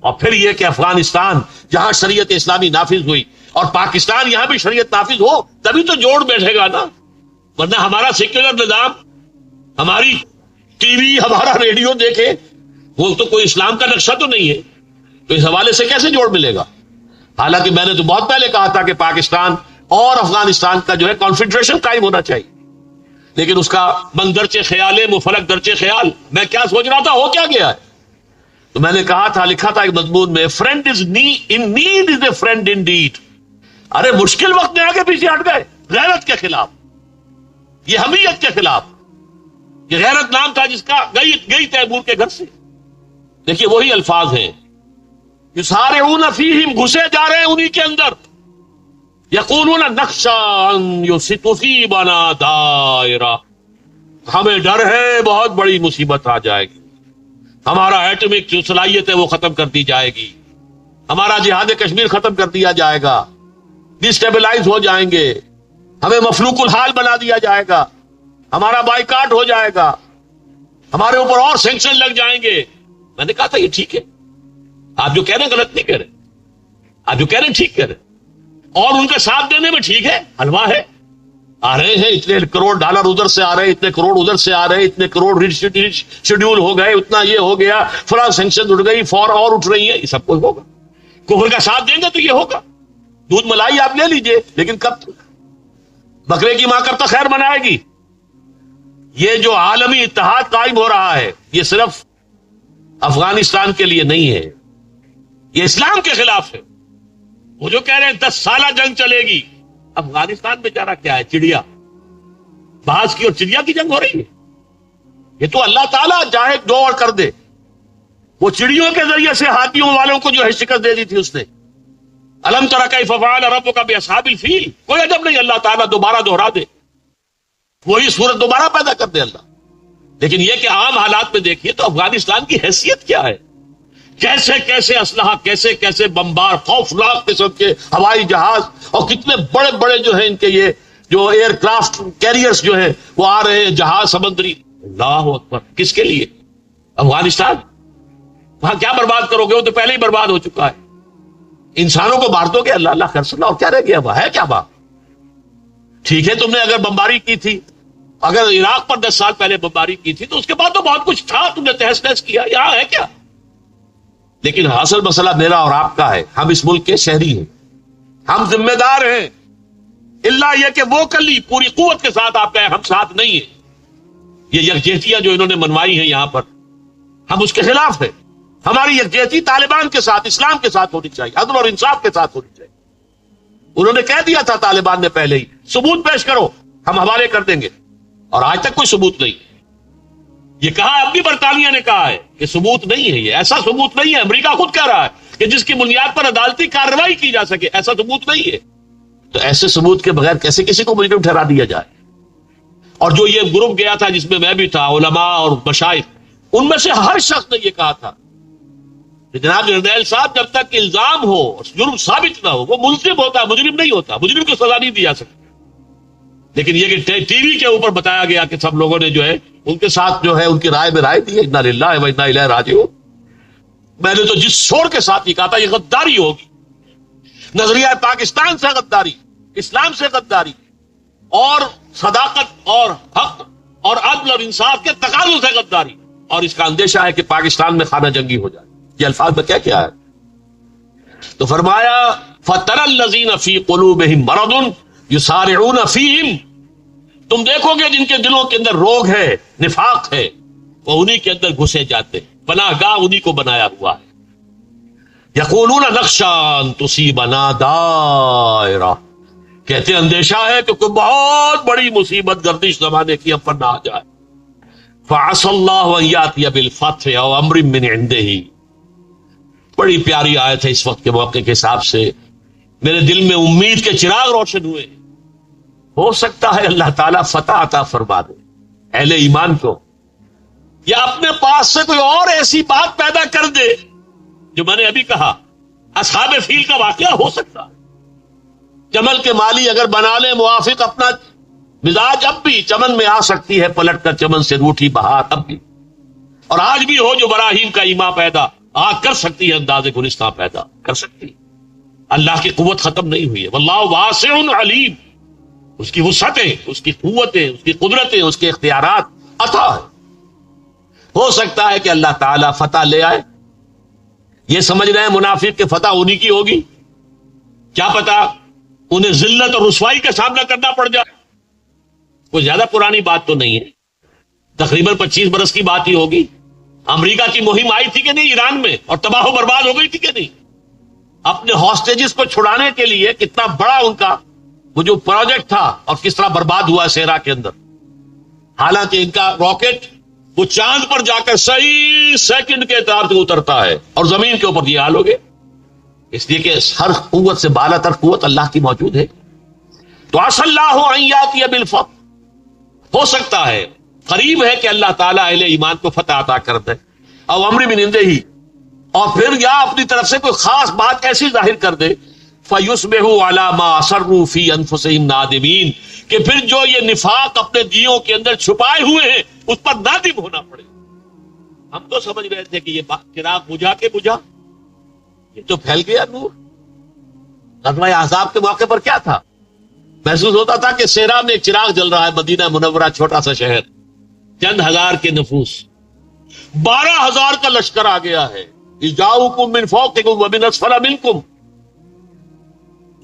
اور پھر یہ کہ افغانستان جہاں شریعت اسلامی نافذ ہوئی اور پاکستان یہاں بھی شریعت نافذ ہو، تبھی تو جوڑ بیٹھے گا نا، ورنہ ہمارا سیکولر نظام، ہماری ٹی وی، ہمارا ریڈیو دیکھے، وہ تو کوئی اسلام کا نقشہ تو نہیں ہے، تو اس حوالے سے کیسے جوڑ ملے گا؟ حالانکہ میں نے تو بہت پہلے کہا تھا کہ پاکستان اور افغانستان کا جو ہے کانفیڈریشن قائم ہونا چاہیے، لیکن اس کا من درچے خیال ہے، مفلک درچے خیال، میں کیا سوچ رہا تھا ہو کیا گیا ہے؟ تو میں نے کہا تھا، لکھا تھا ایک مضمون میں، friend is in need is a friend in deed. ارے مشکل وقت میں آگے پیچھے ہٹ گئے، غیرت کے خلاف، یہ حمیت کے خلاف، یہ غیرت نام تھا جس کا گئی تیمور کے گھر سے۔ دیکھیے وہی الفاظ ہیں، یسارعون فیہم، گھسے جا رہے ہیں انہی کے اندر، یقولون نخشی ان تصیبنا دائرہ، ہمیں ڈر ہے بہت بڑی مصیبت آ جائے گی، ہمارا ایٹمک جو صلاحیت ہے وہ ختم کر دی جائے گی، ہمارا جہاد کشمیر ختم کر دیا جائے گا، ڈسٹیبلائز ہو جائیں گے، ہمیں مفلوق الحال بنا دیا جائے گا، ہمارا بائیکاٹ ہو جائے گا، ہمارے اوپر اور سینکشن لگ جائیں گے۔ میں نے کہا تھا یہ ٹھیک ہے، آپ جو کہہ رہے ہیں غلط نہیں کہہ رہے، آپ جو کہہ رہے ہیں ٹھیک کہہ رہے ہیں، اور ان کا ساتھ دینے میں ٹھیک ہے، حلوہ ہے، آ رہے ہیں اتنے کروڑ ڈالر ادھر سے آ رہے ہیں، اتنے کروڑ ادھر سے آ رہے ہیں، اتنے کروڑ شیڈیول ہو گئے، اتنا یہ ہو گیا، فلاں سینکشن اٹھ گئی، فور اور اٹھ رہی ہیں، یہ سب کچھ ہوگا، کفر کا ساتھ دیں گے تو یہ ہوگا، دودھ ملائی آپ لے لیجئے، لیکن کب تک؟ بکرے کی ماں کب تک خیر منائے گی؟ یہ جو عالمی اتحاد قائم ہو رہا ہے یہ صرف افغانستان کے لیے نہیں ہے، یہ اسلام کے خلاف ہے۔ وہ جو کہہ رہے ہیں 10 سالہ جنگ چلے گی، افغانستان میں جا رہا کیا ہے؟ چڑیا، باز کی اور چڑیا کی جنگ ہو رہی ہے۔ یہ تو اللہ تعالیٰ چاہے دو اور کر دے، وہ چڑیوں کے ذریعے سے ہاتھیوں والوں کو جو ہے شکست دے دی تھی اس نے۔ الم تر کیف فعل ربک باصحاب الفیل، کوئی عجب نہیں اللہ تعالیٰ دوبارہ دوہرا دے، وہی صورت دوبارہ پیدا کر دے اللہ۔ لیکن یہ کہ عام حالات میں دیکھیے تو افغانستان کی حیثیت کیا ہے، کیسے کیسے اسلحہ، کیسے کیسے بمبار، خوفناک قسم کے ہوائی جہاز، اور کتنے بڑے بڑے جو ہیں ان کے یہ جو ایئر کرافٹ کیریئرز جو ہیں وہ آ رہے ہیں، جہاز سمندری۔ اللہ اکبر، کس کے لیے؟ افغانستان۔ وہاں کیا برباد کرو گے؟ وہ تو پہلے ہی برباد ہو چکا ہے۔ انسانوں کو مار دو گے، اللہ اللہ کر سکتا، اور کیا رہ گیا؟ وہاں ہے کیا بات؟ ٹھیک ہے تم نے اگر بمباری کی تھی، اگر عراق پر 10 سال پہلے بمباری کی تھی تو اس کے بعد تو بہت کچھ تھا، تم نے تہس نہس کیا، یہاں ہے کیا؟ لیکن اصل مسئلہ میرا اور آپ کا ہے، ہم اس ملک کے شہری ہیں، ہم ذمہ دار ہیں، اللہ یہ کہ وہ کلی پوری قوت کے ساتھ آپ کہیں ہم ساتھ نہیں ہیں۔ یہ یکجہتیاں جو انہوں نے منوائی ہیں یہاں پر، ہم اس کے خلاف ہیں۔ ہماری یکجہتی طالبان کے ساتھ، اسلام کے ساتھ ہونی چاہیے، عدل اور انصاف کے ساتھ ہونی چاہیے۔ انہوں نے کہہ دیا تھا طالبان نے پہلے ہی، ثبوت پیش کرو ہم حوالے کر دیں گے، اور آج تک کوئی ثبوت نہیں۔ یہ کہا اب بھی برطانیہ نے کہا ہے کہ ثبوت نہیں ہے، یہ ایسا ثبوت نہیں ہے۔ امریکہ خود کہہ رہا ہے کہ جس کی بنیاد پر عدالتی کارروائی کی جا سکے، ایسا ثبوت نہیں ہے۔ تو ایسے ثبوت کے بغیر کیسے کسی کو مجرم ٹھہرا دیا جائے؟ اور جو یہ گروپ گیا تھا جس میں بھی تھا، علماء اور مشائخ، ان میں سے ہر شخص نے یہ کہا تھا کہ جناب جرنیل صاحب جب تک الزام ہو، جرم ثابت نہ ہو، وہ ملزم ہوتا ہے، مجرم نہیں ہوتا، مجرم کو سزا نہیں دی جا سکتی۔ لیکن یہ کہ ٹی وی کے اوپر بتایا گیا کہ سب لوگوں نے جو ہے ان کے ساتھ جو ہے ان کی رائے میں رائے دی ہے، انا للہ و انا الیہ راجعون۔ میں نے تو جس شور کے ساتھ یہ کہا تھا یہ غداری ہوگی، نظریہ پاکستان سے غداری، اسلام سے غداری، اور صداقت اور حق اور عدل اور انصاف کے تقاضوں سے غداری، اور اس کا اندیشہ ہے کہ پاکستان میں خانہ جنگی ہو جائے۔ یہ الفاظ میں کیا ہے؟ تو فرمایا فَتَرَى الَّذِينَ فِي قُلُوبِهِم مَرَضٌ يُسَارِعُونَ فِيهِمْ، تم دیکھو گے جن کے دلوں کے اندر روگ ہے، نفاق ہے، وہ انہی کے اندر گھسے جاتے ہیں، پناہ گاہ انہی کو بنایا ہوا ہے۔ يَقُولُونَ نَخْشَىٰ أَن تُصِيبَنَا دَائِرَةٌ، کہتے ہیں اندیشہ ہے کہ کوئی بہت بڑی مصیبت گردش زمانے کی ہم پر نہ آ جائے۔ فَعَسَى اللَّهُ أَن يَأْتِيَ بِالْفَتْحِ أَوْ أَمْرٍ مِّنْ عِندِهِ۔ بڑی پیاری آیت ہے اس وقت کے موقع کے حساب سے، میرے دل میں امید کے چراغ روشن ہوئے۔ ہو سکتا ہے اللہ تعالیٰ فتح عطا فرما دے اہل ایمان کو، یا اپنے پاس سے کوئی اور ایسی بات پیدا کر دے جو میں نے ابھی کہا، اصحاب فیل کا واقعہ ہو سکتا ہے۔ چمن کے مالی اگر بنا لے موافق اپنا مزاج، اب بھی چمن میں آ سکتی ہے پلٹ کر چمن سے روٹھی بہار، اب بھی، اور آج بھی ہو جو براہیم کا ایما پیدا، آج کر سکتی ہے انداز گلستاں پیدا کر سکتی ہے۔ اللہ کی قوت ختم نہیں ہوئی ہے، واللہ واسع علیم، اس کی وسعتیں، اس کی قوتیں، اس کی قدرتیں، اس کے اختیارات عطا ہے۔ ہو سکتا ہے کہ اللہ تعالیٰ فتح لے آئے۔ یہ سمجھ رہے ہیں منافق کہ فتح انہی کی ہوگی، کیا پتا انہیں ذلت اور رسوائی کا سامنا کرنا پڑ جائے۔ کوئی زیادہ پرانی بات تو نہیں ہے، تقریباً 25 برس کی بات ہی ہوگی۔ امریکہ کی مہم آئی تھی کہ نہیں ایران میں، اور تباہ و برباد ہو گئی تھی کہ نہیں؟ اپنے ہاسٹیجز کو چھڑانے کے لیے کتنا بڑا ان کا وہ جو پروجیکٹ تھا، اور کس طرح برباد ہوا صحرا کے اندر۔ حالانکہ ان کا راکٹ وہ چاند پر جا کر صحیح سیکنڈ کے اعتبار سے اترتا ہے، اور زمین کے اوپر یہ حال ہو گئے، اس لیے کہ ہر قوت سے بالا تر قوت اللہ کی موجود ہے۔ تو عسى الله ان ياتي بالفتح، ہو سکتا ہے، قریب ہے کہ اللہ تعالیٰ اہل ایمان کو فتح عطا کر دے، او امر من عنده ہی، اور پھر یا اپنی طرف سے کوئی خاص بات ایسی ظاہر کر دے، فَيُصْبِحُوا عَلَى مَا أَصَرُّوا فِي أَنفُسِهِمْ نَادِمِينَ، کہ پھر جو یہ نفاق اپنے دیوں کے اندر چھپائے ہوئے ہیں اس پر نادم ہونا پڑے۔ ہم تو سمجھ رہے تھے کہ یہ چراغ بجھا کے بجھا، یہ تو پھیل گیا نور۔ غزوہ احزاب کے موقع پر کیا تھا؟ محسوس ہوتا تھا کہ صحرا میں ایک چراغ جل رہا ہے، مدینہ منورہ چھوٹا سا شہر، چند ہزار کے نفوس، 12,000 کا لشکر آ گیا ہے۔ جاؤکم من فوقکم ومن اسفل منکم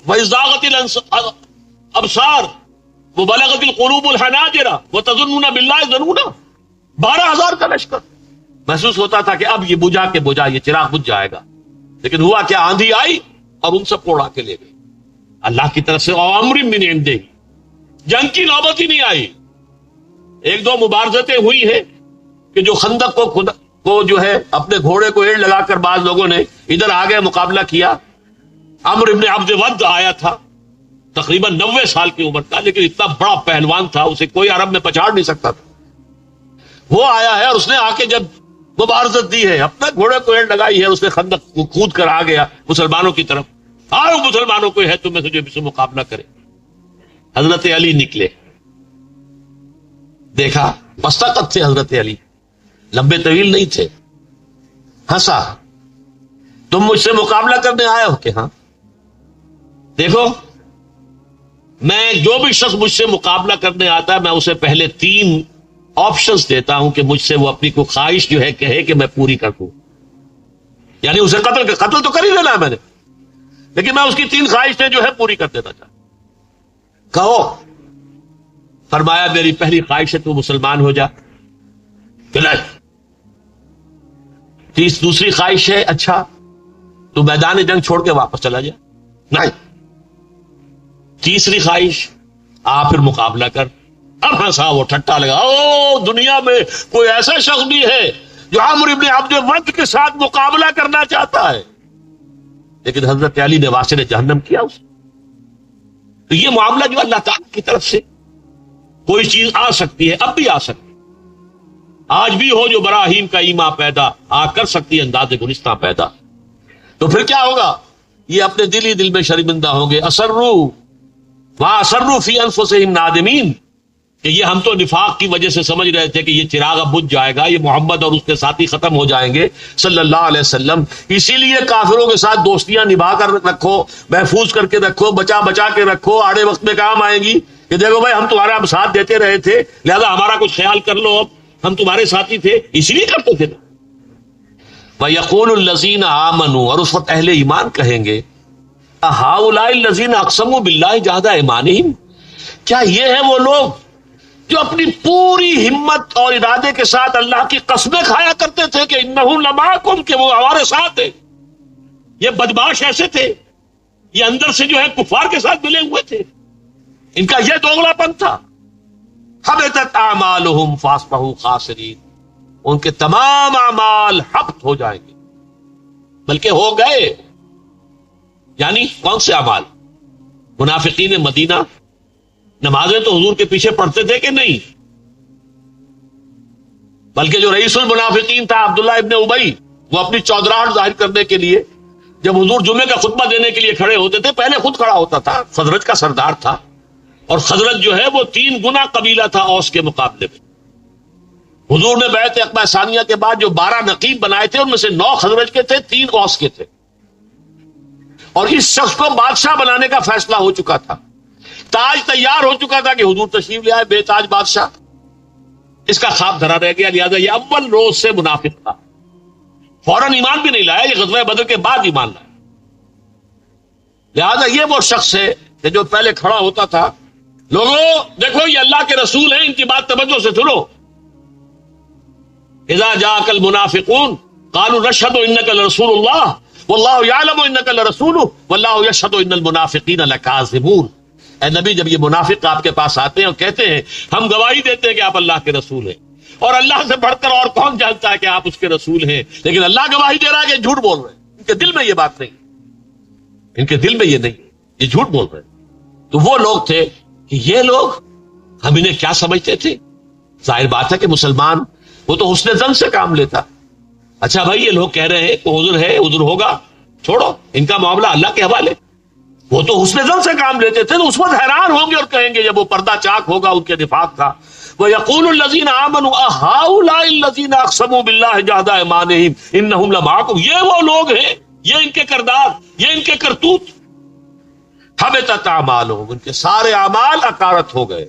وَإِذْ زَاغَتِ الْأَبْصَارُ، وہ بلغت القلوب الحناجر وتظنون باللہ ظنونا، 12,000 کا لشکر. محسوس ہوتا تھا کہ اب یہ بجھا یہ چراغ بجھ جائے گا، لیکن ہوا کہ آندھی آئی اور ان سب کو اڑا کے لے گئی اللہ کی طرف سے. امر من عنده، جنگ کی نوبت ہی نہیں آئی. ایک دو مبارزتیں ہوئی ہیں کہ جو خندق کو جو ہے اپنے گھوڑے کو ایڑ لگا کر بعض لوگوں نے ادھر آگے مقابلہ کیا. عمرو ابن عبد ود آیا تھا تقریباً 90 سال کی عمر کا، لیکن اتنا بڑا پہلوان تھا اسے کوئی عرب میں پچاڑ نہیں سکتا تھا. وہ آیا ہے اور اس نے آ کے جب مبارزت دی ہے، اپنے گھوڑے کو ایڑ لگائی ہے، اس نے خندق کود کر آ گیا مسلمانوں کی طرف. آؤ مسلمانوں کو ہے تم میں سے جو سے مقابلہ کرے. حضرت علی نکلے، دیکھا پستہ قد تھے حضرت علی، لمبے طویل نہیں تھے. ہنسا، تم مجھ سے مقابلہ کرنے آئے ہو؟ کہ ہاں. دیکھو میں جو بھی شخص مجھ سے مقابلہ کرنے آتا ہے میں اسے پہلے 3 آپشنز دیتا ہوں کہ مجھ سے وہ اپنی کوئی خواہش جو ہے کہے کہ میں پوری کر دوں. یعنی اسے قتل تو کر ہی دینا ہے میں نے، لیکن میں اس کی 3 خواہشیں جو ہے پوری کر دینا چاہتا. کہو. فرمایا میری پہلی خواہش ہے تو مسلمان ہو جا. کہ نہیں. دوسری خواہش ہے اچھا تو میدان جنگ چھوڑ کے واپس چلا جا. نہیں. تیسری خواہش آ پھر مقابلہ کر. اب ہنسا، وہ ٹھٹا لگا. او دنیا میں کوئی ایسا شخص بھی ہے جو عمرو ابن عبد ود کے ساتھ مقابلہ کرنا چاہتا ہے؟ لیکن حضرت علی نے واسطے جہنم کیا اسے. تو یہ معاملہ جو اللہ تعالیٰ کی طرف سے کوئی چیز آ سکتی ہے، اب بھی آ سکتی ہے، آج بھی ہو جو براہیم کا ایما پیدا آ کر سکتی ہے انداز گلستہ پیدا. تو پھر کیا ہوگا؟ یہ اپنے دل میں شرمندہ ہوں گے. اسروا فی انفسہم نادمین، کہ یہ ہم تو نفاق کی وجہ سے سمجھ رہے تھے کہ یہ چراغ اب بجھ جائے گا، یہ محمد اور اس کے ساتھی ختم ہو جائیں گے صلی اللہ علیہ وسلم. اسی لیے کافروں کے ساتھ دوستیاں نبھا کر رکھو، محفوظ کر کے رکھو، بچا کے رکھو، آڑے وقت میں کام آئیں گی. کہ دیکھو بھائی ہم تمہارا ساتھ دیتے رہے تھے، لہذا ہمارا کچھ خیال کر لو، اب ہم تمہارے ساتھی تھے اسی لیے کرتے تھے. وَيَقُولُ الَّذِينَ آمَنُوا، اور اس وقت اہل ایمان کہیں گے هَؤُلَاءِ الَّذِينَ أَقْسَمُوا بِاللَّهِ جَهْدَ أَيْمَانِهِمْ، کیا یہ ہے وہ لوگ جو اپنی پوری ہمت اور ارادے کے ساتھ اللہ کی قسمیں کھایا کرتے تھے کہ انہم لمعکم، کہ وہ ہمارے ساتھ ہیں. یہ بدماش ایسے تھے، یہ اندر سے جو ہے کفار کے ساتھ ملے ہوئے تھے، ان کا یہ دوغلا پن تھا. حبطت اعمالہم فاصبحوا خاسرین، ان کے تمام اعمال حبط ہو جائیں گے، بلکہ ہو گئے. یعنی کون سے اعمال؟ منافقین مدینہ نمازیں تو حضور کے پیچھے پڑھتے تھے کہ نہیں، بلکہ جو رئیس المنافقین تھا عبداللہ ابن ابی، وہ اپنی چودراہٹ ظاہر کرنے کے لیے جب حضور جمعے کا خطبہ دینے کے لیے کھڑے ہوتے تھے، پہلے خود کھڑا ہوتا تھا، خزرج کا سردار تھا، اور خزرج جو ہے وہ 3 گنا قبیلہ تھا اوس کے مقابلے میں. حضور نے بیعت عقبہ ثانیہ کے بعد جو 12 نقیب بنائے تھے، ان میں سے 9 خزرج کے تھے، 3 اوس کے تھے، اور اس شخص کو بادشاہ بنانے کا فیصلہ ہو چکا تھا. تاج تیار ہو چکا تھا کہ حضور تشریف لے آئے بے تاج بادشاہ. اس کا خواب دھرا رہ گیا، لہذا یہ اول روز سے منافق تھا. فوراً ایمان بھی نہیں لایا، یہ غزوہ بدر کے بعد ایمان لایا. لہذا یہ وہ شخص ہے کہ جو پہلے کھڑا ہوتا تھا، لوگوں دیکھو یہ اللہ کے رسول ہیں، ان کی بات توجہ سے سنو. اذا جاءك المنافقون قالوا نشهد انك لرسول الله والله يعلم انك لرسوله والله يشهد ان المنافقين لكاذبون. اے نبی، جب یہ منافق آپ کے پاس آتے ہیں اور کہتے ہیں ہم گواہی دیتے ہیں کہ آپ اللہ کے رسول ہیں، اور اللہ سے بڑھ کر اور کون جانتا ہے کہ آپ اس کے رسول ہیں، لیکن اللہ گواہی دے رہا ہے کہ جھوٹ بول رہے ہیں. ان کے دل میں یہ بات نہیں، ان کے دل میں یہ نہیں، یہ جھوٹ بول رہے ہیں. تو وہ لوگ تھے کہ یہ لوگ ہم انہیں کیا سمجھتے تھے؟ ظاہر بات ہے کہ مسلمان وہ تو حسن ظن سے کام لیتا. اچھا بھائی یہ لوگ کہہ رہے ہیں کہ عذر ہے، عذر ہوگا، چھوڑو ان کا معاملہ اللہ کے حوالے. وہ تو حسن ظن سے کام لیتے تھے، تو اس وقت حیران ہوں گے اور کہیں گے جب وہ پردہ چاک ہوگا ان کے نفاق کا، وَيَقُولُ الَّذِينَ آمَنُوا أَهَٰؤُلَاءِ الَّذِينَ أَقْسَمُوا بِاللَّهِ جَهْدَ أَيْمَانِهِمْ إِنَّهُمْ لَمَعَكُمْ. یہ وہ لوگ ہیں، یہ ان کے کردار، یہ ان کے کرتوت. حبطت اعمالہم، ان کے سارے اعمال اکارت ہو گئے.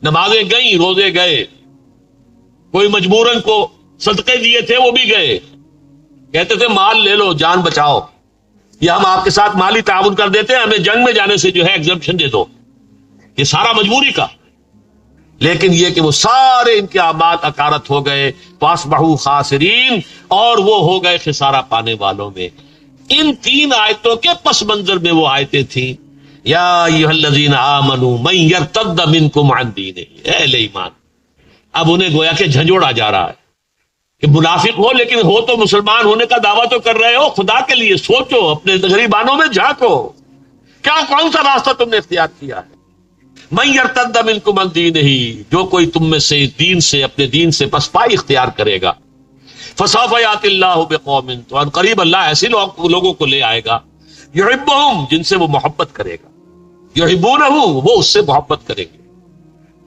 نمازیں گئیں، روزے گئے، کوئی مجبوراً کو صدقے دیے تھے وہ بھی گئے. کہتے تھے مال لے لو، جان بچاؤ، یا ہم آپ کے ساتھ مالی تعاون کر دیتے ہیں، ہمیں جنگ میں جانے سے جو ہے ایگزمپشن دے دو. یہ سارا مجبوری کا، لیکن یہ کہ وہ سارے ان کے اعمال اکارت ہو گئے، فاصبحوا خاسرین، اور وہ ہو گئے خسارہ پانے والوں میں۔ ان 3 آیتوں کے پس منظر میں وہ آیتیں تھیں، یا ایھا الذین آمنوا من یرتد منکم عن دینہ، اے اہل ایمان۔ اب انہیں گویا کہ جھنجھوڑا جا رہا ہے کہ منافق ہو لیکن ہو تو مسلمان ہونے کا دعویٰ تو کر رہے ہو، خدا کے لیے سوچو، اپنے غریبانوں میں جھانکو، کیا کون سا راستہ تم نے اختیار کیا ہے؟ من یرتد منکم عن دینہ، جو کوئی تم میں سے دین سے، اپنے دین سے پسپائی اختیار کرے گا، فسوف یأتی اللہ بقوم، تو ان قریب اللہ ایسے لوگوں کو لے آئے گا، یحبہم، جن سے وہ محبت کرے گا، یحبونہ، وہ اس سے محبت کریں گے،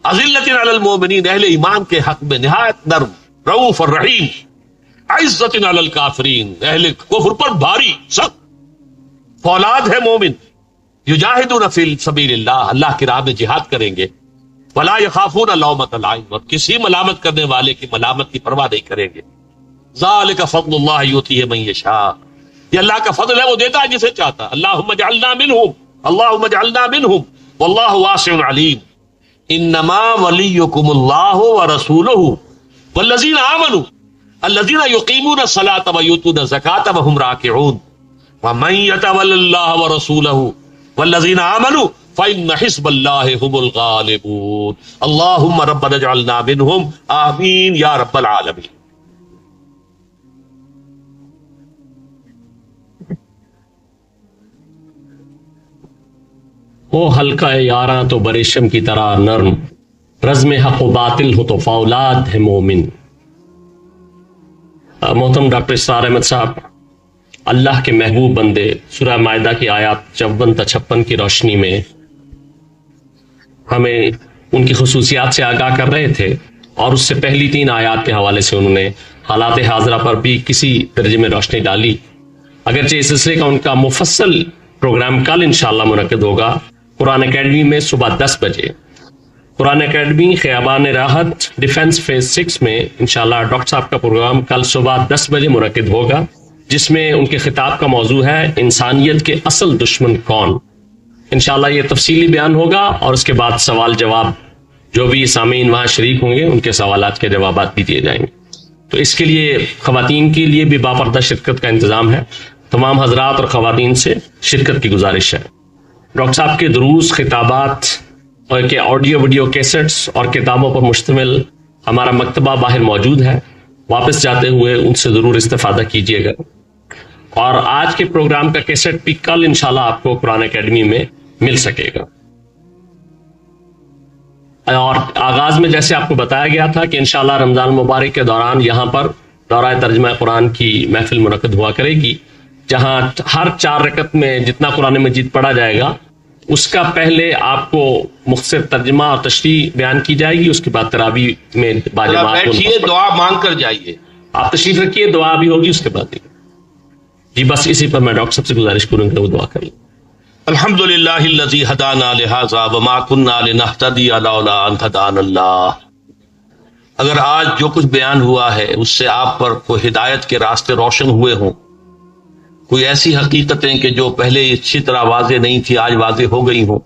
اذلۃ علی المؤمنین، اہل ایمان کے حق میں نہایت نرم، رؤوف الرحیم، عزت علی الکافرین، اہل کفر پر بھاری سخت، فولاد ہے مومن، یجاہدون فی سبیل اللہ، اللہ کی راہ میں جہاد کریں گے، ولا یخافون لومۃ لائم، اور کسی ملامت کرنے والے کی ملامت کی پرواہ نہیں کریں گے، ذالک فضل اللہ یؤتیہ من یشاء، یہ اللہ کا فضل ہے، وہ دیتا ہے جسے چاہتا، اللہم اجعلنا منہم، اللہم اجعلنا منہم، واللہ واسع علیم، انما ولیکم اللہ ورسولہ والذین آمنوا الذین یقیمون الصلاۃ ویؤتون الزکاۃ وہم راکعون ومن یتول اللہ ورسولہ والذین آمنوا فإن حزب اللہ هم الغالبون، اللہم ربنا اجعلنا منہم، آمین یا رب العالمین۔
ہو حلقہ یاراں تو بریشم کی طرح نرم، رزم حق و باطل ہو تو فولاد ہے مومن۔ محترم ڈاکٹر اسرار احمد صاحب، اللہ کے محبوب بندے سورہ مائدہ کی آیات 54 تا 56 کی روشنی میں ہمیں ان کی خصوصیات سے آگاہ کر رہے تھے، اور اس سے پہلی 3 آیات کے حوالے سے انہوں نے حالات حاضرہ پر بھی کسی درجے میں روشنی ڈالی۔ اگرچہ اس سلسلے کا ان کا مفصل پروگرام کل انشاءاللہ منعقد ہوگا قرآن اکیڈمی میں صبح 10 بجے۔ قرآن اکیڈمی خیابان راحت ڈیفنس فیز 6 میں انشاءاللہ ڈاکٹر صاحب کا پروگرام کل صبح 10 بجے منعقد ہوگا، جس میں ان کے خطاب کا موضوع ہے انسانیت کے اصل دشمن کون۔ انشاءاللہ یہ تفصیلی بیان ہوگا، اور اس کے بعد سوال جواب، جو بھی سامعین وہاں شریک ہوں گے ان کے سوالات کے جوابات بھی دیے جائیں گے۔ تو اس کے لیے خواتین کے لیے بھی باپردہ شرکت کا انتظام ہے، تمام حضرات اور خواتین سے شرکت کی گزارش ہے۔ ڈاکٹر صاحب کے دروس، خطابات اور کے آڈیو ویڈیو کیسٹس اور کتابوں پر مشتمل ہمارا مکتبہ باہر موجود ہے، واپس جاتے ہوئے ان سے ضرور استفادہ کیجیے گا۔ اور آج کے پروگرام کا کیسٹ بھی کل انشاءاللہ آپ کو قرآن اکیڈمی میں مل سکے گا۔ اور آغاز میں جیسے آپ کو بتایا گیا تھا کہ انشاءاللہ رمضان المبارک کے دوران یہاں پر دورہ ترجمہ قرآن کی محفل منعقد ہوا کرے گی، جہاں ہر 4 رکعت میں جتنا قرآن مجید پڑھا جائے گا اس کا پہلے آپ کو مختصر ترجمہ اور تشریح بیان کی جائے گی، اس کے بعد تراویح میں
بیٹھیے، دعا مانگ کر جائیے،
آپ تشریف رکھیے، دعا بھی ہوگی اس کے بعد۔ جی بس اسی پر میں ڈاکٹر صاحب سے گزارش کروں گا وہ دعا کریں۔
الحمدللہ الذی ہدانا لہذا وما کنا لنہتدی لولا ان ہدانا اللہ۔ اگر آج جو کچھ بیان ہوا ہے اس سے آپ پر کوئی ہدایت کے راستے روشن ہوئے ہوں، کوئی ایسی حقیقتیں کہ جو پہلے اچھی طرح واضح نہیں تھی آج واضح ہو گئی ہوں،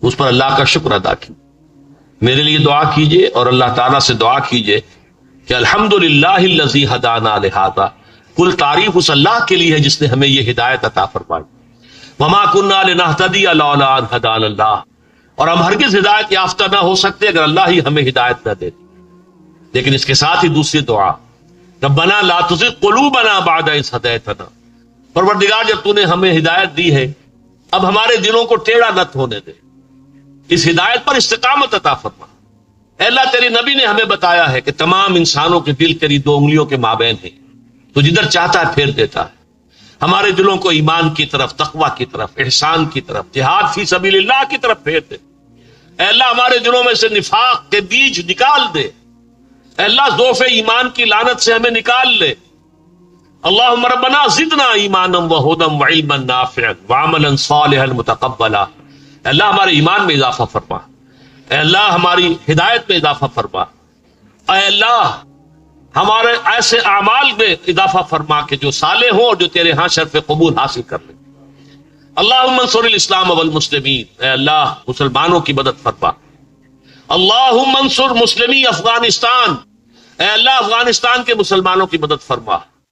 اس پر اللہ کا شکر ادا کیجیے، میرے لیے دعا کیجیے اور اللہ تعالیٰ سے دعا کیجیے کہ الحمدللہ الذی ہدانا لہذا، کل تعریف اس اللہ کے لیے ہے جس نے ہمیں یہ ہدایت عطا فرمائی، وما کنا لنہتدی لولا ان ہدانا اللہ، اور ہم ہرگز ہدایت یافتہ نہ ہو سکتے اگر اللہ ہی ہمیں ہدایت نہ دے۔ لیکن اس کے ساتھ ہی دوسری دعا، ربنا لا تزغ قلوبنا بعد اذ ہدیتنا، پروردگار جب تو نے ہمیں ہدایت دی ہے اب ہمارے دلوں کو ٹیڑھا نہ ہونے دے، اس ہدایت پر استقامت عطا فرما۔ اے اللہ تیرے نبی نے ہمیں بتایا ہے کہ تمام انسانوں کے دل تیری 2 انگلیوں کے مابین ہیں، تو جدھر چاہتا ہے پھیر دیتا ہے۔ ہمارے دلوں کو ایمان کی طرف، تقوی کی طرف، احسان کی طرف، جہاد فی سبیل اللہ کی طرف پھیر دے۔ اے اللہ ہمارے دلوں میں سے نفاق کے بیج نکال دے، اے اللہ ضعف ایمان کی لعنت سے ہمیں نکال لے۔ اللہم ربنا زدنا ایمانا وہدی وعلما نافعا وعملا صالحا متقبلا، اے اللہ ہمارے ایمان میں اضافہ فرما، اے اللہ ہماری ہدایت میں اضافہ فرما، اے اللہ ہمارے ایسے اعمال میں اضافہ فرما کہ جو صالح ہوں اور جو تیرے ہاں شرف قبول حاصل کر لیں۔ اللہم انصر الاسلام والمسلمین، اے اللہ مسلمانوں کی مدد فرما. اللہم انصر مسلمی افغانستان، اے اللہ افغانستان کے مسلمانوں کی مدد فرما.